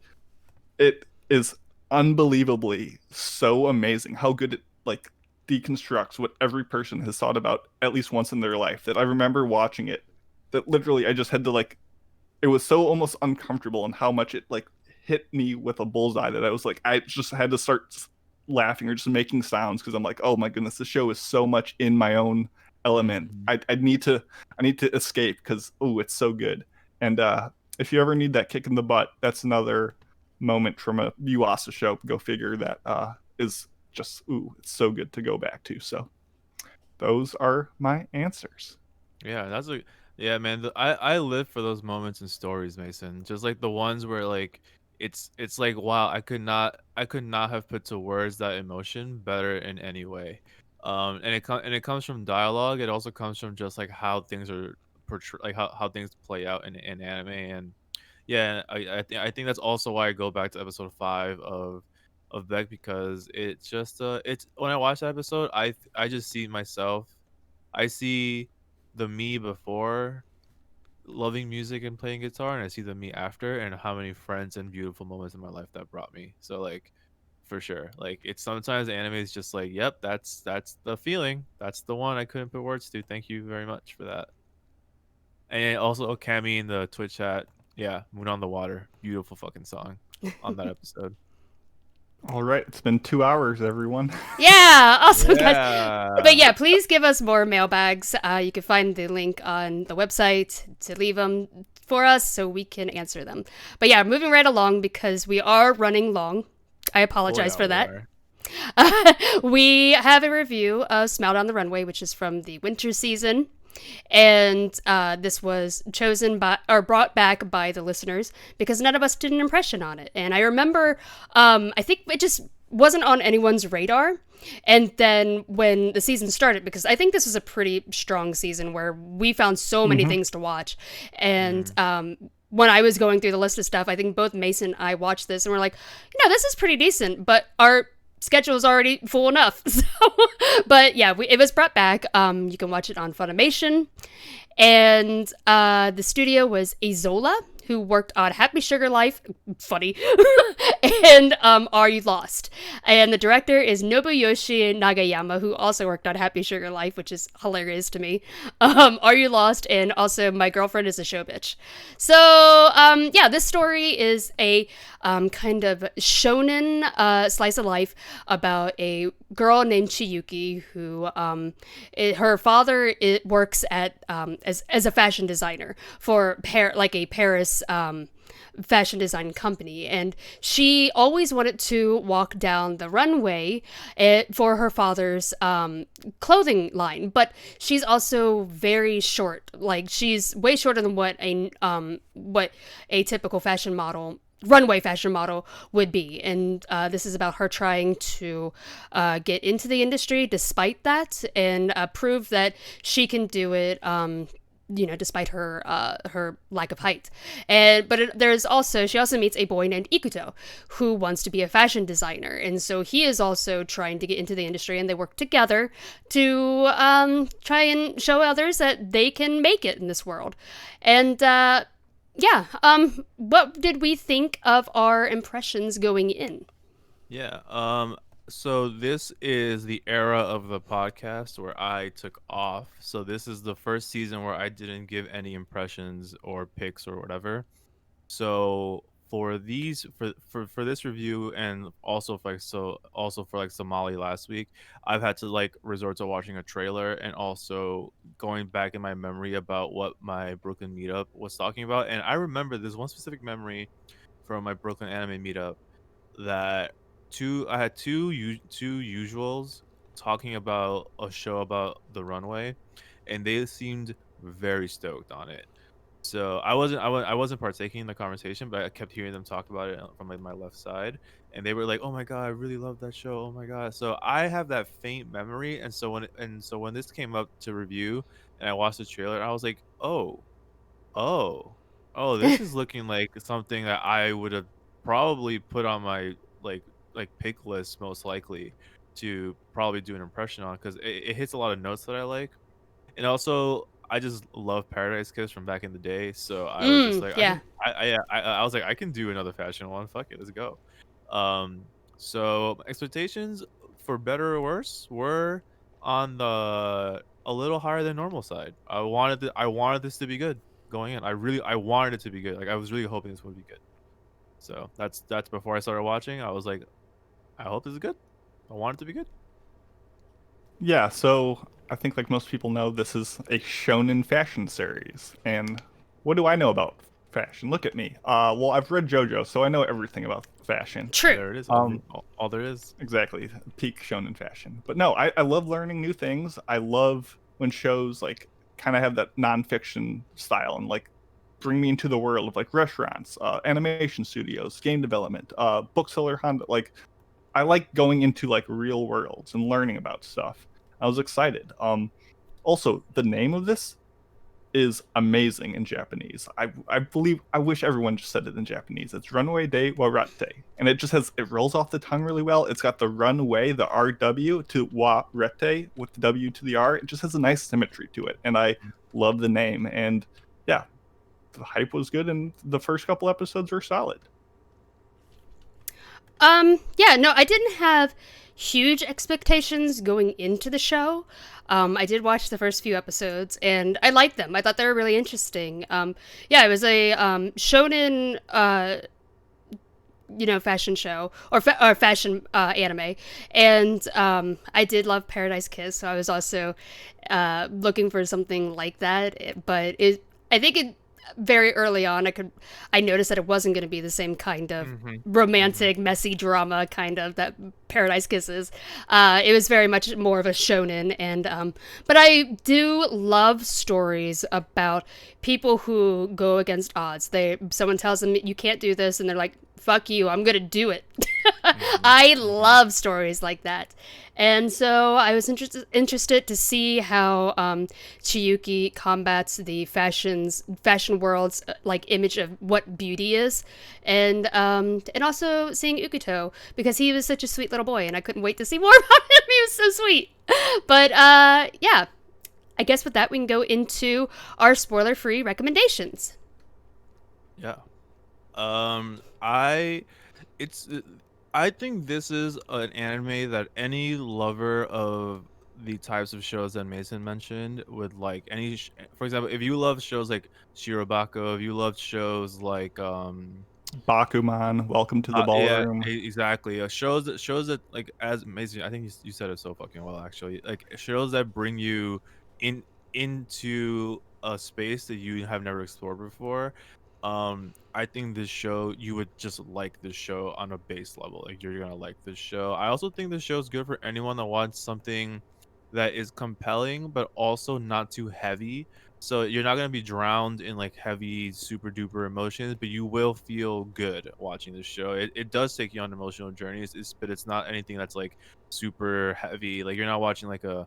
it is unbelievably so amazing how good it like deconstructs what every person has thought about at least once in their life. That I remember watching it, that literally I just had to like, it was so almost uncomfortable and how much it like hit me with a bullseye that I was like, I just had to start laughing or just making sounds because I'm like, oh my goodness, this show is so much in my own element. I need to escape because it's so good. And if you ever need that kick in the butt, that's another moment from a Yuasa show, go figure, that is just it's so good to go back to. So those are my answers. Yeah, man, I live for those moments and stories, Mason, just like the ones where like it's like, wow, I could not have put to words that emotion better in any way. And it comes from dialogue. It also comes from just like how things are portrayed, like how things play out in anime. And yeah, I think that's also why I go back to episode 5 of Beck, because it's just it's when I watch that episode, I just see myself. I see the me before loving music and playing guitar, and I see the me after, and how many friends and beautiful moments in my life that brought me. So like, for sure, like it's sometimes anime is just like, yep, that's the feeling, that's the one I couldn't put words to. Thank you very much for that. And also Cami in the Twitch chat, yeah, Moon on the Water, beautiful fucking song on that episode. All right, it's been 2 hours, everyone. Yeah, awesome, guys. But yeah, please give us more mailbags. You can find the link on the website to leave them for us so we can answer them. But yeah, moving right along because we are running long. I apologize for that. We have a review of Smile Down the Runway, which is from the winter season. And this was chosen by or brought back by the listeners because none of us did an impression on it. And I remember, I think it just wasn't on anyone's radar. And then when the season started, because I think this was a pretty strong season where we found so many things to watch. And when I was going through the list of stuff, I think both Mason and I watched this and we're like, this is pretty decent, but our schedule is already full enough. So, but yeah, it was brought back. You can watch it on Funimation. And the studio was Izola, who worked on Happy Sugar Life, funny, and Are You Lost? And the director is Nobuyoshi Nagayama, who also worked on Happy Sugar Life, which is hilarious to me. Are You Lost? And also My Girlfriend is a Show Bitch. So, yeah, this story is a kind of shonen slice of life about a girl named Chiyuki who her father works at as a fashion designer for a Paris fashion design company, and she always wanted to walk down the runway for her father's clothing line, but she's also very short. Like, she's way shorter than what a typical runway fashion model would be. And this is about her trying to get into the industry despite that, and prove that she can do it, despite her lack of height. She also meets a boy named Ikuto, who wants to be a fashion designer, and so he is also trying to get into the industry, and they work together to try and show others that they can make it in this world. And what did we think of our impressions going in? Yeah. So this is the era of the podcast where I took off. So this is the first season where I didn't give any impressions or picks or whatever. So for this review, and also for like Somali last week, I've had to like resort to watching a trailer and also going back in my memory about what my Brooklyn meetup was talking about. And I remember there's one specific memory from my Brooklyn anime meetup that I had two usuals talking about a show about the runway, and they seemed very stoked on it. So I wasn't partaking in the conversation, but I kept hearing them talk about it from like my left side, and they were like, "Oh my god, I really love that show! Oh my god!" So I have that faint memory, and so when this came up to review, and I watched the trailer, I was like, oh, this is looking like something that I would have probably put on my like pick list most likely to probably do an impression on, because it hits a lot of notes that I like. And also, I just love Paradise Kiss from back in the day, so I was just like, Yeah. I was like, I can do another fashion one. Fuck it, let's go. So expectations, for better or worse, were on the a little higher than normal side. I wanted this to be good going in. I wanted it to be good. Like, I was really hoping this would be good. So that's before I started watching. I was like, I hope this is good. I want it to be good. Yeah, so I think like most people know, this is a shonen fashion series. And what do I know about fashion? Look at me. Well, I've read JoJo, so I know everything about fashion. True. There it is. Um, All there is. Exactly. Peak shonen fashion. But no, I love learning new things. I love when shows like kind of have that nonfiction style and like bring me into the world of like restaurants, animation studios, game development, bookseller Honda. Like, I like going into like real worlds and learning about stuff. I was excited. Also, the name of this is amazing in Japanese. I wish everyone just said it in Japanese. It's Runway de Warate. And it rolls off the tongue really well. It's got the runway, the RW to Warete with the W to the R. It just has a nice symmetry to it. And I love the name. And yeah, the hype was good and the first couple episodes were solid. I didn't have huge expectations going into the show. I did watch the first few episodes and I liked them. I thought they were really interesting. It was a shonen fashion show or fashion anime, and I did love Paradise Kiss, so I was also looking for something like that. But I think it very early on, I noticed that it wasn't going to be the same kind of romantic, messy drama kind of that Paradise Kiss is. It was very much more of a shonen, and but I do love stories about people who go against odds. Someone tells them you can't do this, and they're like, "Fuck you, I'm gonna do it." I love stories like that. And so I was interested to see how Chiyuki combats the fashion world's like image of what beauty is, and also seeing Ukuto, because he was such a sweet little boy, and I couldn't wait to see more about him. He was so sweet. But I guess with that we can go into our spoiler-free recommendations. Yeah. I think this is an anime that any lover of the types of shows that Mason mentioned would like. For example, if you love shows like Shirobako, if you love shows like Bakuman, Welcome to the Ballroom. Yeah, exactly. Shows that like, as Mason, I think you said it so fucking well, actually. Like, shows that bring you into a space that you have never explored before. I think this show, you would just like this show on a base level. Like, you're gonna like this show. I also think this show is good for anyone that wants something that is compelling but also not too heavy. So you're not gonna be drowned in like heavy, super duper emotions, but you will feel good watching this show. It does take you on emotional journeys, but it's not anything that's like super heavy. Like, you're not watching like a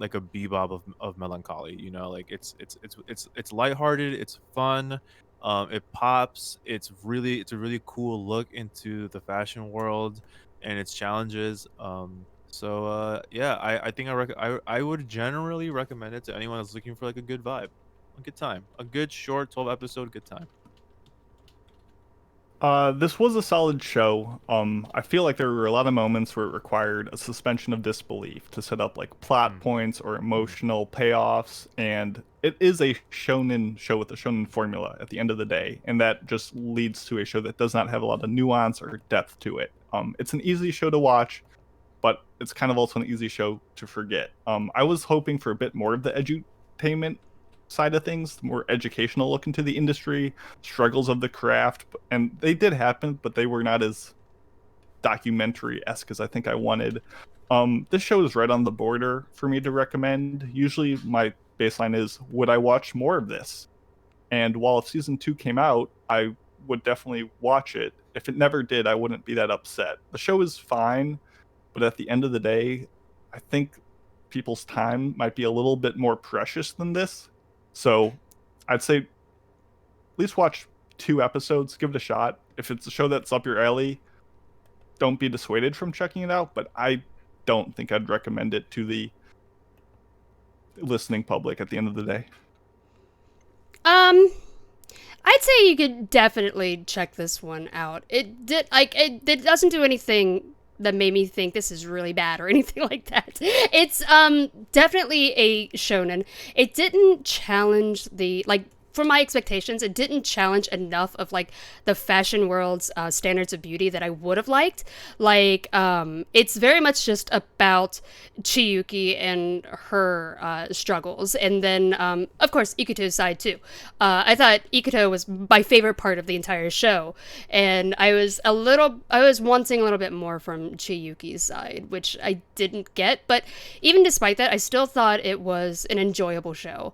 bebop of melancholy, you know. Like, it's lighthearted, it's fun, it pops, it's a really cool look into the fashion world and its challenges. Yeah, I think I would generally recommend it to anyone that's looking for like a good vibe, a good time, a good short 12 episode good time. This was a solid show. I feel like there were a lot of moments where it required a suspension of disbelief to set up like plot points or emotional payoffs, and it is a shonen show with a shonen formula at the end of the day, and that just leads to a show that does not have a lot of nuance or depth to it. It's an easy show to watch, but it's kind of also an easy show to forget. I was hoping for a bit more of the edutainment side of things, more educational look into the industry, struggles of the craft, and they did happen, but they were not as documentary-esque as I think I wanted. This show is right on the border for me to recommend. Usually my baseline is, would I watch more of this? And while if season 2 came out, I would definitely watch it. If it never did, I wouldn't be that upset. The show is fine, but at the end of the day, I think people's time might be a little bit more precious than this. So I'd say at least watch 2 episodes, give it a shot. If it's a show that's up your alley, don't be dissuaded from checking it out, but I don't think I'd recommend it to the listening public at the end of the day. I'd say you could definitely check this one out. It doesn't do anything that made me think this is really bad or anything like that. It's definitely a shonen. It didn't challenge for my expectations, it didn't challenge enough of like the fashion world's standards of beauty that I would have liked. Like, it's very much just about Chiyuki and her struggles, and then of course Ikuto's side too. I thought Ikuto was my favorite part of the entire show, and I was wanting a little bit more from Chiyuki's side, which I didn't get. But even despite that, I still thought it was an enjoyable show.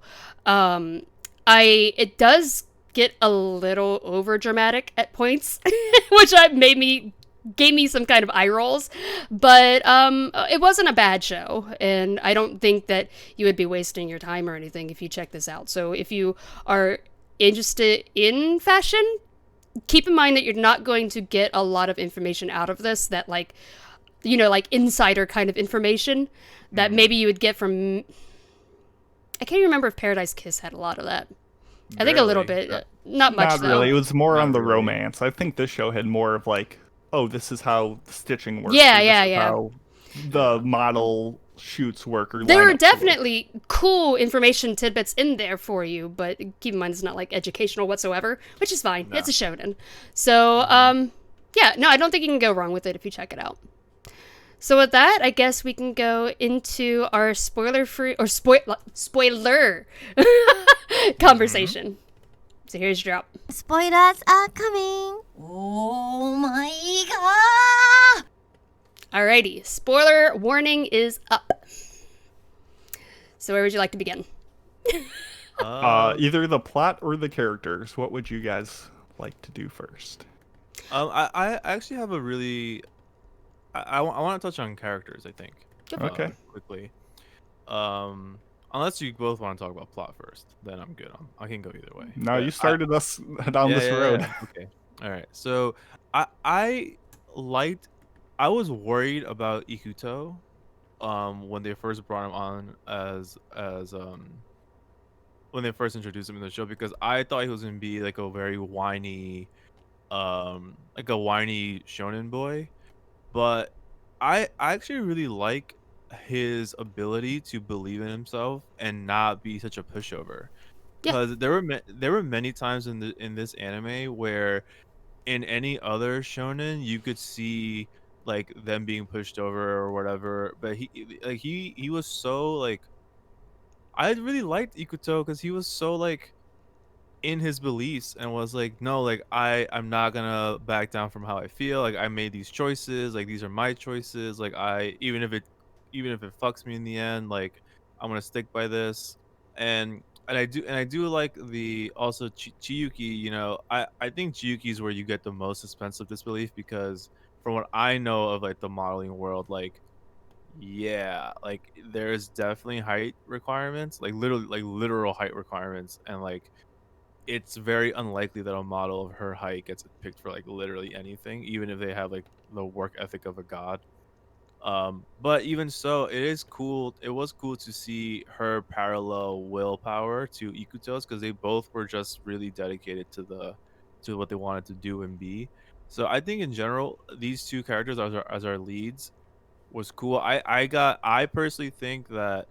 It does get a little over dramatic at points, which gave me some kind of eye rolls, but it wasn't a bad show, and I don't think that you would be wasting your time or anything if you check this out. So if you are interested in fashion, keep in mind that you're not going to get a lot of information out of this that like insider kind of information that maybe you would get from. I can't remember if Paradise Kiss had a lot of that. I think a little bit, not much. Not really. It was more on the romance. I think this show had more of like, oh, this is how the stitching works. Yeah. How the model shoots work. Or there were definitely cool information tidbits in there for you, but keep in mind it's not like educational whatsoever, which is fine. No. It's a shonen. So, yeah, no, I don't think you can go wrong with it if you check it out. So with that, I guess we can go into our spoiler-free or spoiler conversation. So here's your drop. Spoilers are coming. Oh my god! Alrighty, spoiler warning is up. So where would you like to begin? Either the plot or the characters. What would you guys like to do first? I actually have a really... I want to touch on characters, I think. Okay. Quickly. Unless you both want to talk about plot first, then I'm good. I can go either way. No, you started us down this road. Yeah. Okay. All right. So I was worried about Ikuto when they first brought him on as when they first introduced him in the show, because I thought he was going to be like a very whiny shonen boy. But I actually really like his ability to believe in himself and not be such a pushover. Because there were many times in this anime where in any other shonen you could see like them being pushed over or whatever, but he was so like, I really liked Ikuto because he was so like in his beliefs and was like, no, like I'm not gonna back down from how I feel. Like I made these choices, like these are my choices. Like I even if it fucks me in the end, like I'm gonna stick by this. And I do like the also Chiyuki, you know, I think Chiyuki is where you get the most suspense of disbelief because from what I know of like the modeling world, like yeah, like there's definitely height requirements, like literally like literal height requirements, and like it's very unlikely that a model of her height gets picked for like literally anything, even if they have like the work ethic of a god. But even so, it was cool to see her parallel willpower to Ikuto's because they both were just really dedicated to what they wanted to do and be. So I think in general, these two characters as our leads was cool. I personally think that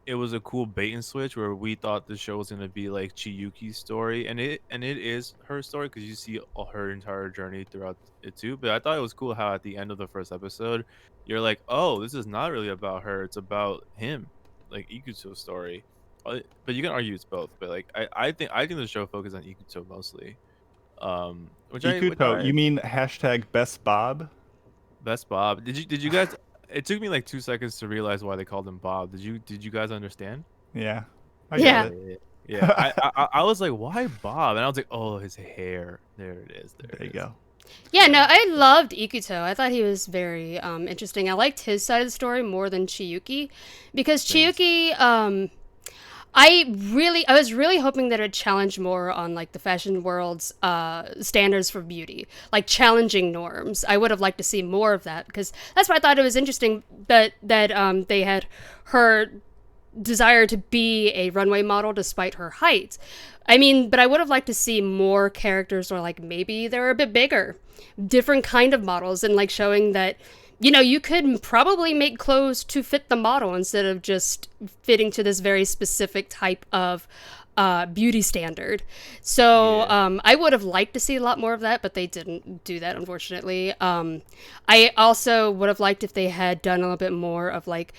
it was a cool bait and switch where we thought the show was gonna be like Chiyuki's story, and it is her story because you see all her entire journey throughout it too. But I thought it was cool how at the end of the first episode, you're like, oh, this is not really about her; it's about him, like Ikuto's story. But you can argue it's both. But like I think the show focused on Ikuto mostly. Which Ikuto, I you mean hashtag best Bob? Best Bob. Did you guys it took me like 2 seconds to realize why they called him Bob. Did you guys understand? Yeah, I Yeah. got it. Yeah. I was like, why Bob? And I was like, oh, his hair. There it is. There you go. Yeah, no, I loved Ikuto. I thought he was very interesting. I liked his side of the story more than Chiyuki because Chiyuki, I was really hoping that it would challenge more on like the fashion world's standards for beauty, like challenging norms. I would have liked to see more of that because that's why I thought it was interesting that they had her desire to be a runway model despite her height. I mean, but I would have liked to see more characters or like maybe they're a bit bigger, different kind of models, and like showing that, you know, you could probably make clothes to fit the model instead of just fitting to this very specific type of beauty standard. So I would have liked to see a lot more of that, but they didn't do that, unfortunately. I also would have liked if they had done a little bit more of like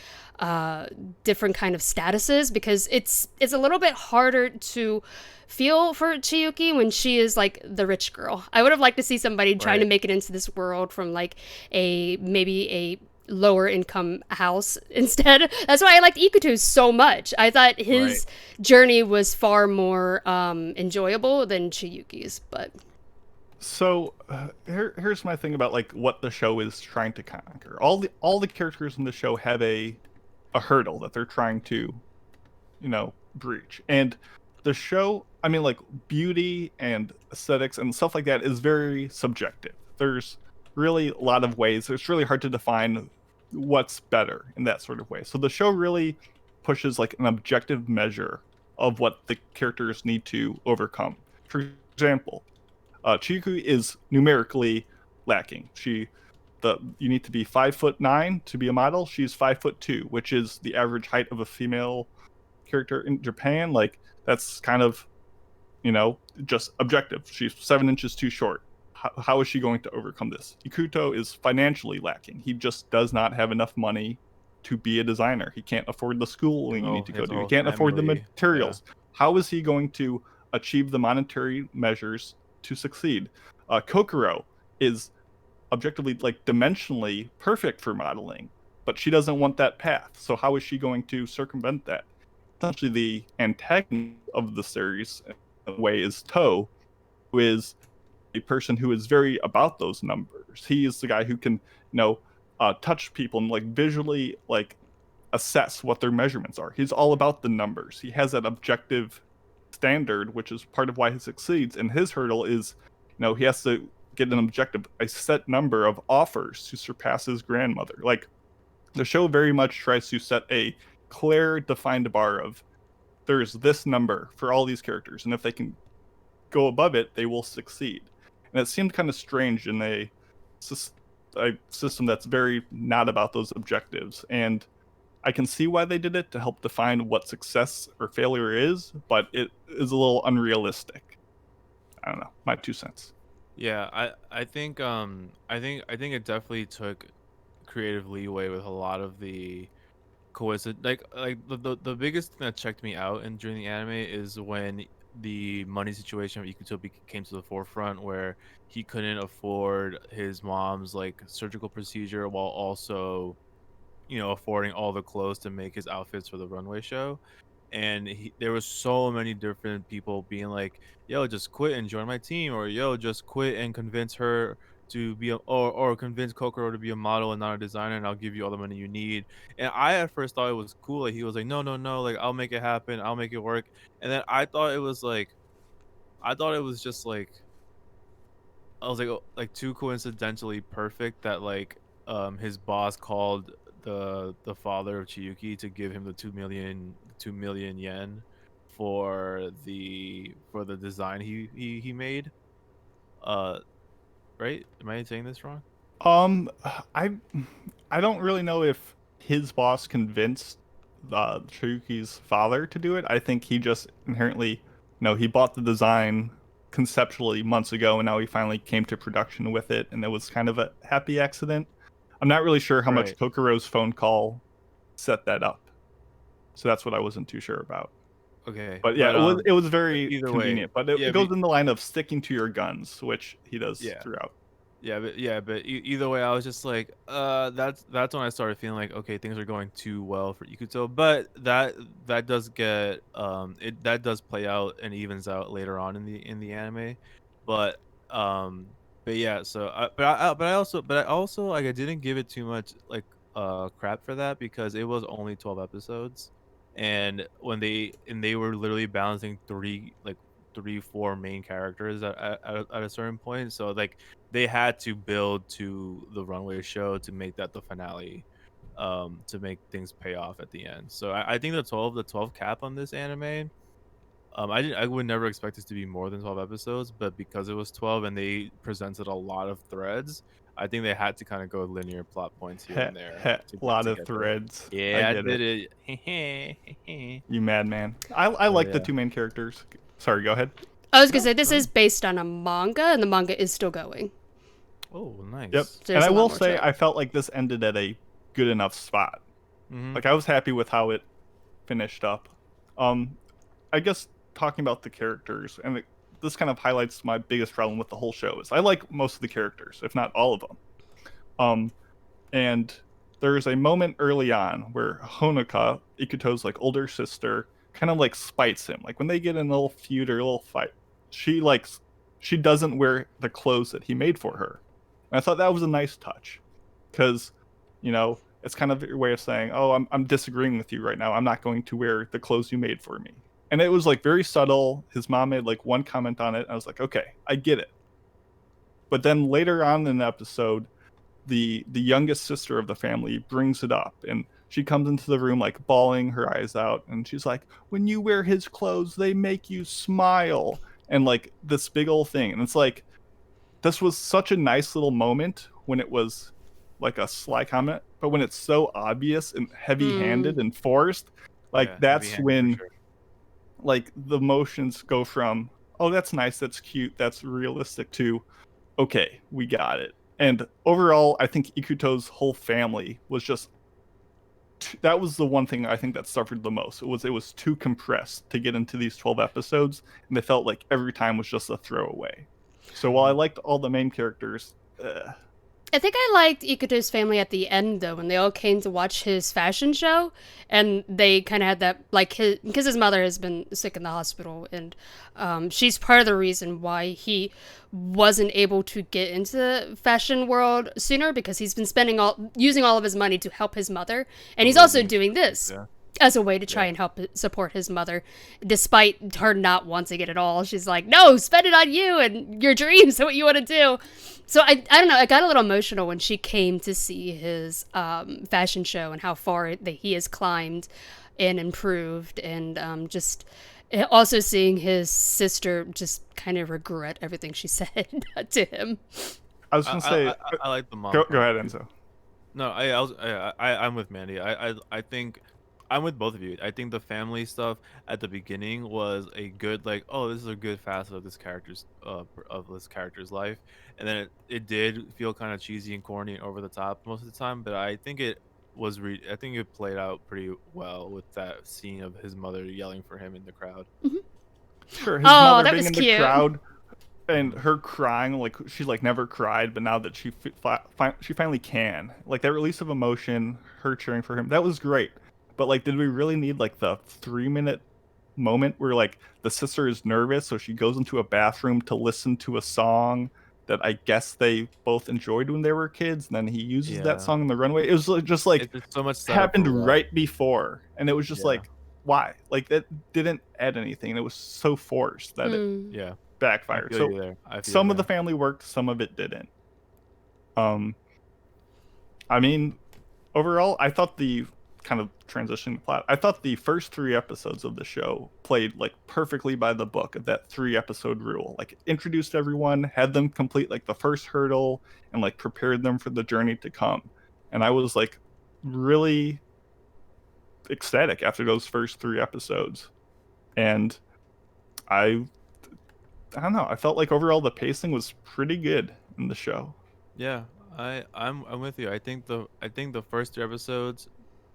different kind of statuses, because it's a little bit harder to feel for Chiyuki when she is like the rich girl. I would have liked to see somebody trying to make it into this world from like maybe a lower income house instead. That's why I liked Ikuto so much. I thought his journey was far more enjoyable than Chiyuki's. But So here's my thing about like what the show is trying to conquer. All the characters in the show have a hurdle that they're trying to, you know, breach. And the show, I mean, like beauty and aesthetics and stuff like that is very subjective. There's really a lot of ways. It's really hard to define what's better in that sort of way. So the show really pushes like an objective measure of what the characters need to overcome. For example, Chiyuki is numerically lacking. You need to be 5'9" to be a model. She's 5'2", which is the average height of a female character in Japan. Like that's kind of, you know, just objective. She's 7 inches too short. How is she going to overcome this? Ikuto is financially lacking. He just does not have enough money to be a designer. He can't afford the schooling you need to go to. He can't afford the materials. Yeah. How is he going to achieve the monetary measures to succeed? Kokoro is objectively, like, dimensionally perfect for modeling, but she doesn't want that path. So how is she going to circumvent that? Essentially, the antagonist of the series, in a way, is To, who is a person who is very about those numbers. He is the guy who can, you know, touch people and like visually like assess what their measurements are. He's all about the numbers. He has that objective standard, which is part of why he succeeds. And his hurdle is, you know, he has to get an objective, a set number of offers to surpass his grandmother. Like the show very much tries to set a clear, defined bar of there's this number for all these characters, and if they can go above it, they will succeed. And it seemed kind of strange in a system that's very not about those objectives. And I can see why they did it, to help define what success or failure is, but it is a little unrealistic. I don't know, my 2 cents. Yeah, I think it definitely took creative leeway with a lot of the coincidence. Like the biggest thing that checked me out during the anime is when the money situation of Ikuto came to the forefront, where he couldn't afford his mom's like surgical procedure while also, affording all the clothes to make his outfits for the runway show. And there was so many different people being like, yo, just quit and join my team, or yo, just quit and convince her to be or convince Kokoro to be a model and not a designer, and I'll give you all the money you need. And I at first thought it was cool, like he was like, no, no, no, like I'll make it happen, I'll make it work. And then I thought it was just like, I was like, oh, like too coincidentally perfect that like his boss called the father of Chiyuki to give him the 2 million yen for the design he made. Right? Am I saying this wrong? Um, I I don't really know if his boss convinced Chiyuki's father to do it. I think he just inherently, he bought the design conceptually months ago, and now he finally came to production with it, and it was kind of a happy accident. I'm not really sure how much Right. Kokoro's phone call set that up, so that's what I wasn't too sure about. Okay. But yeah, it was very either way, convenient. But it yeah, goes in the line of sticking to your guns, which he does yeah. throughout. But either way, I was just like, that's when I started feeling like, okay, things are going too well for Ikuto. But that does get that does play out and evens out later on in the anime. But but yeah, so but I also like I didn't give it too much like crap for that, because it was only 12 episodes, and they were literally balancing three, four main characters at a certain point. So like they had to build to the runway show to make that the finale, to make things pay off at the end. So I think the 12 cap on this anime, I would never expect this to be more than 12 episodes, but because it was 12 and they presented a lot of threads, I think they had to kind of go linear plot points here and there A lot to of get there. threads. I Yeah, I get it. did it. You madman. I Oh like the yeah. two main characters. Sorry, go ahead. I was gonna say this is based on a manga, and the manga is still going. Oh, nice. Yep. So And there's I a lot will more say to it. I felt like this ended at a good enough spot. Mhm. Like I was happy with how it finished up. I guess talking about the characters, and this kind of highlights my biggest problem with the whole show is I like most of the characters, if not all of them. And there's a moment early on where Honoka, Ikuto's like older sister, kind of like spites him. Like when they get in a little feud or a little fight, she doesn't wear the clothes that he made for her. And I thought that was a nice touch, because, it's kind of your way of saying, "Oh, I'm disagreeing with you right now. I'm not going to wear the clothes you made for me." And it was like very subtle. His mom made like one comment on it. And I was like, okay, I get it. But then later on in the episode, the youngest sister of the family brings it up, and she comes into the room like bawling her eyes out, and she's like, when you wear his clothes they make you smile, and like this big old thing. And it's like, this was such a nice little moment when it was like a sly comment, but when it's so obvious and heavy-handed and forced, like Yeah, that's heavy-handed for when sure. like the emotions go from, oh, that's nice, that's cute, that's realistic, to, okay, we got it. And overall, I think Ikuto's whole family was just that was the one thing I think that suffered the most. It was too compressed to get into these 12 episodes, and they felt like every time was just a throwaway. So while I liked all the main characters, I think I liked Ikuto's family at the end, though, when they all came to watch his fashion show, and they kind of had that, like, because his mother has been sick in the hospital, and she's part of the reason why he wasn't able to get into the fashion world sooner, because he's been using all of his money to help his mother, and he's also doing this. Yeah. As a way to try and help support his mother, despite her not wanting it at all. She's like, no, spend it on you and your dreams and what you want to do. So I don't know, I got a little emotional when she came to see his fashion show and how far that he has climbed and improved, and just also seeing his sister just kind of regret everything she said to him. I was going to say, I like the mom. go part. ahead, Enzo. No, I'm with Mandy. I think I'm with both of you. I think the family stuff at the beginning was a good, like, oh, this is a good facet of this character's life, and then it did feel kind of cheesy and corny and over the top most of the time. But I think it was I think it played out pretty well with that scene of his mother yelling for him in the crowd. Sure, his Oh, mother that being was in the cute. crowd and her crying, like she like never cried, but now that she finally can, like that release of emotion, her cheering for him, that was great. But like, did we really need like the 3-minute moment where like the sister is nervous, so she goes into a bathroom to listen to a song that I guess they both enjoyed when they were kids, and then he uses that Yeah. song in the runway. It was like, just like It's just so much setup happened for that. right before, and it was just Yeah. like, why? Like that didn't add anything, and it was so forced that it Yeah. I backfired. feel So you there. I feel some you of the there. family worked, some of it didn't. I mean, overall, I thought the kind of transitioning plot. I thought the first 3 episodes of the show played like perfectly by the book of that 3-episode rule. Like introduced everyone, had them complete like the first hurdle, and like prepared them for the journey to come. And I was like really ecstatic after those first 3 episodes. And I don't know. I felt like overall the pacing was pretty good in the show. Yeah, I'm with you. I think the first 3 episodes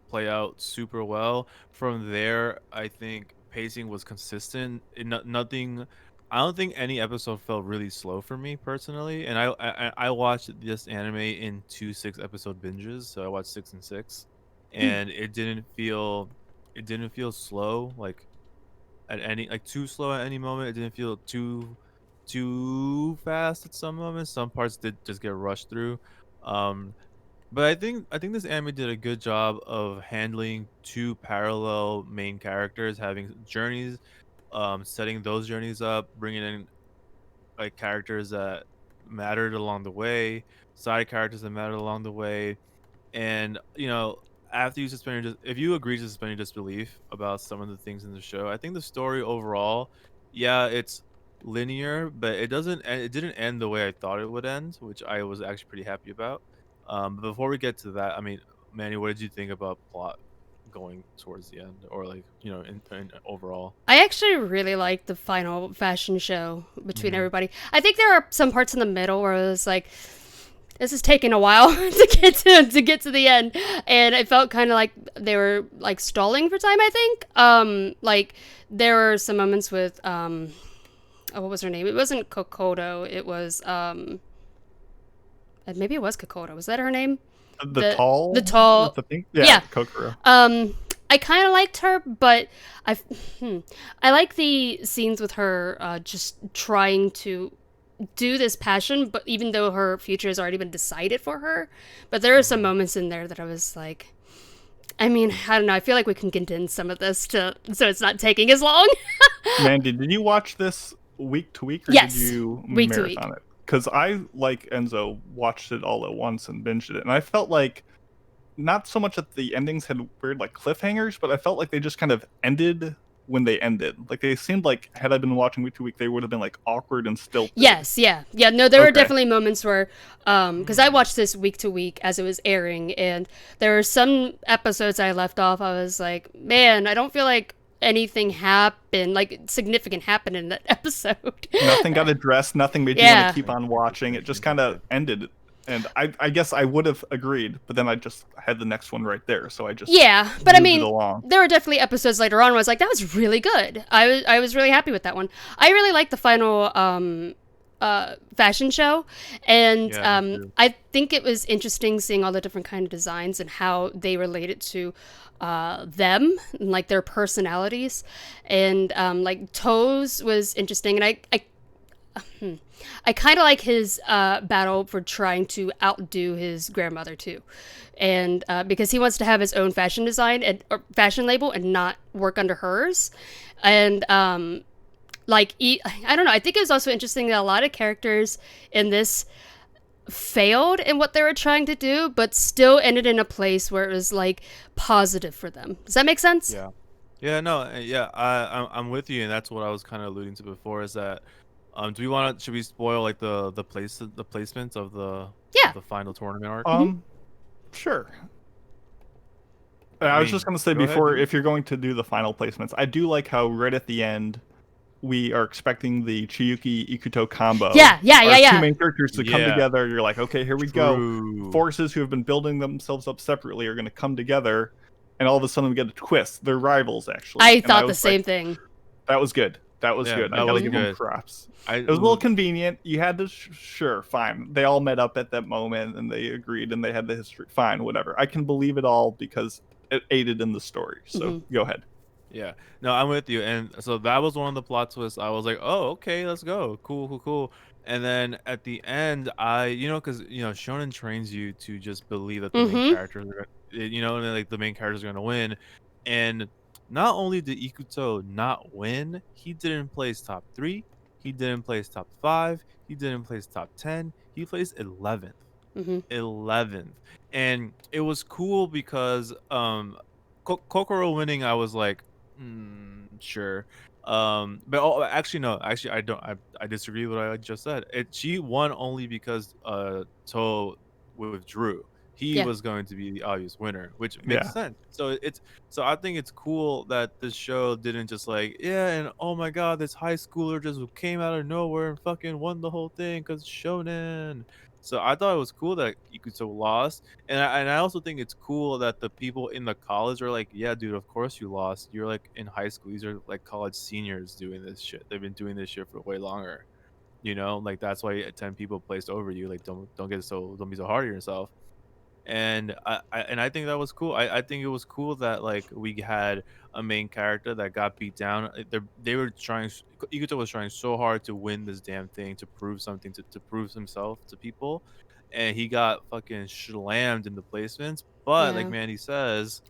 play out super well. From there, I think pacing was consistent. Nothing. I don't think any episode felt really slow for me personally. And I watched this anime in 2 6-episode binges, so I watched 6 and 6, and it didn't feel slow like at any like too slow at any moment. It didn't feel too fast at some moments. Some parts did just get rushed through. But I think this anime did a good job of handling 2 parallel main characters having journeys, setting those journeys up, bringing in like characters that mattered along the way, side characters that mattered along the way, and after you suspend if you agree to suspend your disbelief about some of the things in the show, I think the story overall, yeah, it's linear, but it didn't end the way I thought it would end, which I was actually pretty happy about. But before we get to that, I mean, Manny, what did you think about plot going towards the end, or like in overall? I actually really liked the final fashion show between everybody. I think there are some parts in the middle where it was like, this is taking a while to get to the end, and it felt kind of like they were like stalling for time. I think like there were some moments with oh, what was her name? It wasn't Kokoto. It was maybe it was Kokoto. Was that her name? The tall with the pink? Yeah. Kokoro. I kind of liked her, but I like the scenes with her just trying to do this passion, but even though her future has already been decided for her. But there are some moments in there that I was like, I mean, I don't know. I feel like we can condense some of this so it's not taking as long. Mandy, did you watch this week to week, or Yes, did you week to marathon week. it? Because I, like Enzo, watched it all at once and binged it, and I felt like not so much that the endings had weird like cliffhangers, but I felt like they just kind of ended when they ended. Like they seemed like, had I been watching week to week, they would have been like awkward and stilted. Yes, yeah. No, there were Okay. definitely moments where, because I watched this week to week as it was airing, and there were some episodes I left off. I was like, man, I don't feel like anything happened, like significant happened in that episode. Nothing got addressed. Nothing made you Yeah. want to keep on watching. It just kind of ended. And I guess I would have agreed, but then I just had the next one right there, so I just Yeah, but I moved it mean, along. there were definitely episodes later on where I was like, that was really good. I was really happy with that one. I really liked the final fashion show, and Yeah, me too. I think it was interesting seeing all the different kind of designs and how they related to them and like their personalities, and like Toes was interesting, and I kind of like his battle for trying to outdo his grandmother too, and because he wants to have his own fashion design or fashion label and not work under hers, and like I don't know. I think it was also interesting that a lot of characters in this failed in what they were trying to do, but still ended in a place where it was like positive for them. Does that make sense? Yeah. Yeah. I'm with you, and that's what I was kind of alluding to before. Is that should we spoil like the placements of the final tournament arc? Sure. I was just going to say go ahead, before, dude. if you're going to do the final placements, I do like how right at the end, we are expecting the Chiyuki Ikuto combo. Yeah. Our two main characters to come Yeah. together. You're like, okay, here we go. True. Forces who have been building themselves up separately are going to come together, and all of a sudden we get a twist. They're rivals, actually. I And thought the was same like, thing. That was good. That was good. I gotta give him props. It was a little convenient. You had to, sure, fine. They all met up at that moment and they agreed and they had the history. Fine, whatever. I can believe it all because it aided in the story. So go ahead. Yeah, no, I'm with you. And so that was one of the plot twists. I was like, oh, okay, let's go. Cool. And then at the end, because Shonen trains you to just believe that the main characters are, and like the main characters are gonna win. And not only did Ikuto not win, he didn't place top 3, he didn't place top 5, he didn't place top 10, he placed 11th. 11th. And it was cool because Kokoro winning, I was like, sure. But actually no, I don't. I disagree with what I just said. She won only because To withdrew. He was going to be the obvious winner, which makes sense. So I think it's cool that this show didn't just like, and oh my god, this high schooler just came out of nowhere and fucking won the whole thing because shonen. So I thought it was cool that Ikuto lost, and I also think it's cool that the people in the college are like, yeah, dude, of course you lost. You're like in high school. These are like college seniors doing this shit. They've been doing this shit for way longer. Like that's why 10 people placed over you. Like don't be so hard on yourself. And I think that was cool. I think it was cool that like we had a main character that got beat down. Ikuto was trying so hard to win this damn thing, to prove something, to prove himself to people, and he got fucking slammed in the placements. But like Mandi says,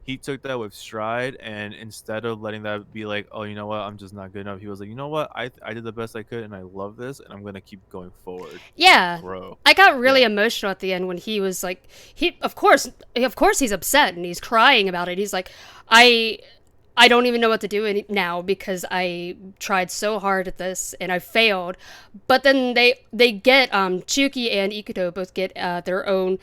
he took that with stride, and instead of letting that be like, oh, you know what, I'm just not good enough, he was like, you know what, I did the best I could, and I love this, and I'm gonna keep going forward. Yeah, bro. I got really emotional at the end when he was like, of course he's upset and he's crying about it. He's like, I don't even know what to do now because I tried so hard at this and I failed. But then they get Chuki and Ikuto both get their own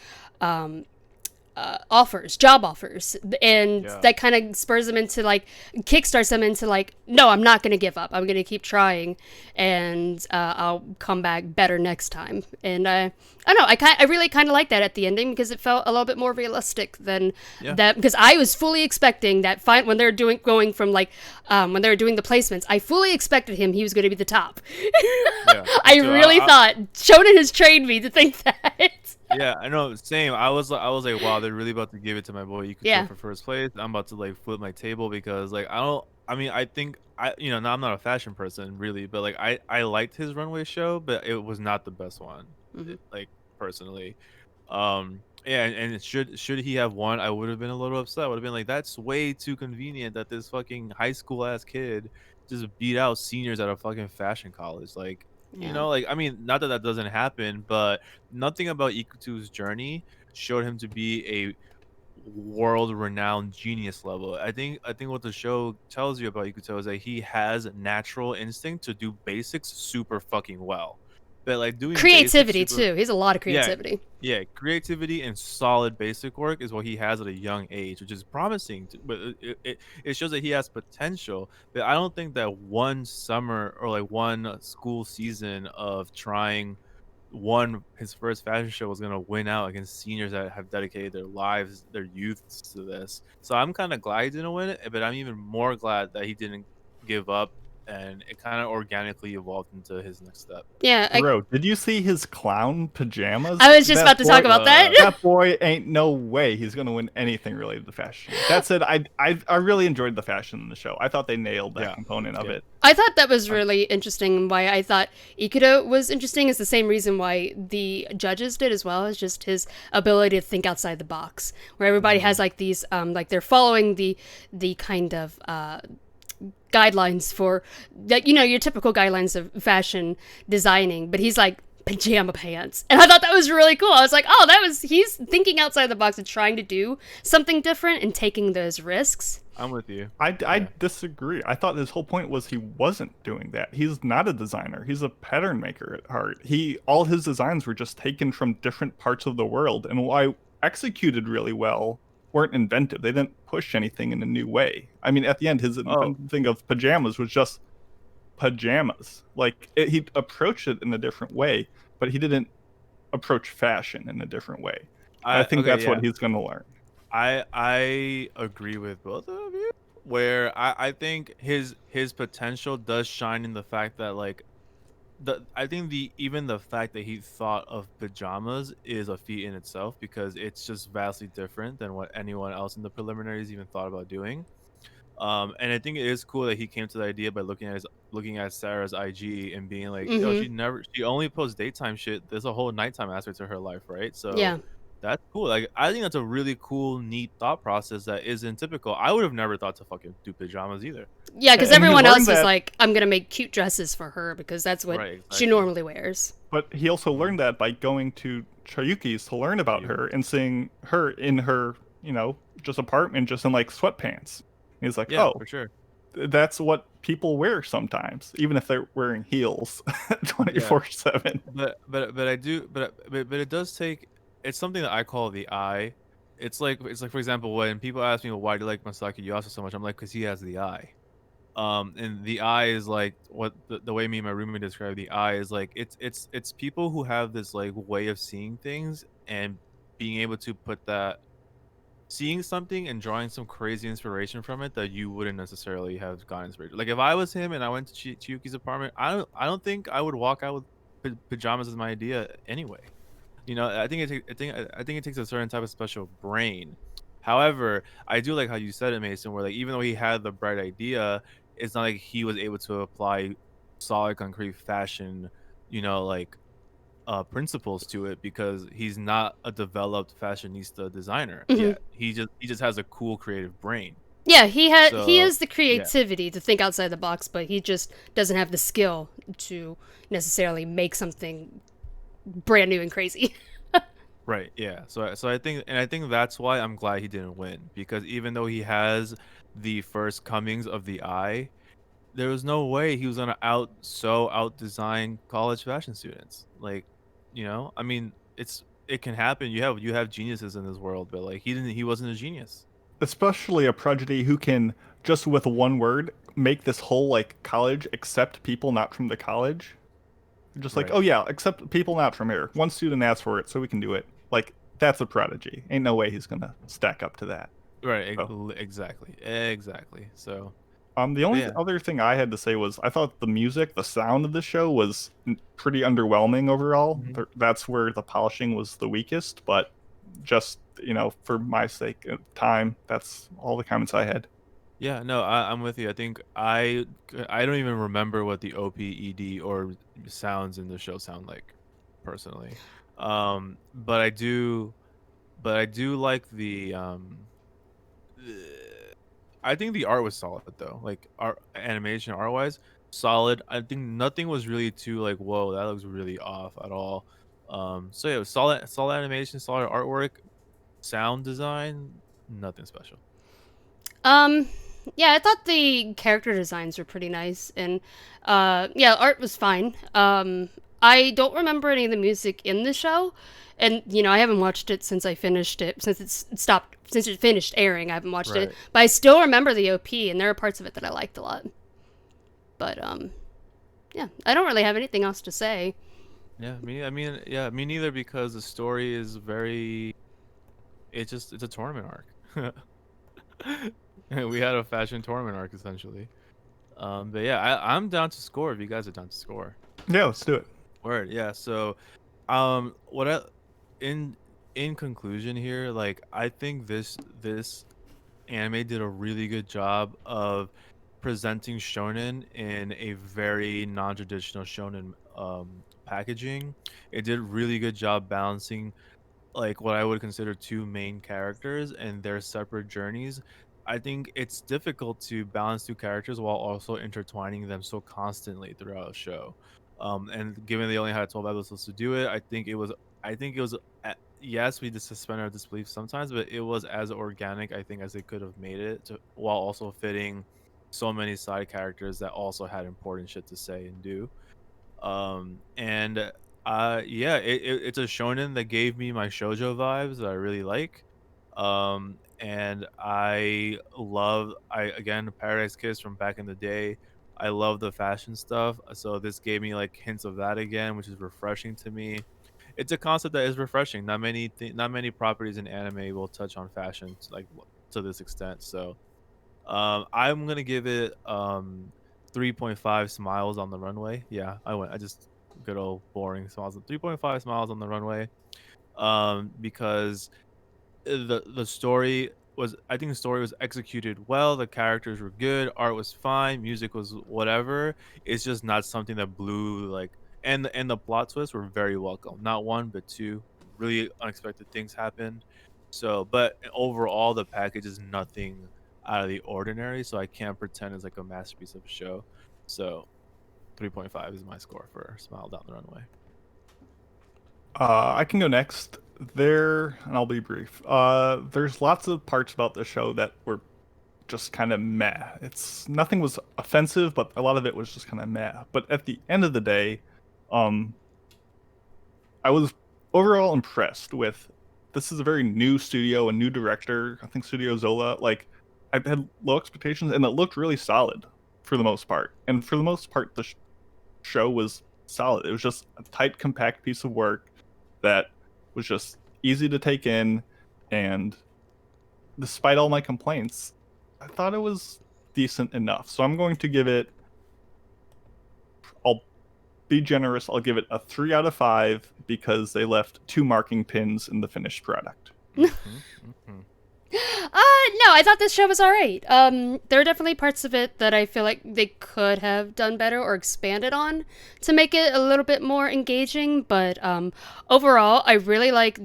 job offers, and that kind of spurs them into like, kickstarts them into like, no, I'm not gonna give up, I'm gonna keep trying, and I'll come back better next time. And I don't know, I really kind of like that at the ending because it felt a little bit more realistic than that, because I was fully expecting that when they're doing the placements, I fully expected he was going to be the top. I really thought Shonen has trained me to think that. Yeah, I know. Same. I was like, wow, they're really about to give it to my boy Ikuto for first place. I'm about to like flip my table because like I think now I'm not a fashion person really, but like I liked his runway show, but it was not the best one, like personally. And should he have won, I would have been a little upset. I would have been like, that's way too convenient that this fucking high school ass kid just beat out seniors at a fucking fashion college. Like, like, I mean, not that doesn't happen, but nothing about Ikuto's journey showed him to be a world-renowned genius level. I think what the show tells you about Ikuto is that he has natural instinct to do basics super fucking well. But like doing creativity too. He's a lot of creativity. Yeah, creativity and solid basic work is what he has at a young age, which is promising. But it shows that he has potential. But I don't think that one summer or like one school season of trying his first fashion show was gonna win out against seniors that have dedicated their lives, their youths to this. So I'm kind of glad he didn't win it, but I'm even more glad that he didn't give up. And it kind of organically evolved into his next step. Yeah. Bro, did you see his clown pajamas? I was just about to talk about that. That boy ain't no way he's going to win anything related to fashion. That said, I really enjoyed the fashion in the show. I thought they nailed that component of it. I thought that was really interesting. Why I thought Ikuto was interesting is the same reason why the judges did as well, as just his ability to think outside the box. Where everybody has like these, like they're following the kind of guidelines for, like, your typical guidelines of fashion designing, but he's like pajama pants, and I thought that was really cool. I was like, oh, he's thinking outside the box and trying to do something different and taking those risks. I'm with you. I disagree. I thought his whole point was he wasn't doing that. He's not a designer. He's a pattern maker at heart. All his designs were just taken from different parts of the world, and why executed really well, weren't inventive. They didn't push anything in a new way. I mean, at the end, his thing of pajamas was just pajamas. Like, he approached it in a different way, but he didn't approach fashion in a different way. I think that's what he's going to learn. I agree with both of you. Where I think his potential does shine in the fact that like I think even the fact that he thought of pajamas is a feat in itself because it's just vastly different than what anyone else in the preliminaries even thought about doing. And I think it is cool that he came to the idea by looking at Sarah's IG and being like, yo, Mm-hmm. she only posts daytime shit. There's a whole nighttime aspect to her life, right? So Yeah. that's cool. Like I think that's a really cool, neat thought process that isn't typical. I would have never thought to fucking do pajamas either. Yeah, because And he everyone learned else was that, like, I'm going to make cute dresses for her because that's what Right, she exactly. normally wears. but he also learned that by going to Chayuki's to learn about her and seeing her in her, just apartment, just in like sweatpants. He's like, Yeah, oh, for sure. that's what people wear sometimes, even if they're wearing heels 24/7. But I do but it does take it's something that I call the eye. It's like for example when people ask me, well, why do you like Masaki Yuasa so much? I'm like, because he has the eye. And the eye is like what the way me and my roommate describe the eye is like it's people who have this like way of seeing things and being able to put that seeing something and drawing some crazy inspiration from it that you wouldn't necessarily have gotten inspired. Like if I was him and I went to Chiyuki's apartment, I don't think I would walk out with pajamas as my idea anyway. I think I think it takes a certain type of special brain. However, I do like how you said it, Mason, where like even though he had the bright idea, it's not like he was able to apply solid concrete fashion, like principles to it because he's not a developed fashionista designer Hmm. yet. He just has a cool creative brain. Yeah, he So has the yeah, creativity to think outside the box, but he just doesn't have the skill to necessarily make something brand new and crazy. right, yeah. So I think that's why I'm glad he didn't win because even though he has the first comings of the eye, there was no way he was gonna out design college fashion students. Like, I mean, it can happen. You have geniuses in this world, but like he wasn't a genius. Especially a prodigy who can just with one word make this whole like college accept people not from the college. Just like, Right. oh yeah, accept people not from here. One student asked for it, so we can do it. Like that's a prodigy. Ain't no way he's gonna stack up to that. Right, So, exactly. So, the but only yeah, other thing I had to say was I thought the music, the sound of the show was pretty underwhelming overall. mhm. That's where the polishing was the weakest, but just for my sake of time, that's all the comments I had. Yeah, no, I'm with you. I think I don't even remember what the OPED or sounds in the show sound like, personally. But I do like I think the art was solid though. Like art animation art wise, solid. I think nothing was really too like, whoa, that looks really off at all. So yeah, it was solid animation, solid artwork, sound design, nothing special. Um, yeah, I thought the character designs were pretty nice, and yeah, art was fine. I don't remember any of the music in the show, and I haven't watched it since I finished it, since it finished airing. I haven't watched it, Right. but I still remember the OP, and there are parts of it that I liked a lot. But yeah, I don't really have anything else to say. Yeah, me neither because the story is very it's a tournament arc. We had a fashion tournament arc essentially. But yeah, I'm down to score if you guys are down to score. Yeah, let's do it. Word, yeah. So, what I in in conclusion here, like I think this anime did a really good job of presenting shonen in a very non-traditional shonen packaging. It did a really good job balancing like what I would consider two main characters and their separate journeys. I think it's difficult to balance two characters while also intertwining them so constantly throughout a show. And given they only had 12 episodes to do it, I think it was yes, we just suspended our disbelief sometimes, but it was as organic I think as they could have made it while also fitting so many side characters that also had important shit to say and do. And yeah, it's a shonen that gave me my shoujo vibes that I really like. And I again Paradise Kiss from back in the day. I love the fashion stuff, so this gave me like hints of that again, which is refreshing to me. it's a concept that is refreshing. Not many properties in anime will touch on fashion like to this extent. So I'm gonna give it 3.5 smiles on the runway. Yeah, I just good old boring smiles. 3.5 smiles on the runway. Because the story was, I think the story was executed well. The characters were good. Art was fine. Music was whatever. It's just not something that blew like. And the plot twists were very welcome. Not one, but two. Really unexpected things happened. So, but overall, the package is nothing out of the ordinary. So I can't pretend it's like a masterpiece of a show. So, 3.5 is my score for Smile Down the Runway. I can go next. And I'll be brief. There's lots of parts about the show that were just kind of meh. Nothing was offensive, but a lot of it was just kind of meh. But at the end of the day, I was overall impressed with. This is a very new studio, a new director. I think Studio Zola. Like, I had low expectations, and it looked really solid for the most part. And for the most part, the show was solid. It was just a tight, compact piece of work that was just easy to take in, and despite all my complaints, I thought it was decent enough. So I'm going to give it, I'll be generous, I'll give it a 3 out of 5 because they left 2 marking pins in the finished product. No, I thought this show was all right. There are definitely parts of it that I feel like they could have done better or expanded on to make it a little bit more engaging. But overall, I really like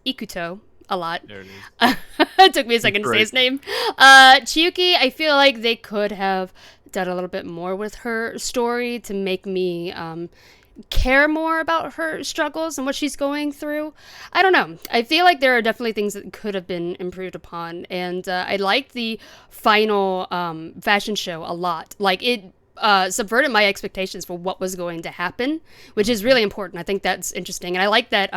Ikuto a lot. There it is. It took me a second to say his name. Chiyuki, I feel like they could have done a little bit more with her story to make me care more about her struggles and what she's going through. I don't know. I feel like there are definitely things that could have been improved upon, and I liked the final fashion show a lot. Like, it subverted my expectations for what was going to happen, which is really important. I think that's interesting, and I like that,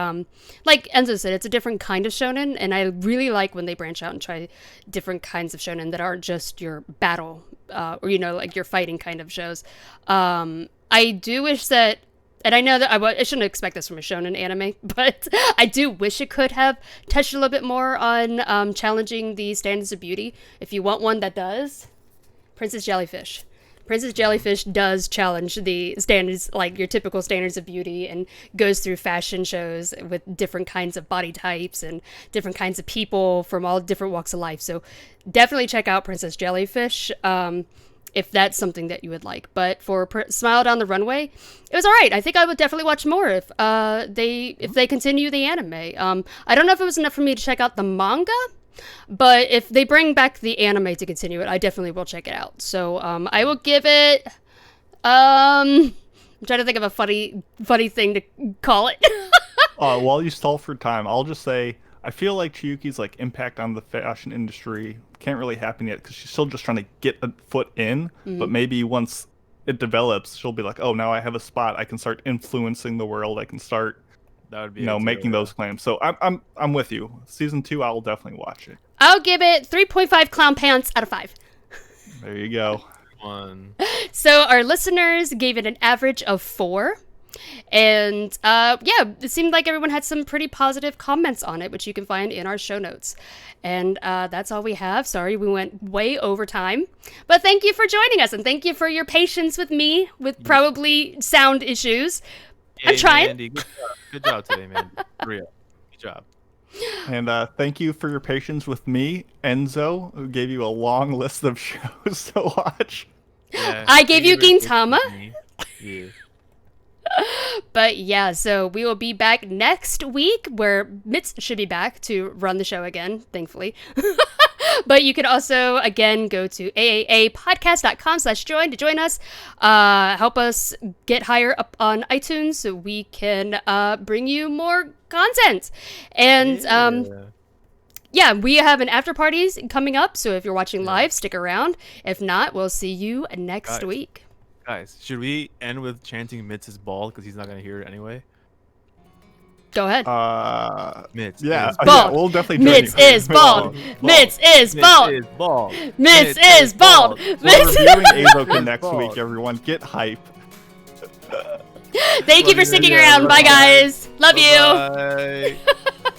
like Enzo said, it's a different kind of shonen, and I really like when they branch out and try different kinds of shonen that aren't just your battle, or, like your fighting kind of shows. I do wish that, and I know that I shouldn't expect this from a shonen anime, but I do wish it could have touched a little bit more on challenging the standards of beauty. If you want one that does, Princess Jellyfish. Princess Jellyfish does challenge the standards, like your typical standards of beauty, and goes through fashion shows with different kinds of body types and different kinds of people from all different walks of life. So definitely check out Princess Jellyfish. If that's something that you would like. But for Smile Down the Runway, it was all right. I think I would definitely watch more if they continue the anime. I don't know if it was enough for me to check out the manga, but if they bring back the anime to continue it, I definitely will check it out. So I will give it. I'm trying to think of a funny thing to call it. While you stall for time, I'll just say I feel like Chiyuki's like impact on the fashion industry can't really happen yet because she's still just trying to get a foot in. Mm-hmm. But maybe once it develops, she'll be like, oh, now I have a spot. I can start influencing the world. I can start, making those claims. So I'm with you. Season 2, I will definitely watch it. I'll give it 3.5 clown pants out of 5. There you go. So our listeners gave it an average of 4. And it seemed like everyone had some pretty positive comments on it, which you can find in our show notes. And that's all we have. Sorry, we went way over time. But thank you for joining us, and thank you for your patience with me with probably sound issues. Hey, I'm trying. Mandy, good job today, man. Real. Good job. And thank you for your patience with me, Enzo, who gave you a long list of shows to watch. Yeah, I gave you Gintama. Yeah. But yeah, so we will be back next week, where Mitz should be back to run the show again, thankfully. But you can also, again, go to aaapodcast.com/join to join us. Help us get higher up on iTunes so we can bring you more content. And we have an after parties coming up, so if you're watching live, stick around. If not, we'll see you next week. Guys, should we end with chanting Mitz is bald because he's not going to hear it anyway? Go ahead. Mitz is bald. Yeah, we'll definitely join Mitz is bald. Mitz is bald. Mitz is bald. Mitz is bald. We're reviewing Azoka next week, everyone. Get hype. Thank you for sticking around. Bye, guys. Love you. Bye.